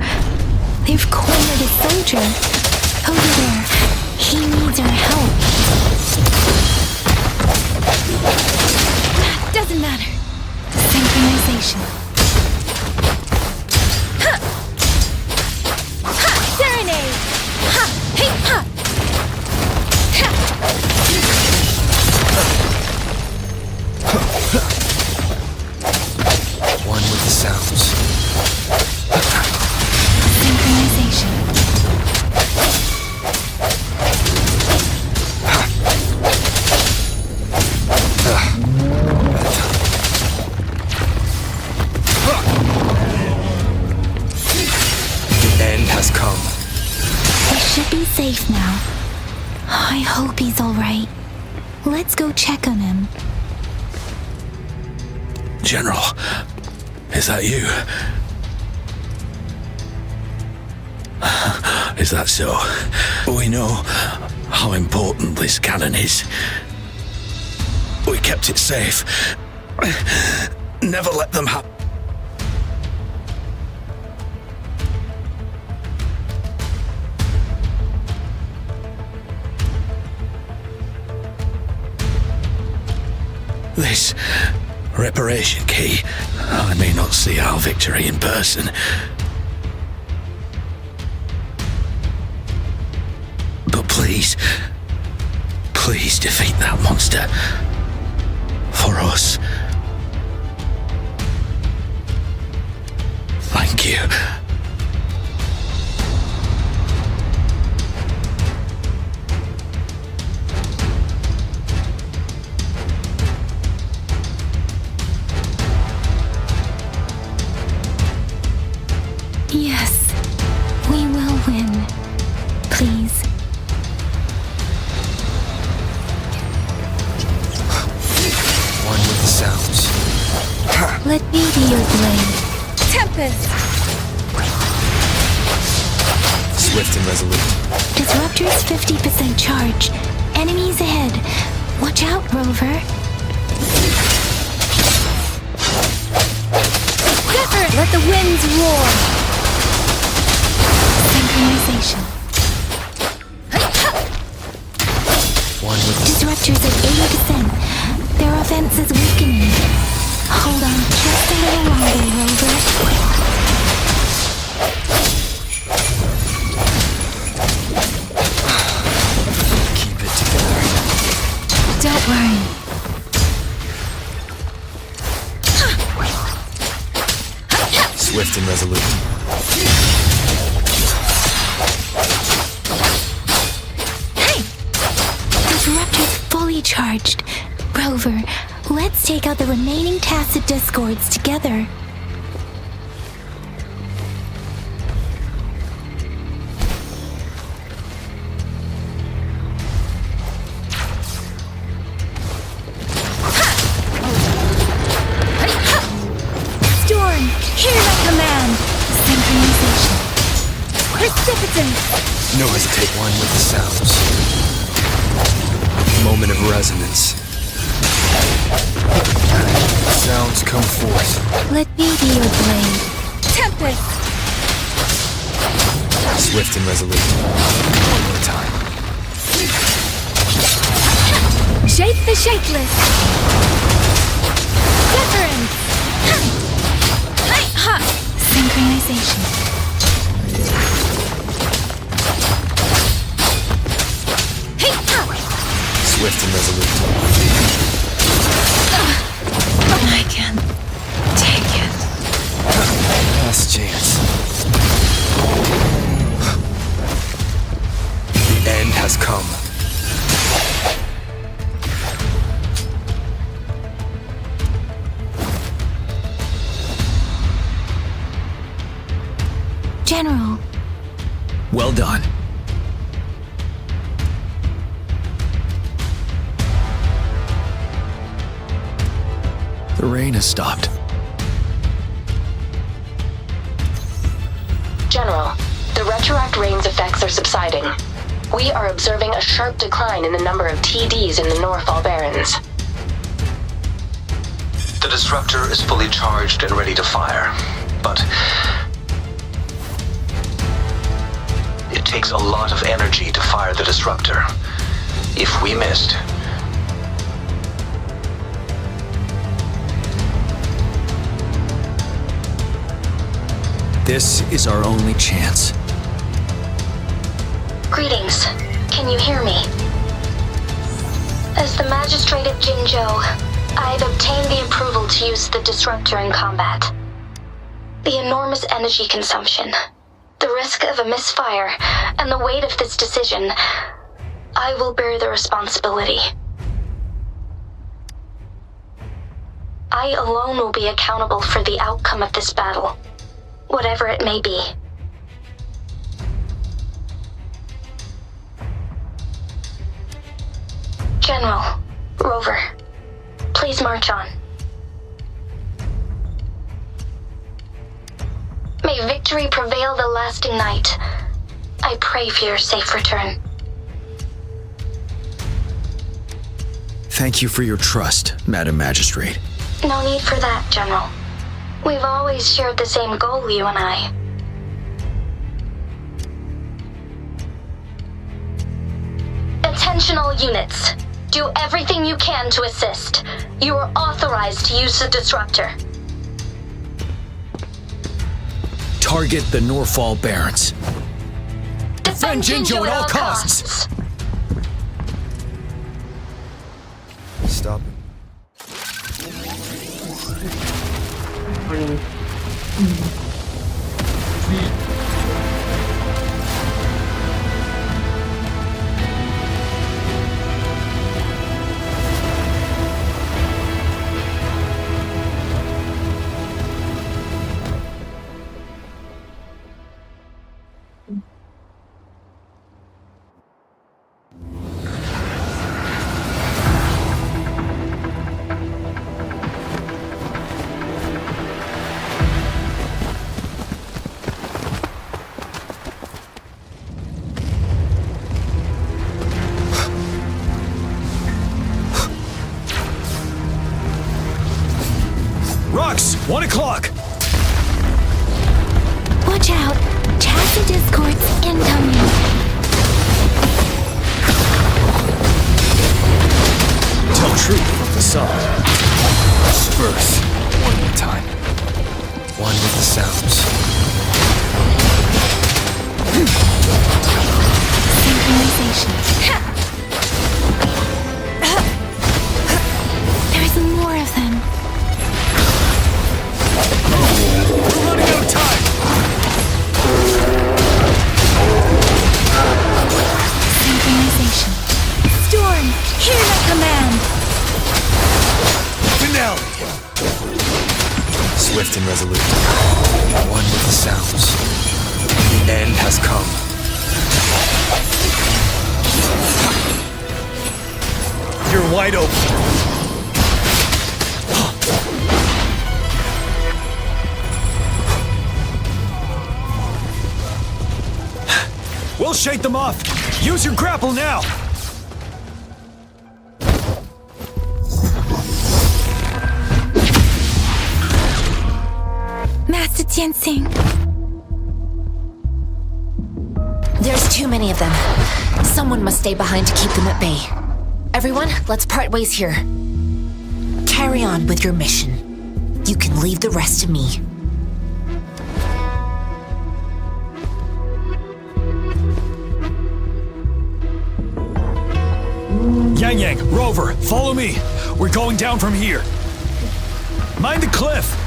come. He should be safe now. I hope he's alright. Let's go check on him. General, is that you? Is that so? We know how important this cannon is. We kept it safe. Never let them have... This reparation key. I may not see our victory in person. But please defeat that monster. For us. Thank you. Yes, we will win. Please. One with the sounds. Let me be your blade. Tempest! Swift and resolute. Disruptor's 50% charge. Enemies ahead. Watch out, Rover. Zephyr! Let the winds roar! Synchronization. One with the Disruptor's at 80%. Their offense is weakening. Hold on just a little longer, Rover. keep it together. Don't worry. Swift and resolute. Disruptor's fully charged. Rover, let's take out the remaining tacit discords together. Storm! Hear my command! Synchronization. Precipitant! No hesitate. One with the sounds. Moment of resonance. Sounds come forth. Let me be your blade. Tempest! Swift and resolute. One more time. Shape the shapeless! Wuthering! Synchronization. Swift and resolute. I can take it. Last chance. The end has come. General. Well done. The rain has stopped. General, the retroact rain's effects are subsiding. We are observing a sharp decline in the number of TDs in the Norfall Barrens. The disruptor is fully charged and ready to fire, but it takes a lot of energy to fire the disruptor. If we missed, This is our only chance. Greetings. Can you hear me? As the Magistrate of Jinzhou, I have obtained the approval to use the disruptor in combat. The enormous energy consumption, the risk of a misfire, and the weight of this decision, I will bear the responsibility. I alone will be accountable for the outcome of this battle, whatever it may be. General, Rover, please march on. May victory prevail the lasting night. I pray for your safe return. Thank you for your trust, Madam Magistrate. No need for that, General. We've always shared the same goal, you and I. Attention all units. Do everything you can to assist. You are authorized to use the disruptor. Target the Norfall Barrens. Defend Jinjo at all costs! Stop it. Rux, 1 o'clock! Watch out! Chassis discords incoming! Tell truth from facade. Disperse. One at a time. One with the sounds. Synchronization. There's more of them. We're running out of time! Synchronization. Storm, hear my command! Finale! Swift and resolute. One with the sounds. The end has come. You're wide open. We'll shake them off. Use your grapple now. Master Jinsing. There's too many of them. Someone must stay behind to keep them at bay. Everyone, let's part ways here. Carry on with your mission. You can leave the rest to me. Yang Yang, Rover, follow me. We're going down from here. Mind the cliff.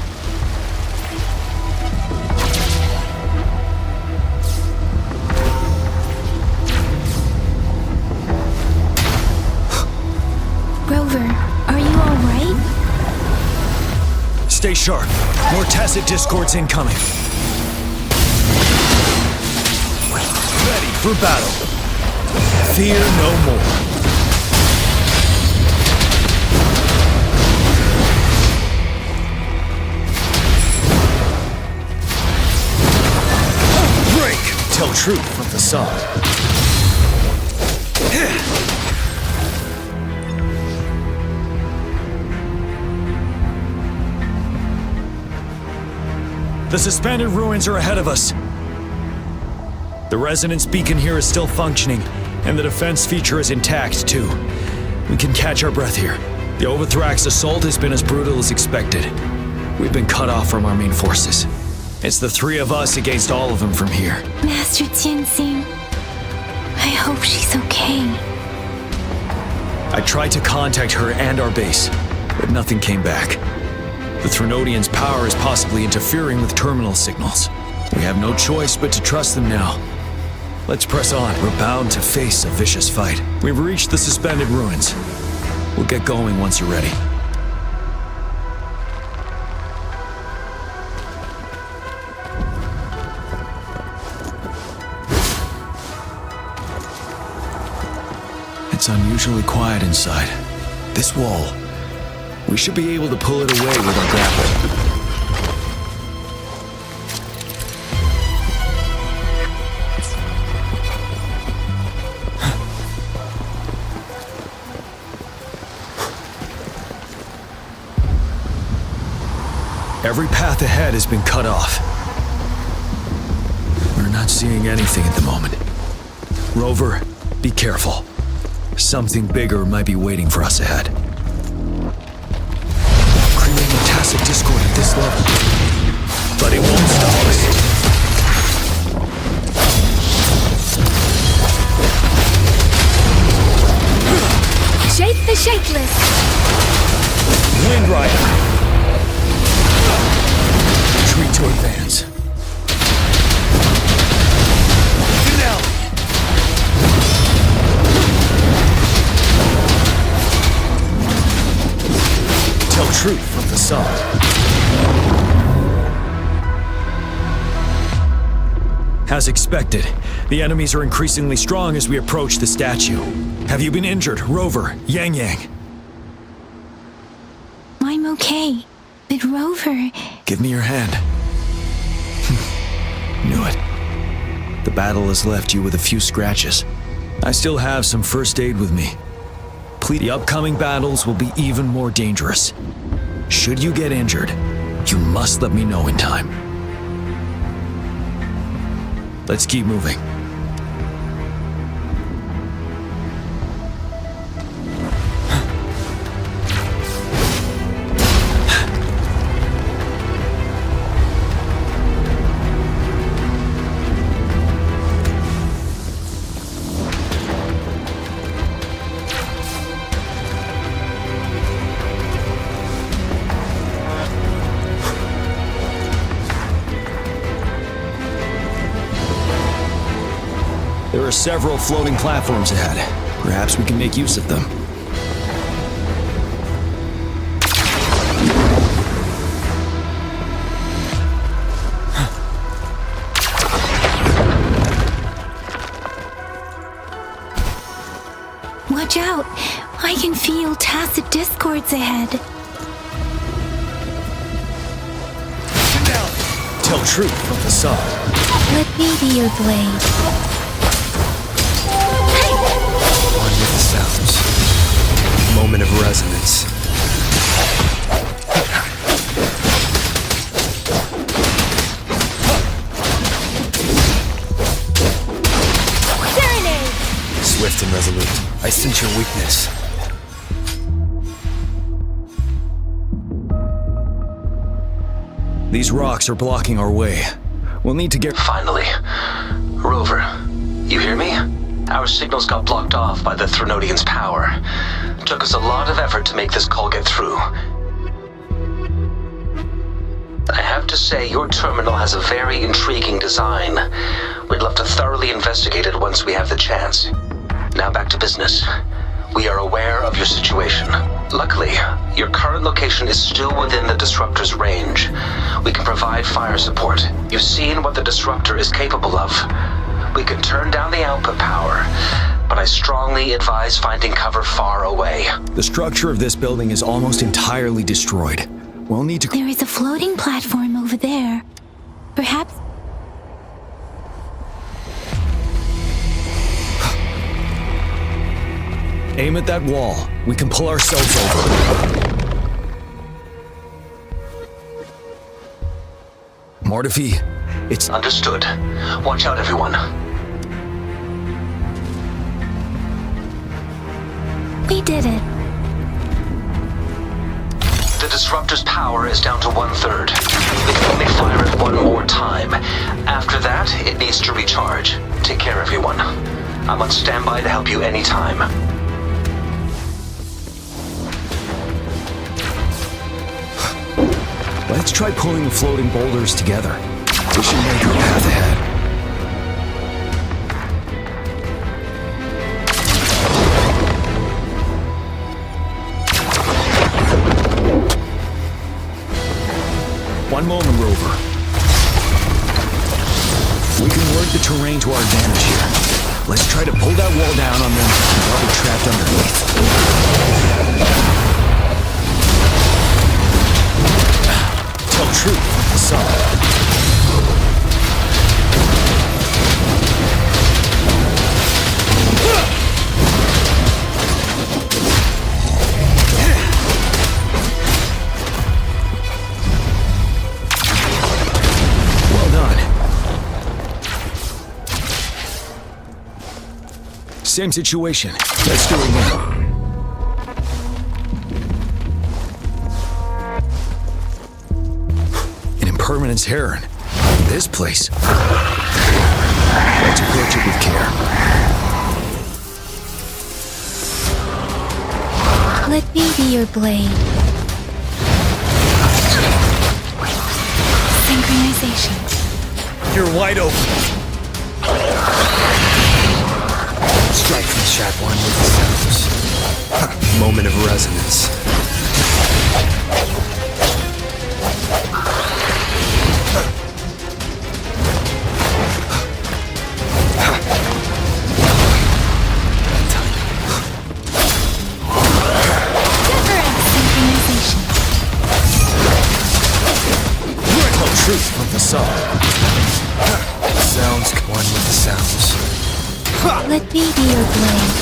Rover, are you alright? Stay sharp. More tacit discords incoming. Ready for battle. Fear no more. Break! Tell truth from facade. The suspended ruins are ahead of us. The resonance beacon here is still functioning, and the defense feature is intact, too. We can catch our breath here. The Overthrax assault has been as brutal as expected. We've been cut off from our main forces. It's the three of us against all of them from here. Master Jinsing. I hope she's okay. I tried to contact her and our base, but nothing came back. The Threnodians' power is possibly interfering with terminal signals. We have no choice but to trust them now. Let's press on. We're bound to face a vicious fight. We've reached the suspended ruins. We'll get going once you're ready. It's unusually quiet inside. This wall. We should be able to pull it away with our grapple. Every path ahead has been cut off. We're not seeing anything at the moment. Rover, be careful. Something bigger might be waiting for us ahead. Creating a tacit discord at this level. But it won't stop us. Shape the shapeless! Wind Rider! Retreat to advance. Now! Tell truth from the sun. As expected, the enemies are increasingly strong as we approach the statue. Have you been injured, Rover, Yang Yang? I'm okay. But Rover... Give me your hand. Knew it. The battle has left you with a few scratches. I still have some first aid with me. The upcoming battles will be even more dangerous. Should you get injured, you must let me know in time. Let's keep moving. There are several floating platforms ahead. Perhaps we can make use of them. Watch out! I can feel tacit discords ahead. Tell truth from the sun. Let me be your blade. One with the sounds. Moment of resonance. Serenade! Swift and resolute. I sense your weakness. These rocks are blocking our way. We'll need to get... Finally. Rover, you hear me? Our signals got blocked off by the Threnodian's power. Took us a lot of effort to make this call get through. I have to say, your terminal has a very intriguing design. We'd love to thoroughly investigate it once we have the chance. Now back to business. We are aware of your situation. Luckily, your current location is still within the Disruptor's range. We can provide fire support. You've seen what the Disruptor is capable of. We can turn down the output power, but I strongly advise finding cover far away. The structure of this building is almost entirely destroyed. We'll need to... There is a floating platform over there. Perhaps... Aim at that wall. We can pull ourselves over. Mortefi, it's... Understood. Watch out, everyone. We did it. The Disruptor's power is down to 1/3. We can only fire it one more time. After that, it needs to recharge. Take care, everyone. I'm on standby to help you anytime. Let's try pulling the floating boulders together. We should make our path ahead. One moment, Rover. We can work the terrain to our advantage here. Let's try to pull that wall down on them while they're trapped underneath. Tell truth, son. Well done. Same situation. Let's do it again. An impermanence heron. This place. Let's approach it with care. Let me be your blade. Synchronization. You're wide open. Strike from track one with the sounds. Moment of resonance. Truth from the sun. Sounds one with the sounds. Let me be your blade.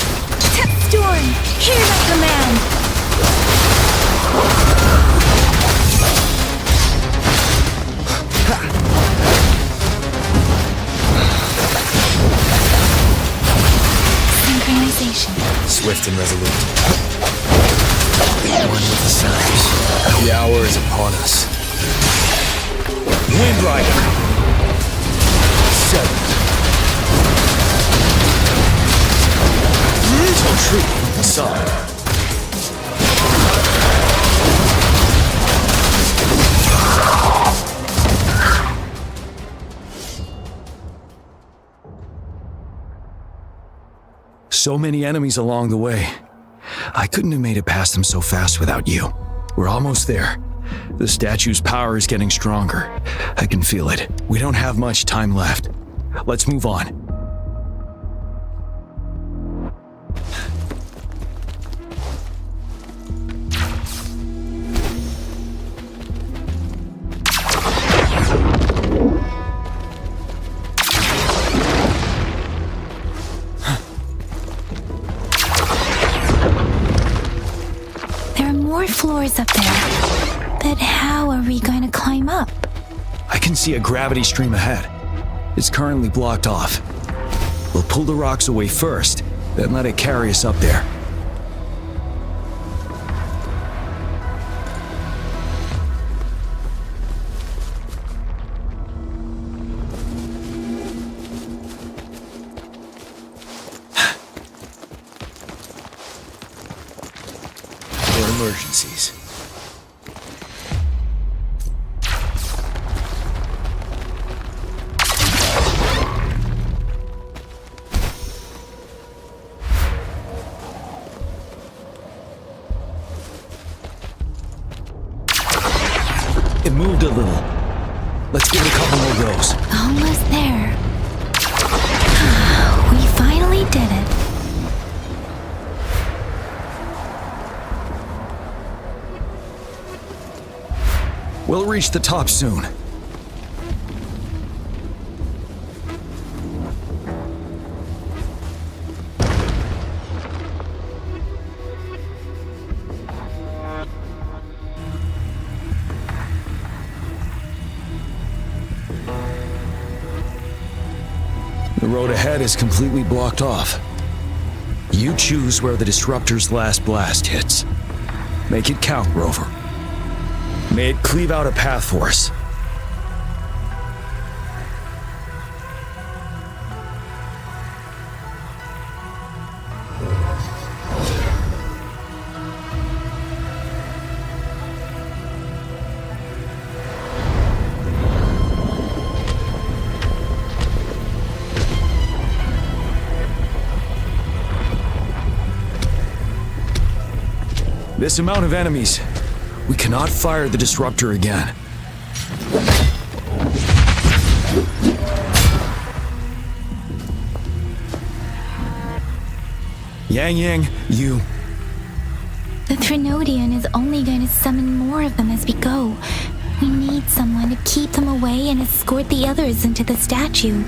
Tip storm, hear my command. Synchronization. Swift and resolute. One with the sounds. The hour is upon us. Wind Rider. 7. Tell truth with the sun. So many enemies along the way. I couldn't have made it past them so fast without you. We're almost there. The statue's power is getting stronger. I can feel it. We don't have much time left. Let's move on. There are more floors up there. But how are we going to climb up? I can see a gravity stream ahead. It's currently blocked off. We'll pull the rocks away first, then let it carry us up there. For emergencies. It moved a little. Let's give it a couple more goes. Almost there. We finally did it. We'll reach the top soon. The road ahead is completely blocked off. You choose where the Disruptor's last blast hits. Make it count, Rover. May it cleave out a path for us. This amount of enemies, we cannot fire the Disruptor again. Yang Yang, you... The Threnodian is only going to summon more of them as we go. We need someone to keep them away and escort the others into the statue.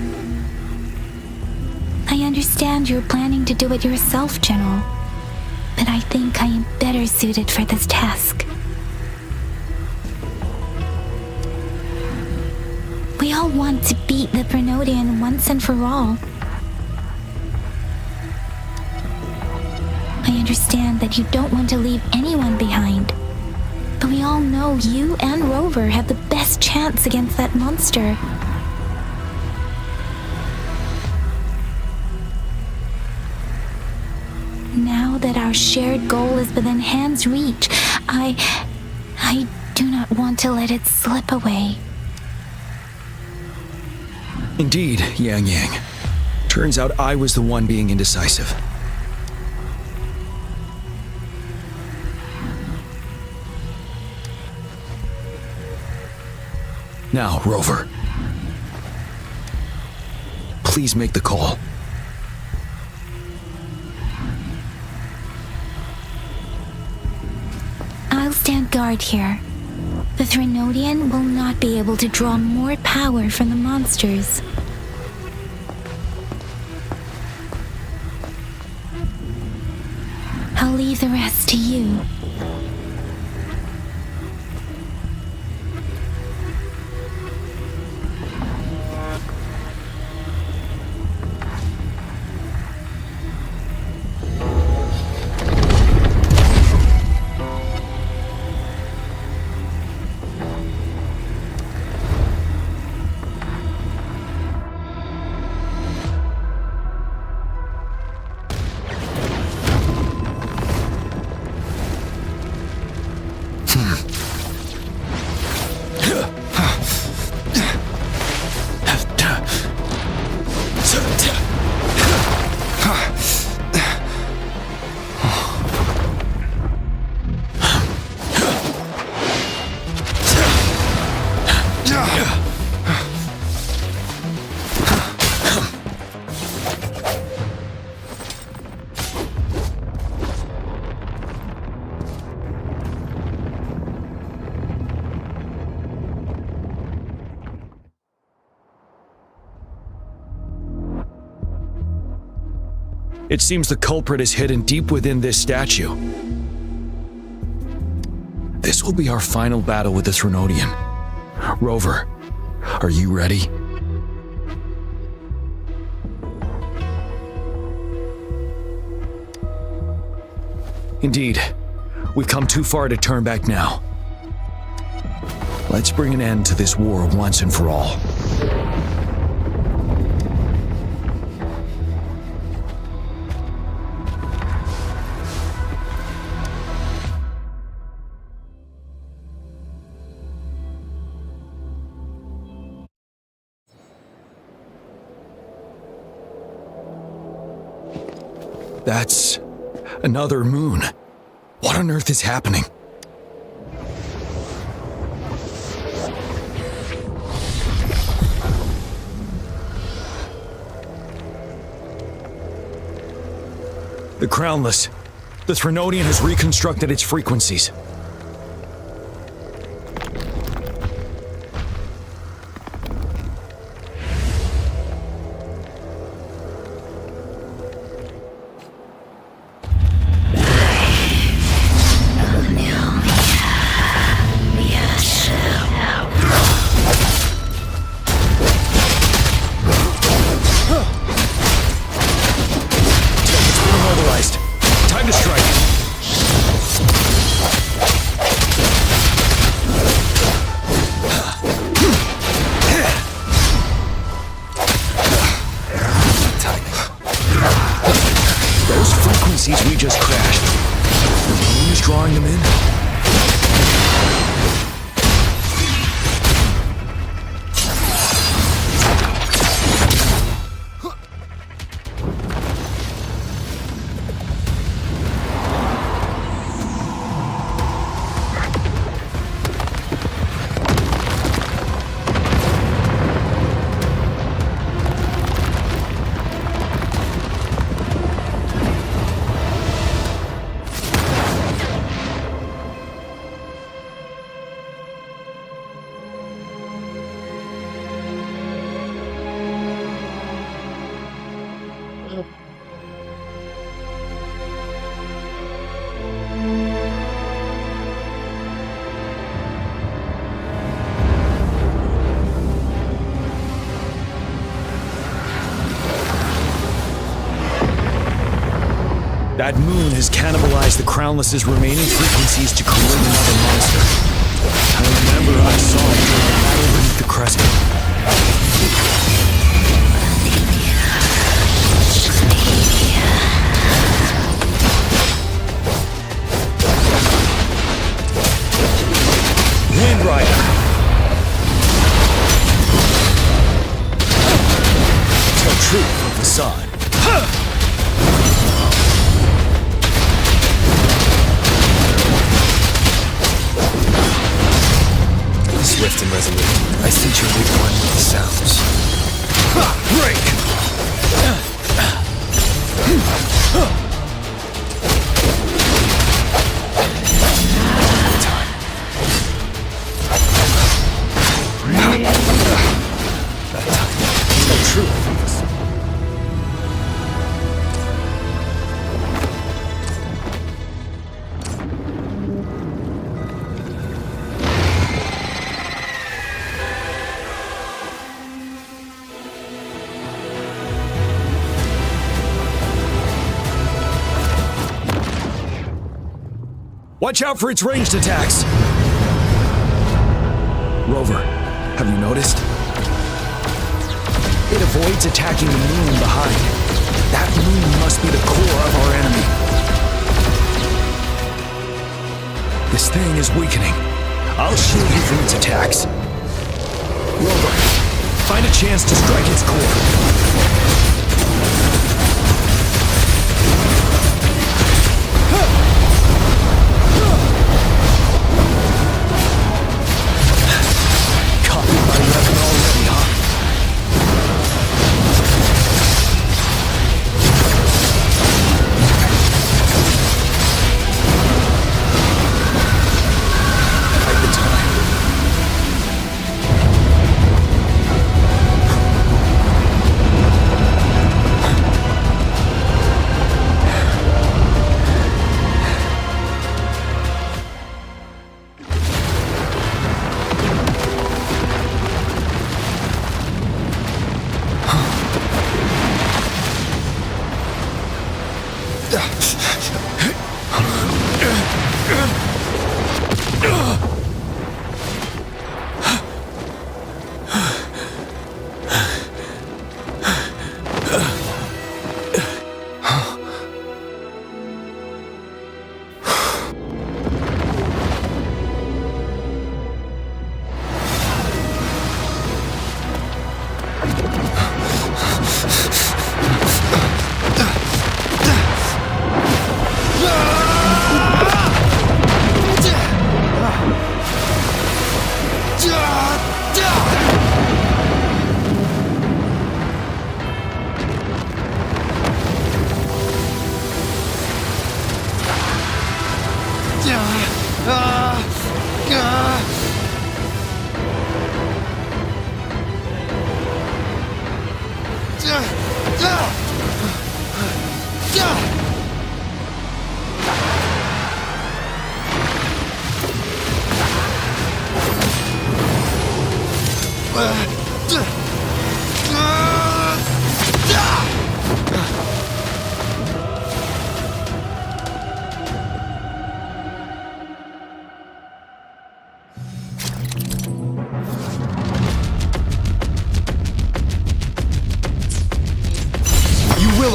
I understand you're planning to do it yourself, General, but I think I am better suited for this task. We all want to beat the Threnodian once and for all. I understand that you don't want to leave anyone behind, but we all know you and Rover have the best chance against that monster. Now that our shared goal is within hand's reach, I do not want to let it slip away. Indeed, Yang Yang. Turns out I was the one being indecisive. Now, Rover. Please make the call. I'll stand guard here. The Threnodian will not be able to draw more power from the monsters. I'll leave the rest to you. It seems the culprit is hidden deep within this statue. This will be our final battle with the Threnodian. Rover, are you ready? Indeed, we've come too far to turn back now. Let's bring an end to this war once and for all. That's another moon. What on earth is happening? The Crownless. The Threnodian has reconstructed its frequencies. We just crashed. The moon is drawing them in? That moon has cannibalized the Crownless's remaining frequencies to create another monster. I remember I saw it during the battle beneath the crescent. Wind Rider! Tell truth from facade. Swift and resolute. I sense your weak one with the sounds. Break! Watch out for its ranged attacks! Rover, have you noticed? It avoids attacking the moon behind. That moon must be the core of our enemy. This thing is weakening. I'll shield you from its attacks. Rover, find a chance to strike its core.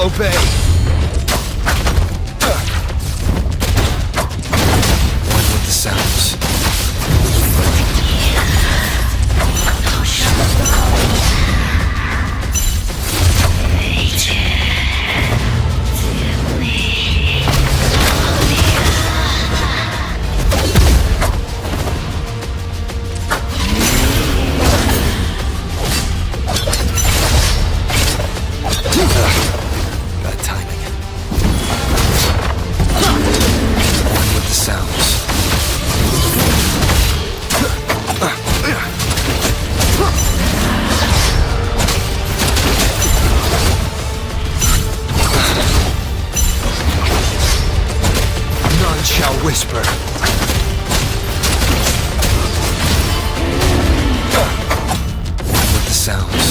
Obey. One with the sounds. Whisper. With the sounds.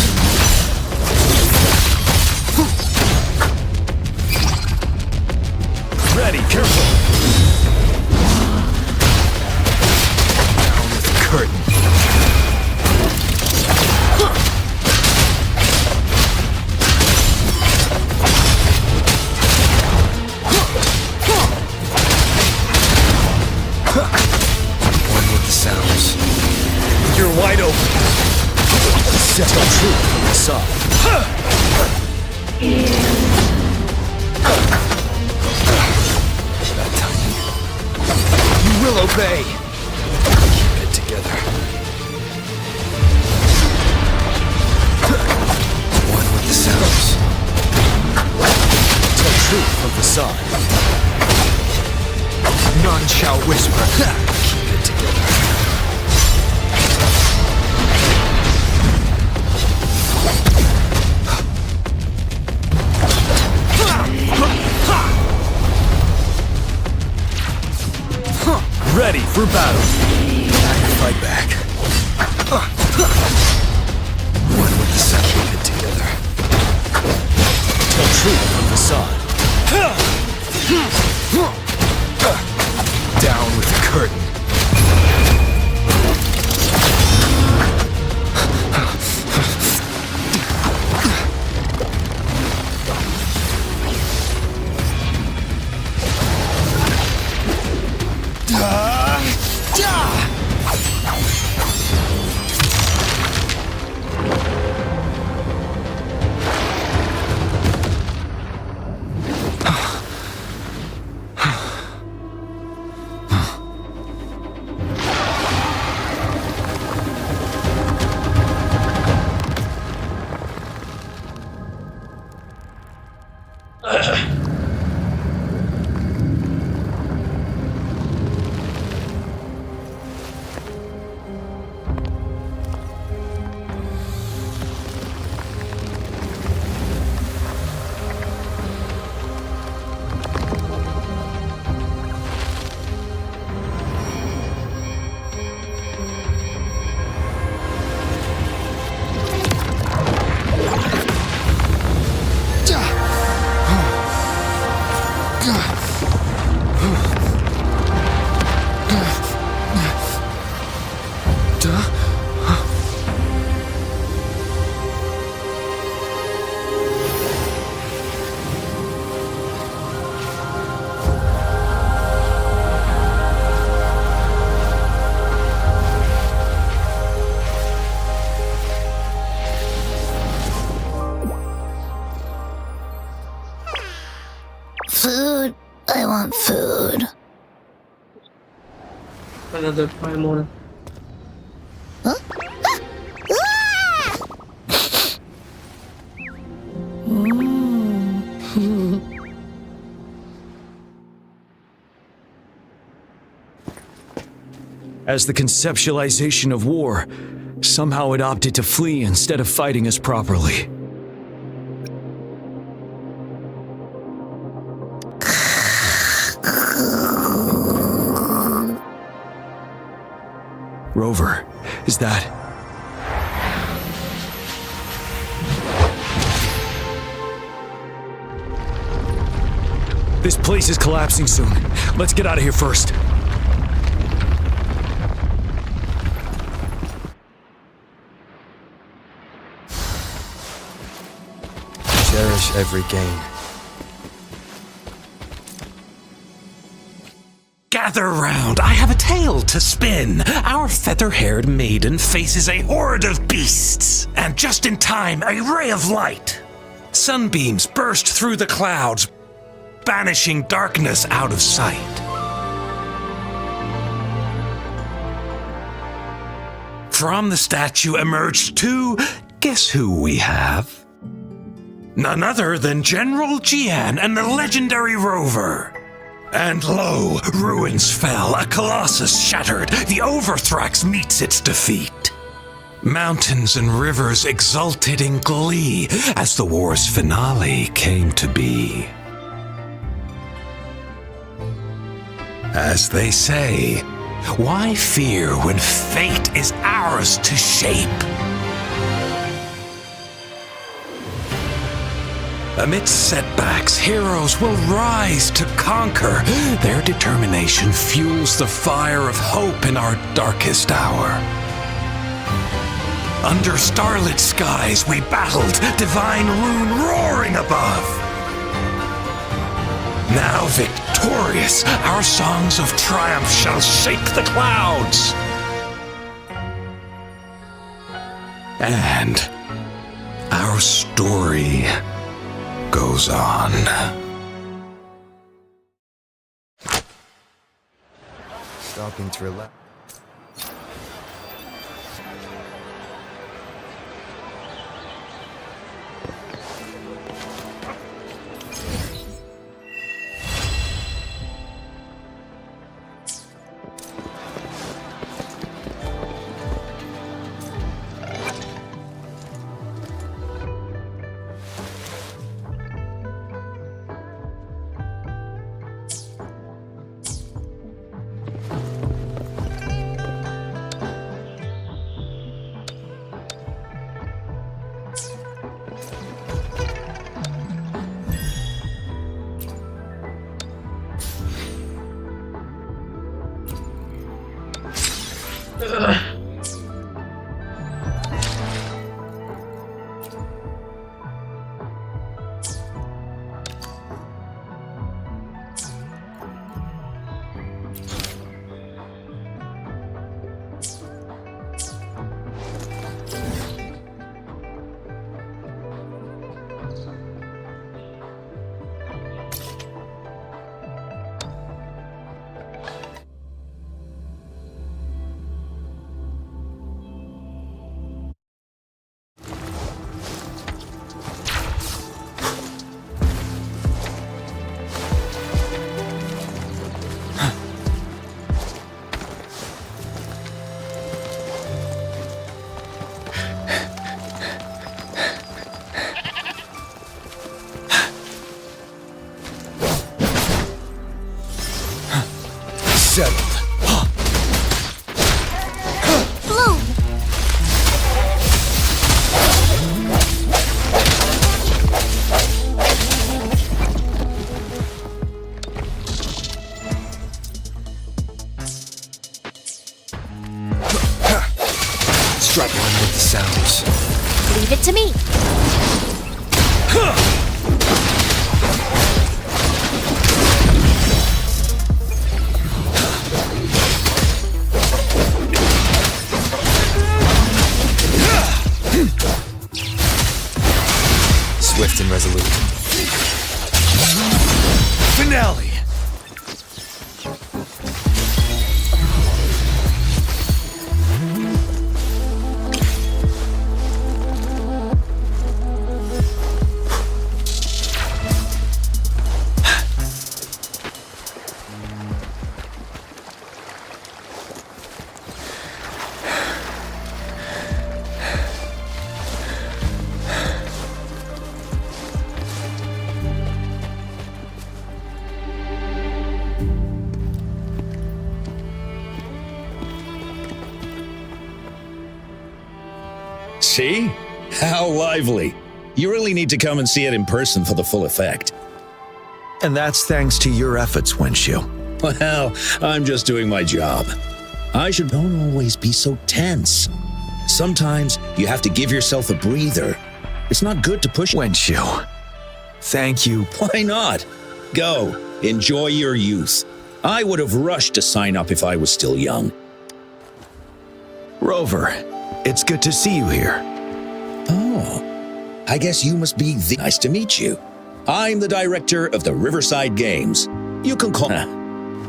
bay. Keep it together. One with the sounds. Tell truth from facade. None shall whisper. Keep it together. Ready for battle. Time to fight back. One with the sound. Keep it together. Tell truth from facade. Down with the curtain. Food. I want food. Another time on. Huh? As the conceptualization of war, somehow it opted to flee instead of fighting us properly. Rover, is that... This place is collapsing soon. Let's get out of here first. Cherish every gain. Gather round, I have a tale to spin. Our feather-haired maiden faces a horde of beasts. And just in time, a ray of light. Sunbeams burst through the clouds, banishing darkness out of sight. From the statue emerged two, guess who we have? None other than General Jian and the legendary Rover. And lo, ruins fell, a colossus shattered, the Overthrax meets its defeat. Mountains and rivers exulted in glee as the war's finale came to be. As they say, why fear when fate is ours to shape? Amidst setbacks, heroes will rise to conquer. Their determination fuels the fire of hope in our darkest hour. Under starlit skies we battled, divine rune roaring above. Now victorious, our songs of triumph shall shake the clouds. And our story goes on. stopping to relax. Strike one with the sounds. Leave it to me. Swift and resolute. Finale! See? How lively. You really need to come and see it in person for the full effect. And that's thanks to your efforts, Wenshu. Well, I'm just doing my job. Don't always be so tense. Sometimes you have to give yourself a breather. It's not good to push. Wenshu, thank you. Why not? Go. Enjoy your youth. I would have rushed to sign up if I was still young. Rover, it's good to see you here. Oh, I guess you must be nice to meet you. I'm the director of the Riverside Games. You can call.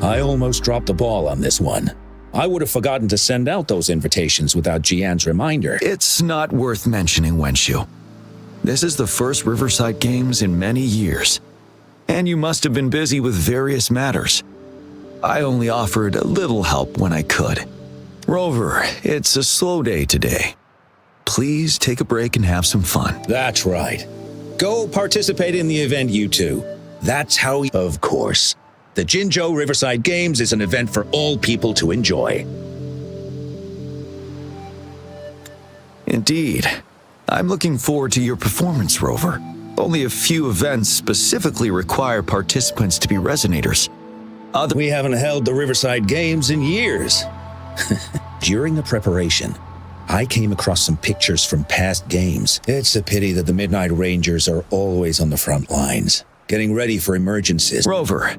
I almost dropped the ball on this one. I would have forgotten to send out those invitations without Jian's reminder. It's not worth mentioning, Wenshu. This is the first Riverside Games in many years, and you must have been busy with various matters. I only offered a little help when I could. Rover, it's a slow day today. Please take a break and have some fun. That's right. Go participate in the event, you two. That's how. Of course. The Jinzhou Riverside Games is an event for all people to enjoy. Indeed. I'm looking forward to your performance, Rover. Only a few events specifically require participants to be resonators. We haven't held the Riverside Games in years. During the preparation, I came across some pictures from past games. It's a pity that the Midnight Rangers are always on the front lines, getting ready for emergencies. Rover,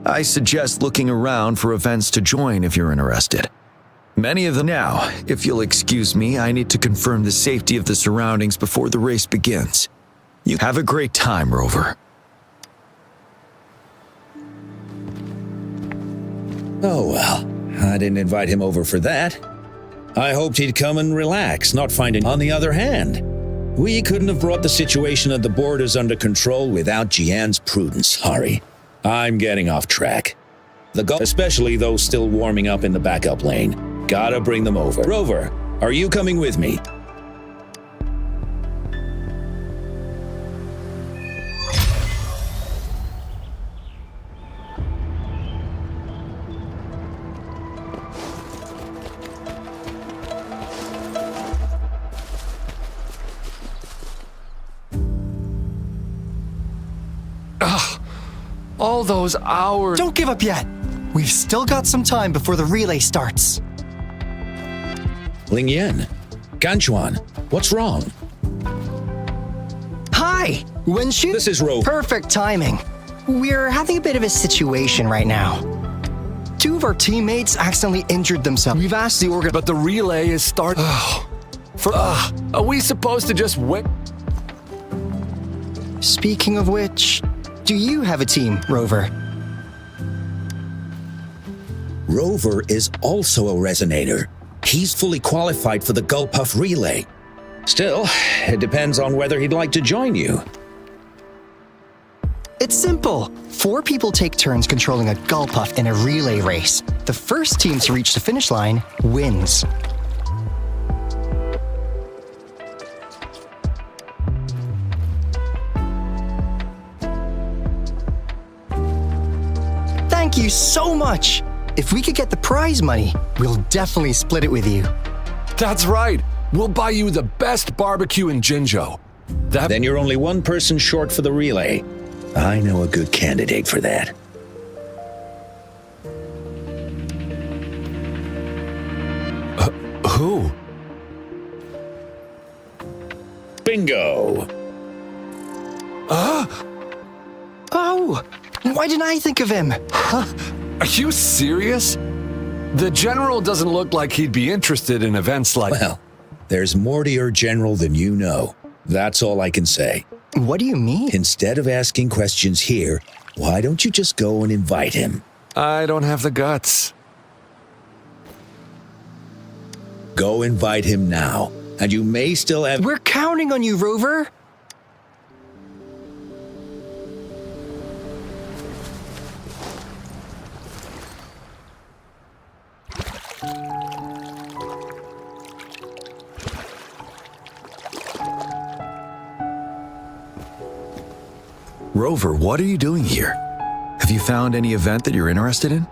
I suggest looking around for events to join if you're interested. Many of them now. If you'll excuse me, I need to confirm the safety of the surroundings before the race begins. You have a great time, Rover. Oh well, I didn't invite him over for that. I hoped he'd come and relax, not find it. On the other hand, we couldn't have brought the situation at the borders under control without Jian's prudence. Sorry, I'm getting off track. Especially those still warming up in the backup lane. Gotta bring them over. Rover, are you coming with me? All those hours. Don't give up yet. We've still got some time before the relay starts. Ling Yan, Ganchuan, what's wrong? Hi! This is Rover. Perfect timing. We're having a bit of a situation right now. Two of our teammates accidentally injured themselves. We've asked the organ. But the relay is starting. Are we supposed to just wait? Speaking of which, do you have a team, Rover? Rover is also a resonator. He's fully qualified for the Gulpuff relay. Still, it depends on whether he'd like to join you. It's simple. 4 people take turns controlling a Gulpuff in a relay race. The first team to reach the finish line wins. Thank you so much! If we could get the prize money, we'll definitely split it with you. That's right. We'll buy you the best barbecue in Jinzhou. Then you're only one person short for the relay. I know a good candidate for that. Who? Bingo! Oh! Why didn't I think of him? Are you serious? The General doesn't look like he'd be interested in events like... Well, there's more to your General than you know. That's all I can say. What do you mean? Instead of asking questions here, why don't you just go and invite him? I don't have the guts. Go invite him now, and you may still have... We're counting on you, Rover! Rover, what are you doing here? Have you found any event that you're interested in?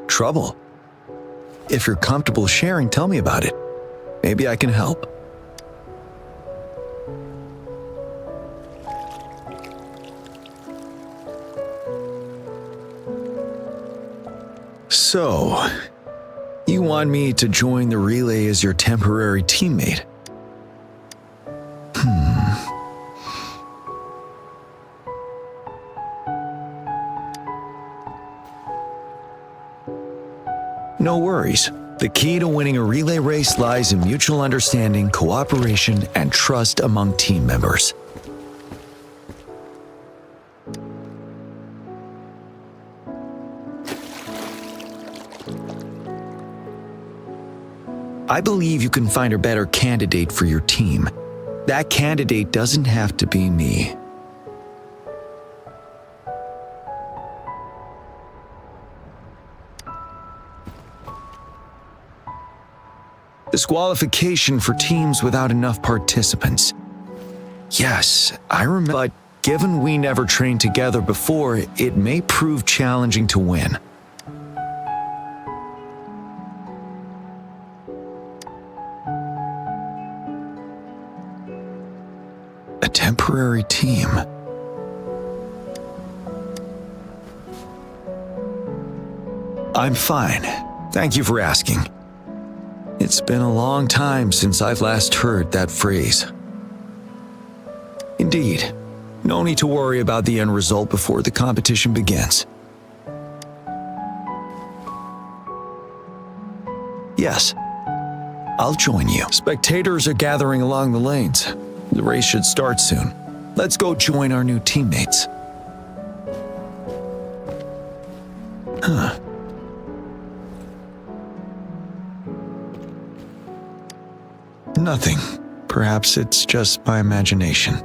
Trouble? If you're comfortable sharing, tell me about it. Maybe I can help. So, you want me to join the relay as your temporary teammate? No worries. The key to winning a relay race lies in mutual understanding, cooperation, and trust among team members. I believe you can find a better candidate for your team. That candidate doesn't have to be me. Disqualification for teams without enough participants. Yes, I remember, but given we never trained together before, it may prove challenging to win. A temporary team. I'm fine. Thank you for asking. It's been a long time since I've last heard that phrase. Indeed, no need to worry about the end result before the competition begins. Yes, I'll join you. Spectators are gathering along the lanes. The race should start soon. Let's go join our new teammates. Huh. Nothing. Perhaps it's just my imagination.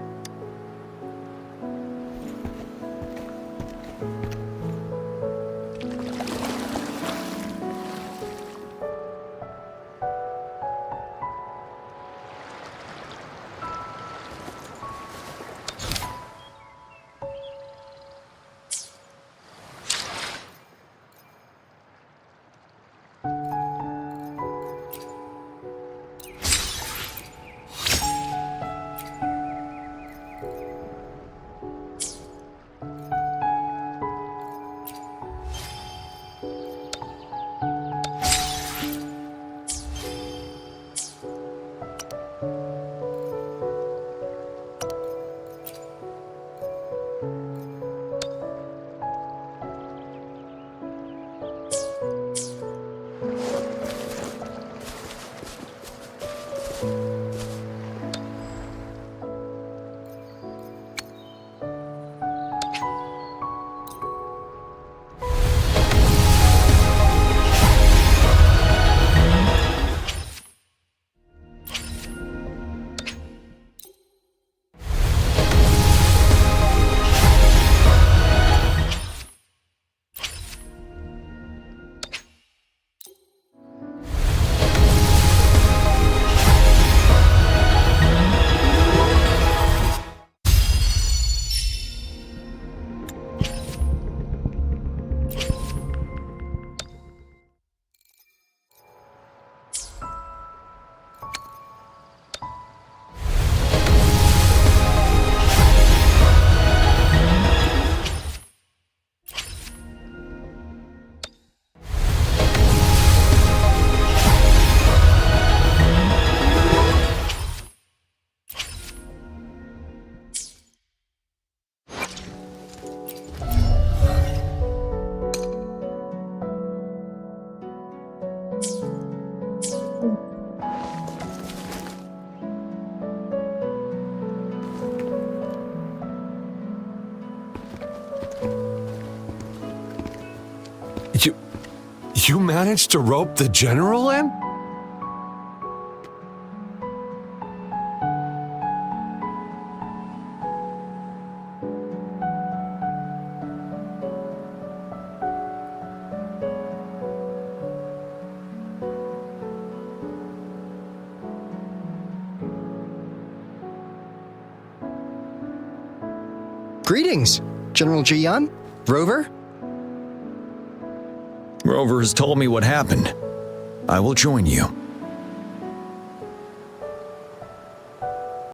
You managed to rope the general in? Greetings, General Jian, Rover. Rover has told me what happened. I will join you.